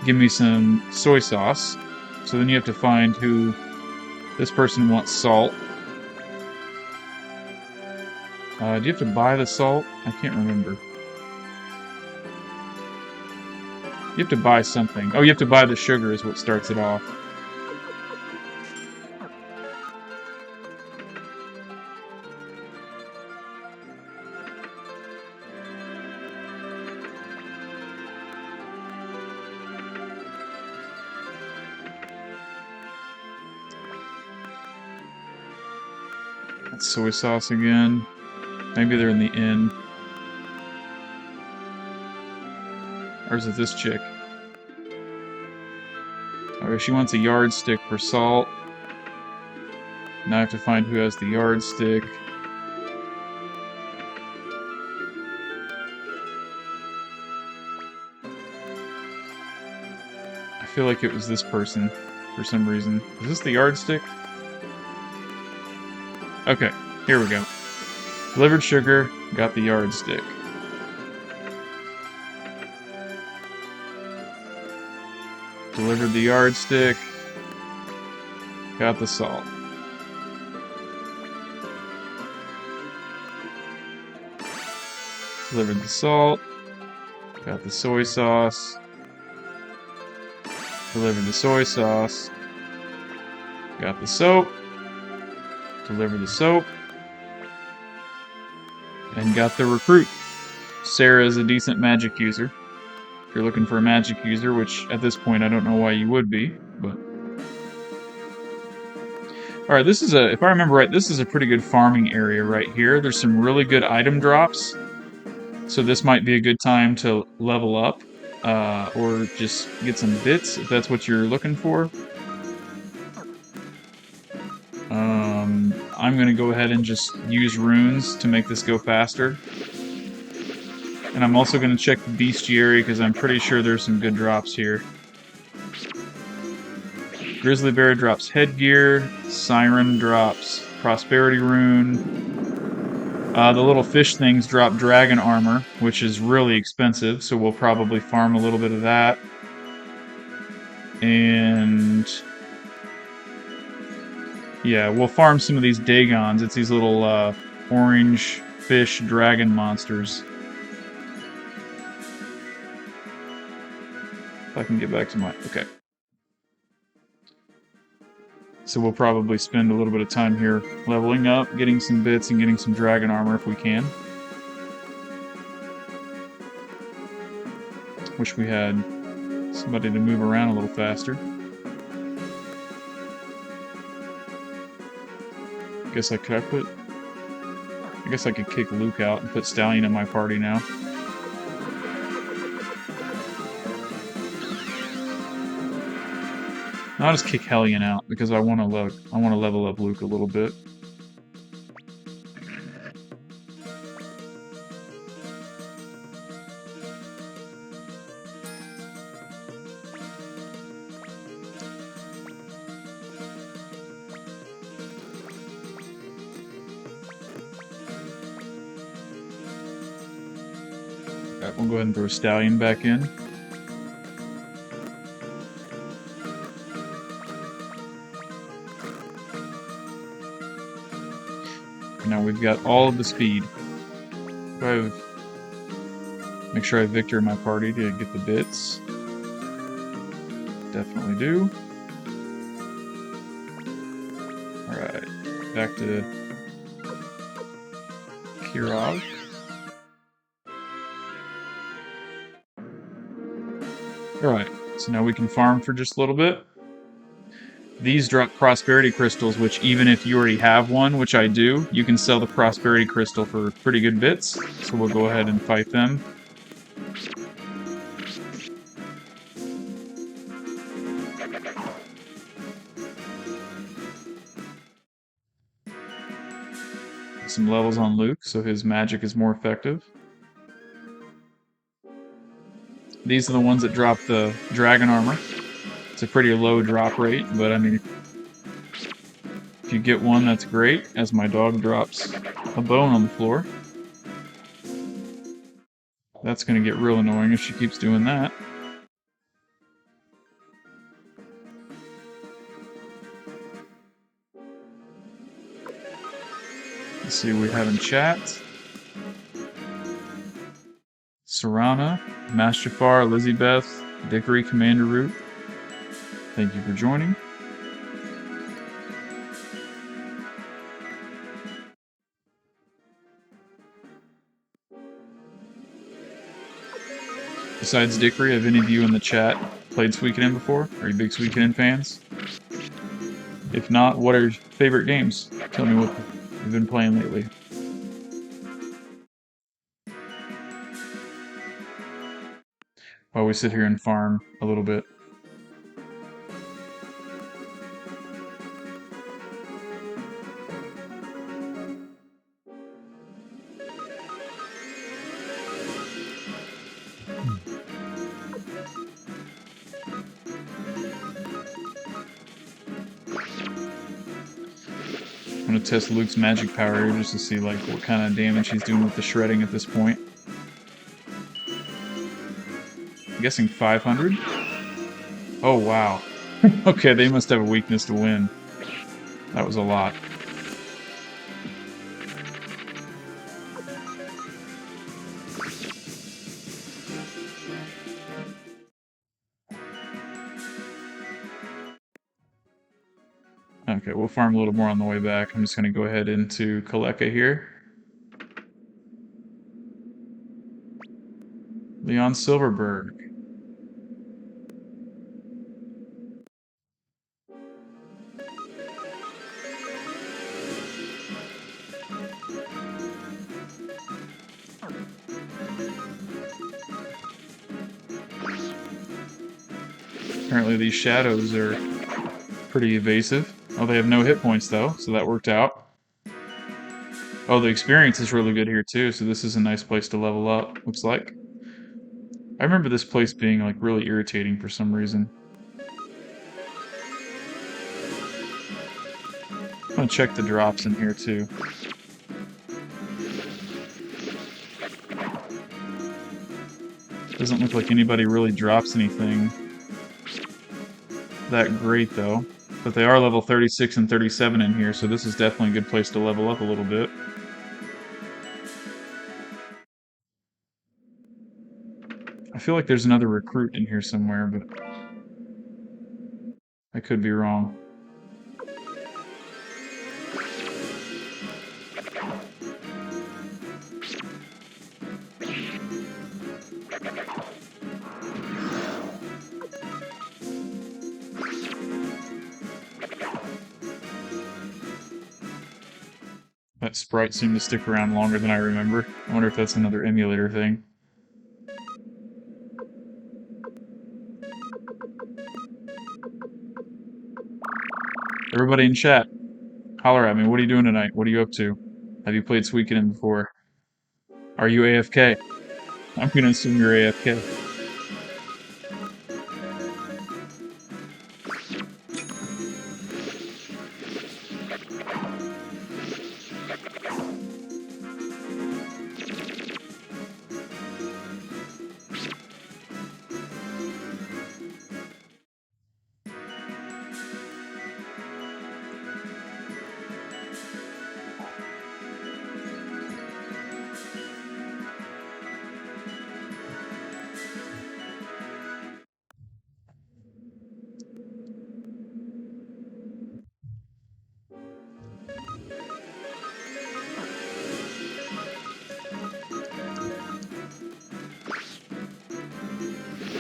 give me some soy sauce. So then you have to find who... This person wants salt. Do you have to buy the salt? I can't remember. You have to buy something. Oh, you have to buy the sugar is what starts it off. That's soy sauce again. Maybe they're in the inn. Or is it this chick? Okay, she wants a yardstick for salt. Now I have to find who has the yardstick. I feel like it was this person for some reason. Is this the yardstick? Okay, here we go. Delivered sugar, got the yardstick. Delivered the yardstick, got the salt. Delivered the salt, got the soy sauce. Delivered the soy sauce, got the soap. Deliver the soap, and got the recruit. Sarah is a decent magic user. If you're looking for a magic user, which at this point I don't know why you would be, but... Alright, this is if I remember right, this is a pretty good farming area right here. There's some really good item drops, so this might be a good time to level up, or just get some bits, if that's what you're looking for. I'm going to go ahead and just use runes to make this go faster. And I'm also going to check the bestiary because I'm pretty sure there's some good drops here. Grizzly Bear drops headgear. Siren drops prosperity rune. The little fish things drop dragon armor, which is really expensive, so we'll probably farm a little bit of that. And... yeah, we'll farm some of these Dagons. It's these little orange fish dragon monsters. If I can get back to my... okay. So we'll probably spend a little bit of time here leveling up, getting some bits, and getting some dragon armor if we can. Wish we had somebody to move around a little faster. I guess I could kick Luke out and put Stallion in my party now. I'll just kick Hellion out because I want to level up Luke a little bit. Alright, we'll go ahead and throw Stallion back in. Now we've got all of the speed. Make sure I have Victor in my party to get the bits. Definitely do. Alright, back to Kirov. Alright, so now we can farm for just a little bit. These drop Prosperity Crystals, which even if you already have one, which I do, you can sell the Prosperity Crystal for pretty good bits. So we'll go ahead and fight them. Some levels on Luke, so his magic is more effective. These are the ones that drop the dragon armor. It's a pretty low drop rate, but I mean, if you get one, that's great, as my dog drops a bone on the floor. That's going to get real annoying if she keeps doing that. Let's see what we have in chat. Sarana, Mastafar, Lizzie-Beth, Dickory, Commander Root. Thank you for joining. Besides Dickory, have any of you in the chat played Suikoden before? Are you big Suikoden fans? If not, what are your favorite games? Tell me what you've been playing lately. While we sit here and farm a little bit. I'm gonna test Luke's magic power here just to see like what kind of damage he's doing with the shredding at this point. I'm guessing 500? Oh wow. Okay, they must have a weakness to wind. That was a lot. Okay, we'll farm a little more on the way back. I'm just going to go ahead into Kaleka here. Leon Silverberg. Apparently these shadows are pretty evasive. Oh, they have no hit points though, so that worked out. Oh, the experience is really good here too, so this is a nice place to level up, looks like. I remember this place being like really irritating for some reason. I'm gonna check the drops in here too. Doesn't look like anybody really drops anything that great though. But they are level 36 and 37 in here, so this is definitely a good place to level up a little bit. I feel like there's another recruit in here somewhere, but I could be wrong. That sprite seemed to stick around longer than I remember. I wonder if that's another emulator thing. Everybody in chat, holler at me. What are you doing tonight? What are you up to? Have you played Suikoden before? Are you AFK? I'm gonna assume you're AFK.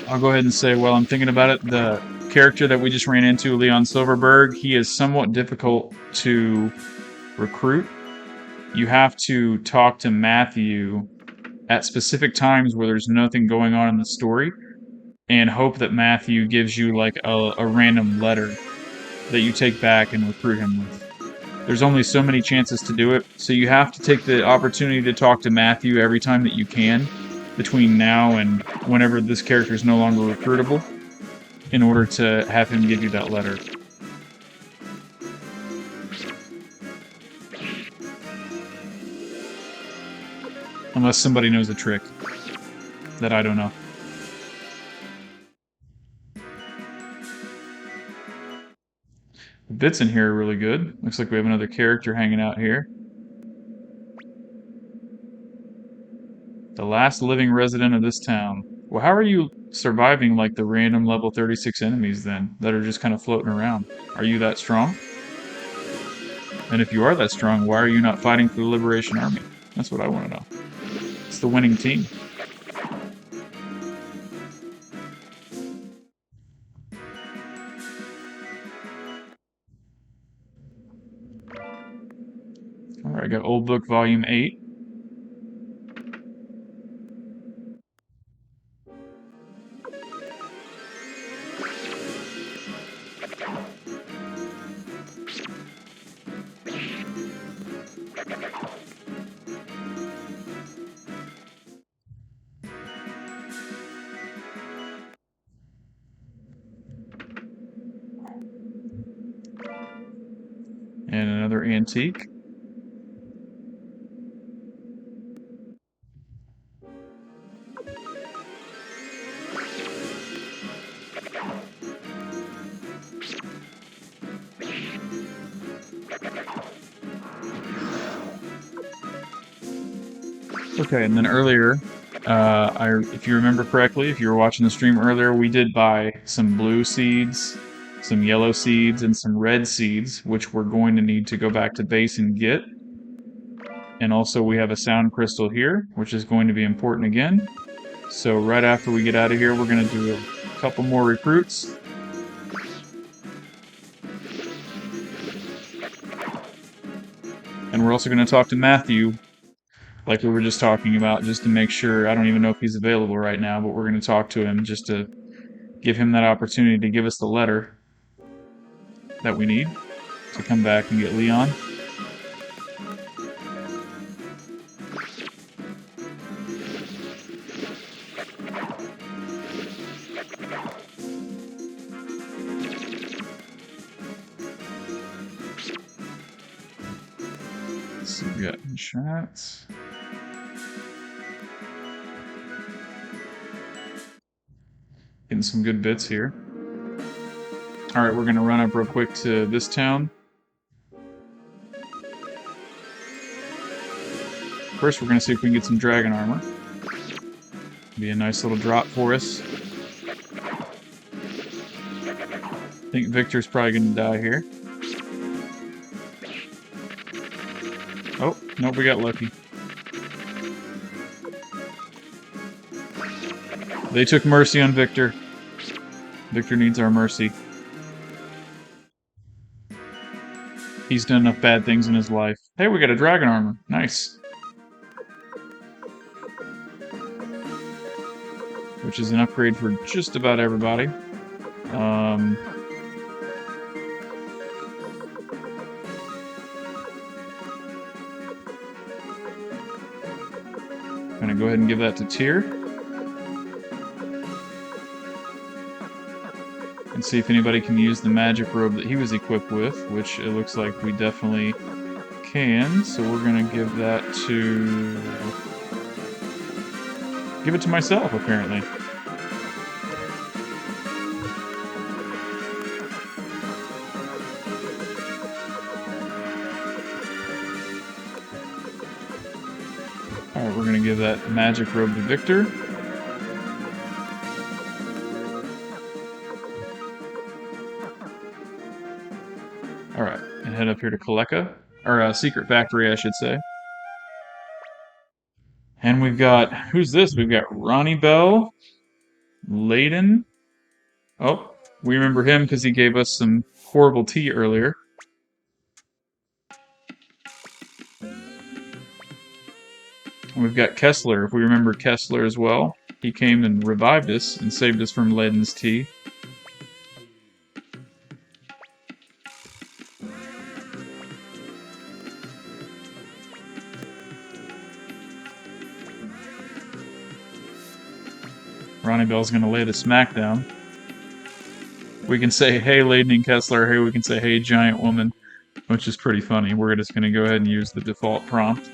I'll go ahead and say, while I'm thinking about it, the character that we just ran into, Leon Silverberg, he is somewhat difficult to recruit. You have to talk to Matthew at specific times where there's nothing going on in the story and hope that Matthew gives you like a random letter that you take back and recruit him with. There's only so many chances to do it, so you have to take the opportunity to talk to Matthew every time that you can between now and whenever this character is no longer recruitable in order to have him give you that letter. Unless somebody knows a trick that I don't know. The bits in here are really good. Looks like we have another character hanging out here. The last living resident of this town. Well, how are you surviving like the random level 36 enemies then that are just kind of floating around? Are you that strong? And if you are that strong, why are you not fighting for the Liberation Army? That's what I want to know. It's the winning team. Alright, I got Old Book Volume 8. And another antique. Okay, and then earlier, if you remember correctly, if you were watching the stream earlier, we did buy some blue seeds, some yellow seeds, and some red seeds, which we're going to need to go back to base and get. And also we have a sound crystal here, which is going to be important again. So right after we get out of here, we're going to do a couple more recruits. And we're also going to talk to Matthew, like we were just talking about, just to make sure. I don't even know if he's available right now, but we're going to talk to him just to give him that opportunity to give us the letter that we need to come back and get Leon. Let's see, we got shots. Getting some good bits here. Alright, we're gonna run up real quick to this town. First, we're gonna see if we can get some dragon armor. Be a nice little drop for us. I think Victor's probably gonna die here. Oh, nope, we got lucky. They took mercy on Victor. Victor needs our mercy. He's done enough bad things in his life. Hey, we got a dragon armor. Nice. Which is an upgrade for just about everybody. go ahead and give that to Tyr. And see if anybody can use the magic robe that he was equipped with, which it looks like we definitely can. So we're gonna give that to... give it to myself, apparently. Alright, we're gonna give that magic robe to Victor. Alright, and head up here to Kaleka, or Secret Factory, I should say. And we've got, who's this? We've got Ronnie Bell, Layden. Oh, we remember him because he gave us some horrible tea earlier. And we've got Kessler, if we remember Kessler as well. He came and revived us and saved us from Layden's tea. Ronnie Bell's going to lay the smackdown. We can say, hey, Layden and Kessler. Hey, we can say, hey, giant woman, which is pretty funny. We're just going to go ahead and use the default prompt.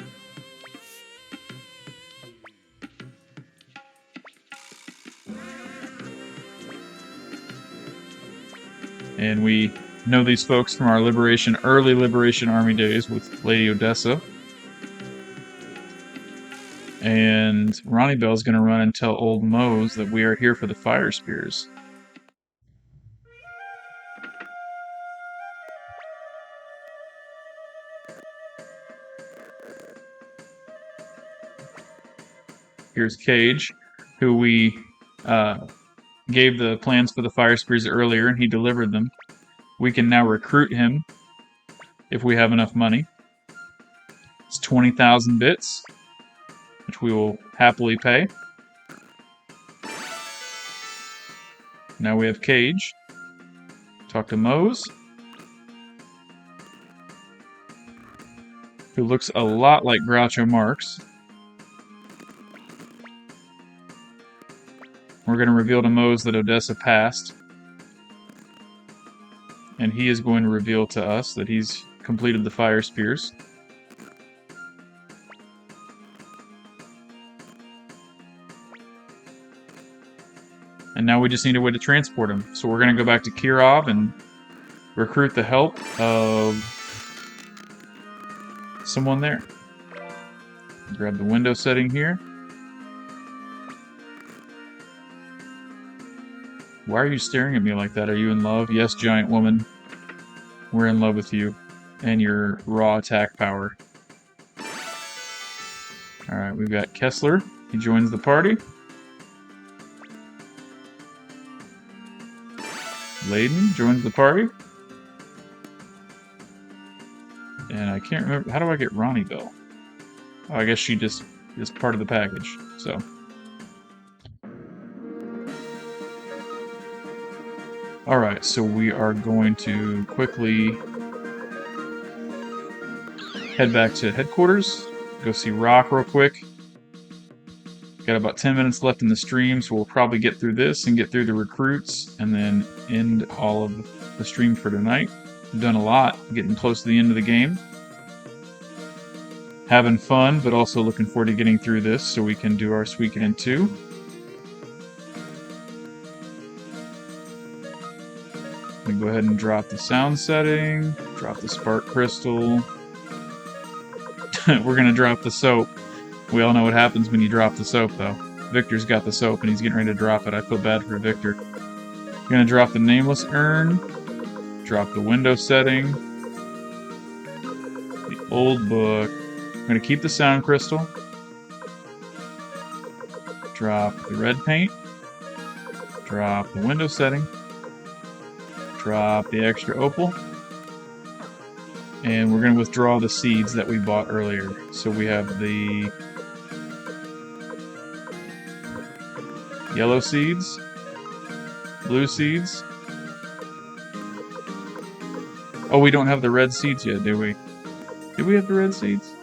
And we know these folks from our early Liberation Army days with Lady Odessa. And Ronnie Bell's going to run and tell old Mose that we are here for the fire spears. Here's Cage, who we gave the plans for the fire spears earlier, and he delivered them. We can now recruit him if we have enough money. It's 20,000 bits, which we will happily pay. Now we have Cage. Talk to Mose, who looks a lot like Groucho Marx. We're going to reveal to Mose that Odessa passed. And he is going to reveal to us that he's completed the fire spears. And now we just need a way to transport him. So we're going to go back to Kirov and recruit the help of someone there. Grab the window setting here. Why are you staring at me like that? Are you in love? Yes, giant woman. We're in love with you and your raw attack power. Alright, we've got Kessler. He joins the party. Layden joins the party. And I can't remember. How do I get Ronnie Bell? Oh, I guess she just is part of the package. So. Alright, so we are going to quickly head back to headquarters, go see Rock real quick. Got about 10 minutes left in the stream, so we'll probably get through this and get through the recruits, and then end all of the stream for tonight. We've done a lot, getting close to the end of the game. Having fun, but also looking forward to getting through this so we can do our Suikoden 2. We go ahead and drop the sound setting, drop the spark crystal. We're gonna drop the soap. We all know what happens when you drop the soap, though. Victor's got the soap and he's getting ready to drop it. I feel bad for Victor. We're gonna drop the nameless urn, drop the window setting, the old book. I'm gonna keep the sound crystal, drop the red paint, drop the window setting, drop the extra opal, and we're going to withdraw the seeds that we bought earlier. So we have the yellow seeds, blue seeds. Oh, we don't have the red seeds yet, do we? Did we have the red seeds?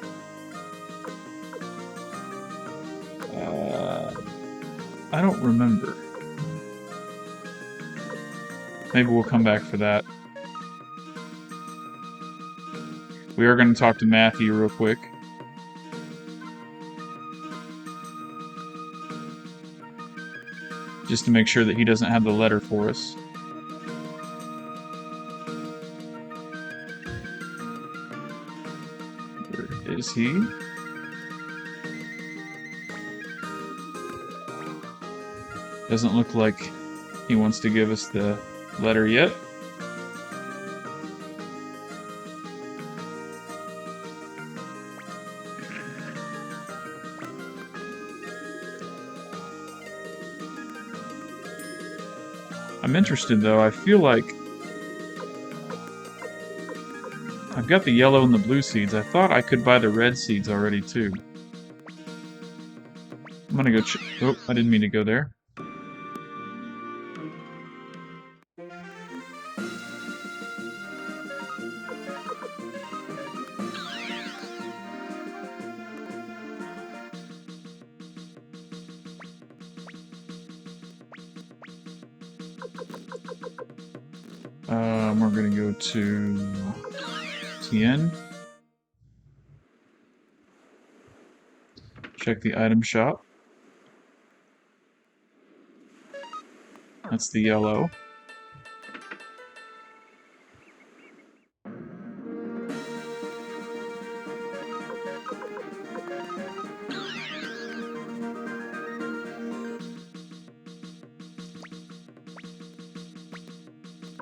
I don't remember. Maybe we'll come back for that. We are going to talk to Matthew real quick. Just to make sure that he doesn't have the letter for us. Where is he? Doesn't look like he wants to give us the letter yet. I'm interested though, I feel like I've got the yellow and the blue seeds. I thought I could buy the red seeds already too. I'm gonna go oh, I didn't mean to go there. We're gonna go to Tien. Check the item shop. That's the yellow.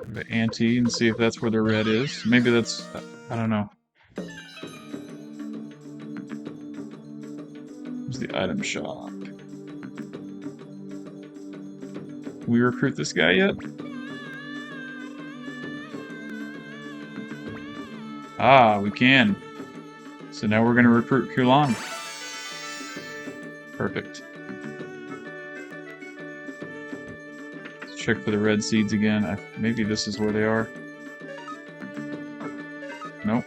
The ante and see if that's where the red is. Maybe that's, I don't know. Where's the item shop? Can we recruit this guy yet? Ah, we can. So now we're going to recruit Kulan. Perfect. Let's check for the red seeds again. Maybe this is where they are. Nope.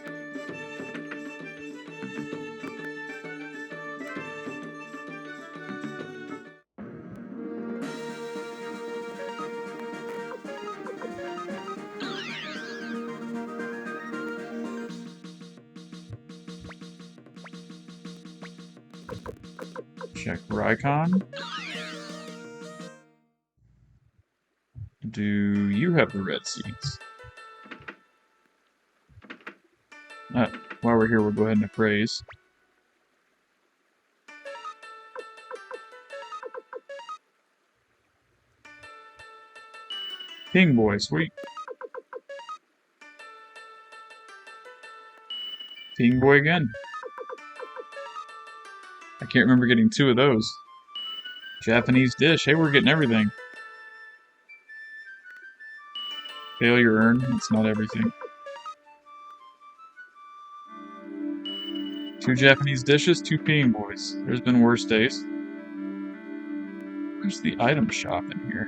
Check Rykon. Do you have the red seeds? While we're here, we'll go ahead and appraise. King Boy, sweet. King Boy again. I can't remember getting 2 of those. Japanese dish. Hey, we're getting everything. Failure earned. That's not everything. 2 Japanese dishes, 2 peeing boys. There's been worse days. Where's the item shop in here?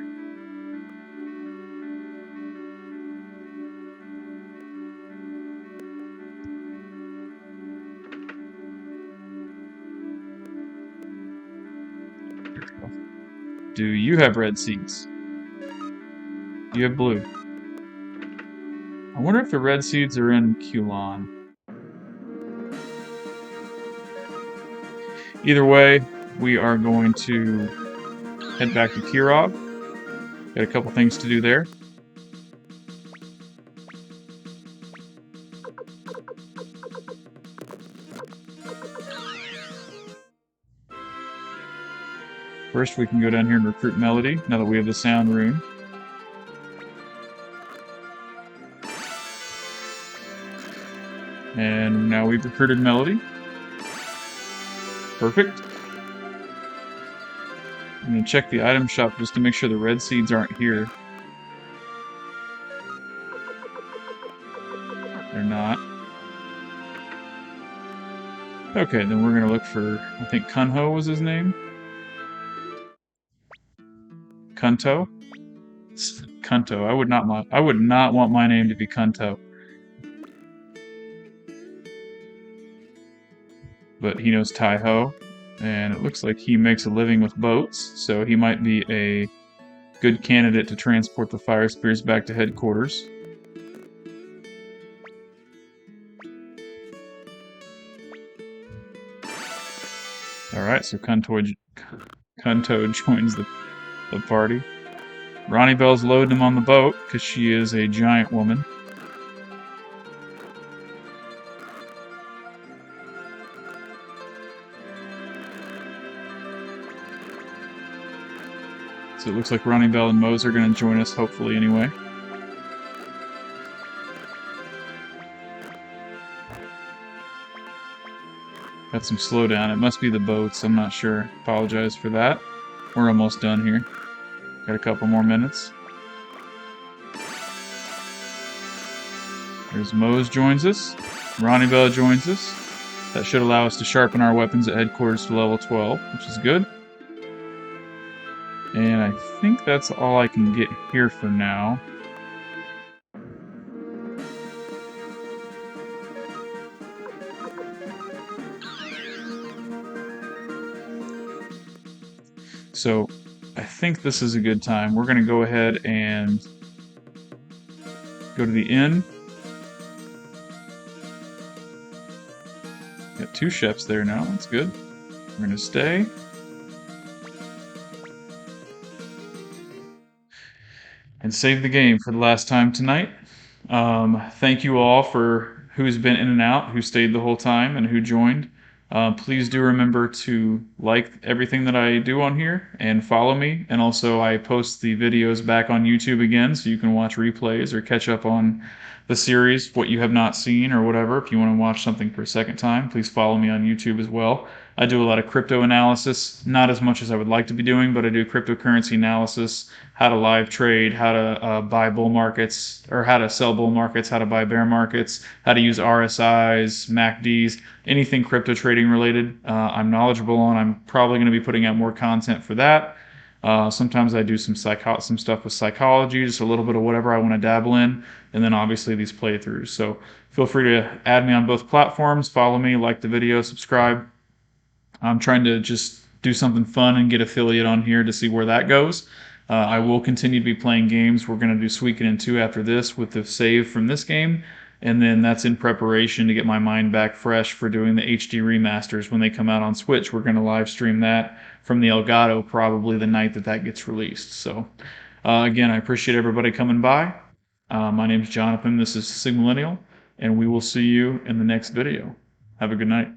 Here we go. Do you have red seeds? You have blue. I wonder if the red seeds are in Kulan. Either way, we are going to head back to Kirov. Got a couple things to do there. First, we can go down here and recruit Melody, now that we have the sound rune. And now we've recruited Melody. Perfect. I'm going to check the item shop just to make sure the red seeds aren't here. They're not. Okay, then we're going to look for, I think Kunho was his name? Kunto? Kunto. I would not want my name to be Kunto. But he knows Tai-Ho. And it looks like he makes a living with boats, so he might be a good candidate to transport the fire spears back to headquarters. Alright, so Kanto joins the party. Ronnie Bell's loading him on the boat, because she is a giant woman. So it looks like Ronnie Bell and Mose are going to join us, hopefully, anyway. Got some slowdown. It must be the boats. I'm not sure. Apologize for that. We're almost done here. Got a couple more minutes. There's Mose joins us. Ronnie Bell joins us. That should allow us to sharpen our weapons at headquarters to level 12, which is good. And I think that's all I can get here for now. So I think this is a good time. We're going to go ahead and go to the inn. Got 2 chefs there now. That's good. We're going to stay. And save the game for the last time tonight. Thank you all for who's been in and out, who stayed the whole time, and who joined. Please do remember to like everything that I do on here and follow me. And also, I post the videos back on YouTube again, so you can watch replays or catch up on the series, what you have not seen or whatever. If you want to watch something for a second time, please follow me on YouTube as well. I do a lot of crypto analysis, not as much as I would like to be doing, but I do cryptocurrency analysis, how to live trade, how to buy bull markets, or how to sell bull markets, how to buy bear markets, how to use RSIs, MACDs, anything crypto trading related. I'm knowledgeable on. I'm probably going to be putting out more content for that. Sometimes I do some stuff with psychology, just a little bit of whatever I want to dabble in, and then obviously these playthroughs. So feel free to add me on both platforms, follow me, like the video, subscribe. I'm trying to just do something fun and get affiliate on here to see where that goes. I will continue to be playing games. We're going to do Suikoden 2 after this with the save from this game, and then that's in preparation to get my mind back fresh for doing the HD remasters when they come out on Switch. We're going to live stream that from the Elgato probably the night that gets released. So again, I appreciate everybody coming by. My name's Jonathan. This is Sigmillennial, and we will see you in the next video. Have a good night.